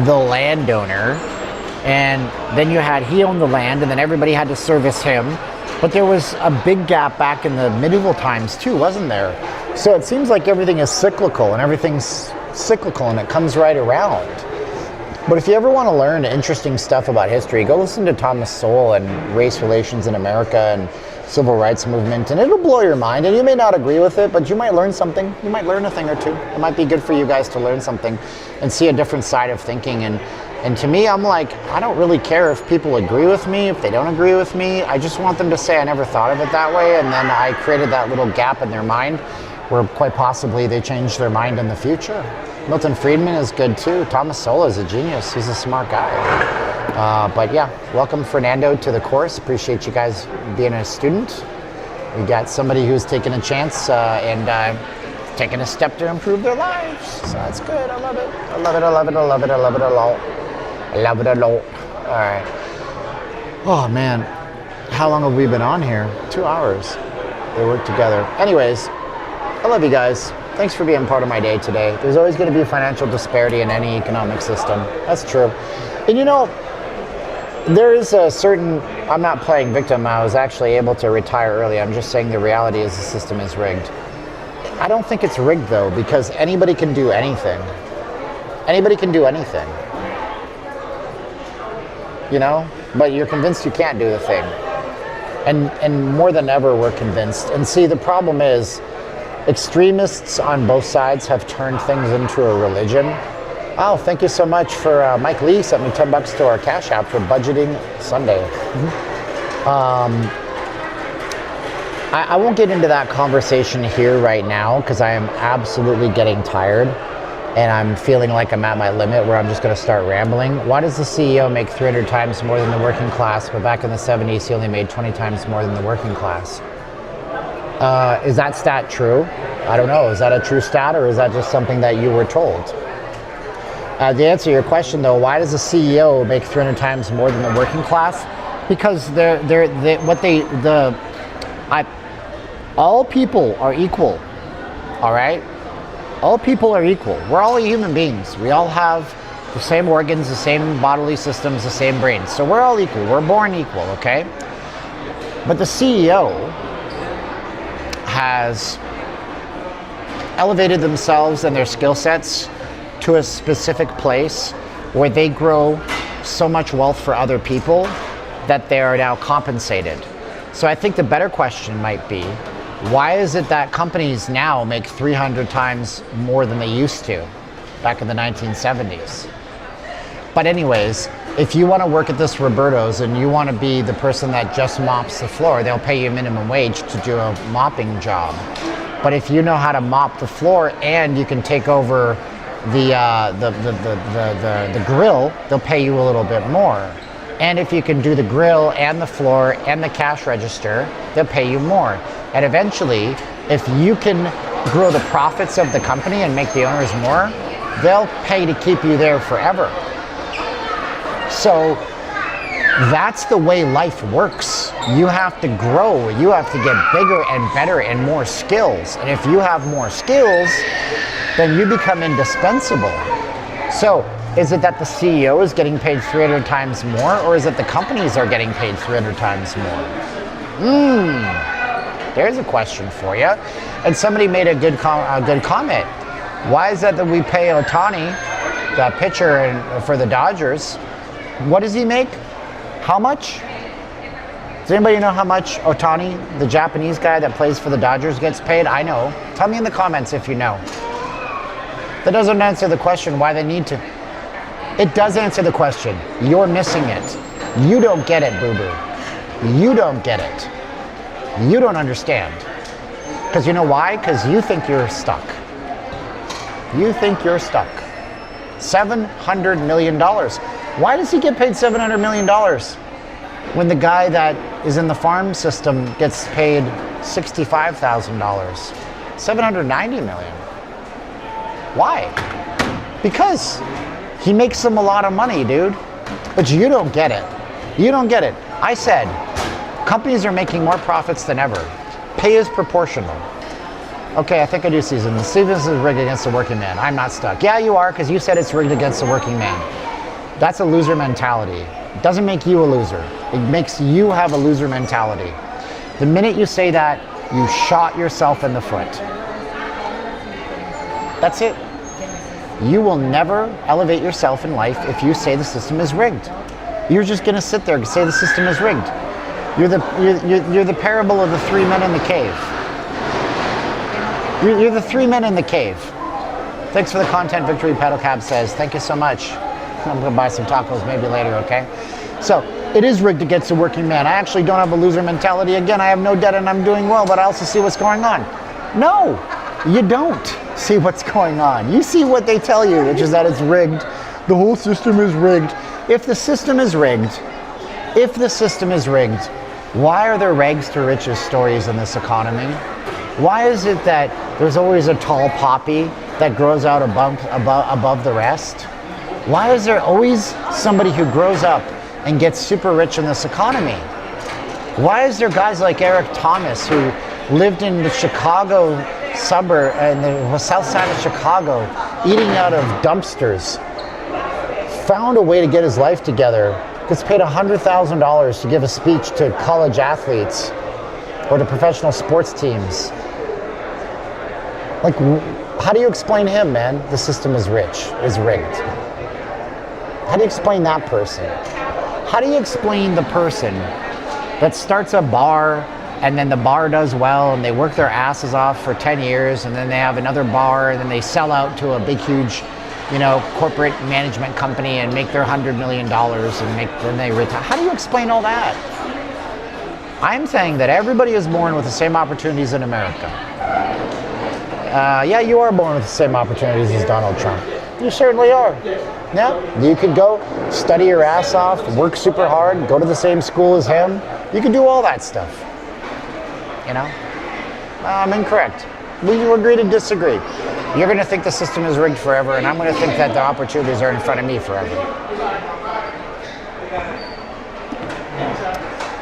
the landowner, and then he owned the land, and then everybody had to service him. But there was a big gap back in the medieval times too, wasn't there? So it seems like everything is cyclical, and everything's cyclical, and it comes right around. But if you ever want to learn interesting stuff about history, go listen to Thomas Sowell and race relations in America and civil rights movement, and it'll blow your mind. And you may not agree with it, but you might learn something. You might learn a thing or two. It might be good for you guys to learn something and see a different side of thinking. And to me, I'm like, I don't really care if people agree with me, if they don't agree with me. I just want them to say I never thought of it that way, and then I created that little gap in their mind where quite possibly they change their mind in the future. Milton Friedman is good too. Thomas Sowell is a genius. He's a smart guy. But yeah, welcome Fernando to the course. Appreciate you guys being a student. We got somebody who's taking a chance and taking a step to improve their lives. So that's good. I love it. I love it. I love it. I love it. I love it a lot. I love it a lot. All right. Oh man, how long have we been on here? 2 hours. They work together. Anyways, I love you guys. Thanks for being part of my day today. There's always going to be financial disparity in any economic system. That's true. And you know, there is a certain, I'm not playing victim. I was actually able to retire early. I'm just saying the reality is the system is rigged. I don't think it's rigged though, because anybody can do anything. Anybody can do anything. You know, but you're convinced you can't do the thing. And more than ever, we're convinced. And see, the problem is, extremists on both sides have turned things into a religion. Oh, thank you so much for Mike Lee sent me $10 to our Cash App for budgeting Sunday. I won't get into that conversation here right now because I am absolutely getting tired and I'm feeling like I'm at my limit where I'm just going to start rambling. Why does the CEO make 300 times more than the working class, but back in the 70s he only made 20 times more than the working class? Is that stat true? I don't know. Is that a true stat or is that just something that you were told? To answer your question though, why does the CEO make 300 times more than the working class? Because all people are equal, all right? All people are equal. We're all human beings. We all have the same organs, the same bodily systems, the same brains. So we're all equal. We're born equal, okay? But the CEO has elevated themselves and their skill sets to a specific place where they grow so much wealth for other people that they are now compensated. So I think the better question might be, why is it that companies now make 300 times more than they used to back in the 1970s? But anyways, if you want to work at this Roberto's and you want to be the person that just mops the floor, they'll pay you minimum wage to do a mopping job. But if you know how to mop the floor and you can take over the grill, they'll pay you a little bit more. And if you can do the grill and the floor and the cash register, they'll pay you more. And eventually, if you can grow the profits of the company and make the owners more, they'll pay to keep you there forever. So that's the way life works. You have to grow. You have to get bigger and better and more skills. And if you have more skills, then you become indispensable. So is it that the CEO is getting paid 300 times more, or is it the companies are getting paid 300 times more? There's a question for you. And somebody made a good comment. Why is that we pay Ohtani, the pitcher for the Dodgers? What does he make? How much? Does anybody know how much Otani, the Japanese guy that plays for the Dodgers, gets paid? I know. Tell me in the comments if you know. That doesn't answer the question why they need to. It does answer the question. You're missing it. You don't get it, boo-boo. You don't get it. You don't understand. Because you know why? Because you think you're stuck. You think you're stuck. $700 million. Why does he get paid $700 million when the guy that is in the farm system gets paid $65,000? $790 million. Why? Because he makes them a lot of money, dude. But you don't get it. You don't get it. I said, companies are making more profits than ever. Pay is proportional. Okay, I think I do, Susan. The Stevens is rigged against the working man. I'm not stuck. Yeah, you are, because you said it's rigged against the working man. That's a loser mentality. It doesn't make you a loser. It makes you have a loser mentality. The minute you say that, you shot yourself in the foot. That's it. You will never elevate yourself in life if you say the system is rigged. You're just going to sit there and say the system is rigged. You're the parable of the three men in the cave. You're the three men in the cave. Thanks for the content, Victory Pedal Cab says. Thank you so much. I'm going to buy some tacos maybe later, okay? So, it is rigged against the working man. I actually don't have a loser mentality. Again, I have no debt and I'm doing well, but I also see what's going on. No, you don't see what's going on. You see what they tell you, which is that it's rigged. The whole system is rigged. If the system is rigged, why are there rags to riches stories in this economy? Why is it that there's always a tall poppy that grows out above the rest? Why is there always somebody who grows up and gets super rich in this economy? Why is there guys like Eric Thomas who lived in the Chicago suburb and the south side of Chicago eating out of dumpsters, found a way to get his life together, gets paid $100,000 to give a speech to college athletes or to professional sports teams? Like, how do you explain him, man? The system is rigged. How do you explain that person? How do you explain the person that starts a bar and then the bar does well and they work their asses off for 10 years and then they have another bar and then they sell out to a big, huge, corporate management company and make their $100 million and then they retire? How do you explain all that? I'm saying that everybody is born with the same opportunities in America. Yeah, you are born with the same opportunities as Donald Trump. You certainly are. Yeah, you could go study your ass off, work super hard, go to the same school as him. You can do all that stuff. I'm incorrect. We agree to disagree. You're going to think the system is rigged forever, and I'm going to think that the opportunities are in front of me forever.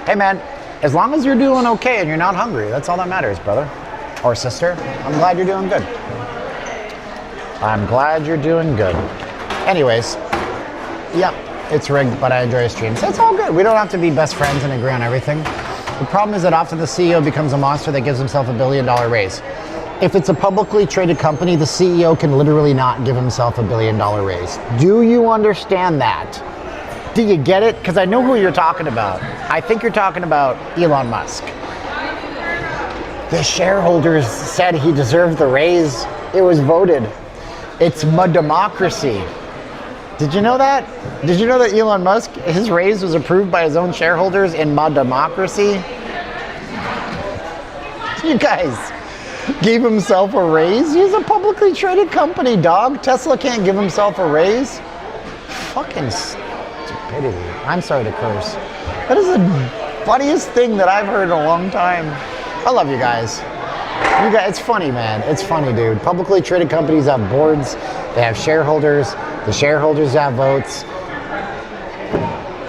Hey, man, as long as you're doing okay and you're not hungry, that's all that matters, brother or sister. I'm glad you're doing good. I'm glad you're doing good. Anyways, yeah, it's rigged, but I enjoy streams. It's all good. We don't have to be best friends and agree on everything. The problem is that often the CEO becomes a monster that gives himself $1 billion raise. If it's a publicly traded company, the CEO can literally not give himself $1 billion raise. Do you understand that? Do you get it? Because I know who you're talking about. I think you're talking about Elon Musk. The shareholders said he deserved the raise. It was voted. It's a democracy. Did you know that? Did you know that Elon Musk, his raise was approved by his own shareholders in my democracy? You guys gave himself a raise? He's a publicly traded company, dog. Tesla can't give himself a raise. Fucking stupidity. I'm sorry to curse. That is the funniest thing that I've heard in a long time. I love you guys. It's funny, man. It's funny, dude. Publicly traded companies have boards. They have shareholders. The shareholders have votes.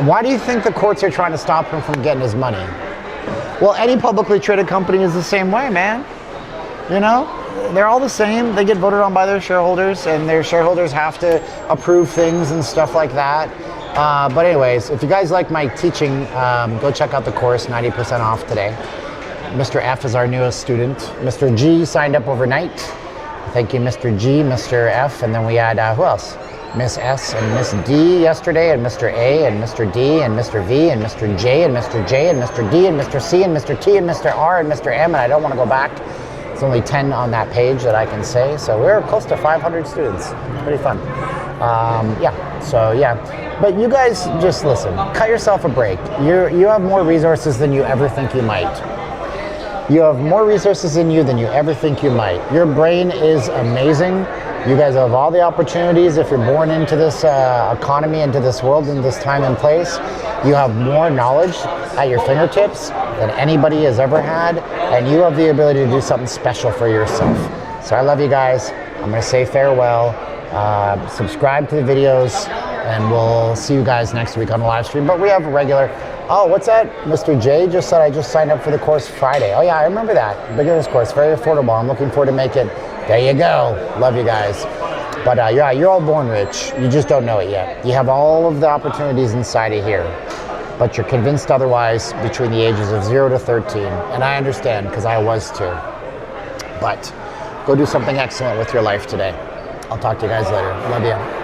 Why do you think the courts are trying to stop him from getting his money? Well, any publicly traded company is the same way, man. They're all the same. They get voted on by their shareholders, and their shareholders have to approve things and stuff like that. But anyways, if you guys like my teaching, go check out the course, 90% off today. Mr. F is our newest student. Mr. G signed up overnight. Thank you, Mr. G, Mr. F, and then we had, who else? Miss S and Miss D yesterday, and Mr. A and Mr. D and Mr. V and Mr. J and Mr. J and Mr. D and Mr. C and Mr. T and Mr. R and Mr. M, and I don't want to go back. It's only 10 on that page that I can say, so we're close to 500 students. It's pretty fun. But you guys just listen, cut yourself a break. You have more resources than you ever think you might. You have more resources in you than you ever think you might. Your brain is amazing. You guys have all the opportunities. If you're born into this economy, into this world, in this time and place, you have more knowledge at your fingertips than anybody has ever had, and you have the ability to do something special for yourself. So I love you guys. I'm gonna say farewell. Subscribe to the videos, and we'll see you guys next week on the live stream. But we have a regular, oh, what's that? Mr. J just said I just signed up for the course Friday. Oh yeah, I remember that. Beginner's course, very affordable. I'm looking forward to make it. There you go. Love you guys. But yeah, you're all born rich. You just don't know it yet. You have all of the opportunities inside of here, but you're convinced otherwise between the ages of 0 to 13. And I understand, because I was too. But go do something excellent with your life today. I'll talk to you guys later. Love you.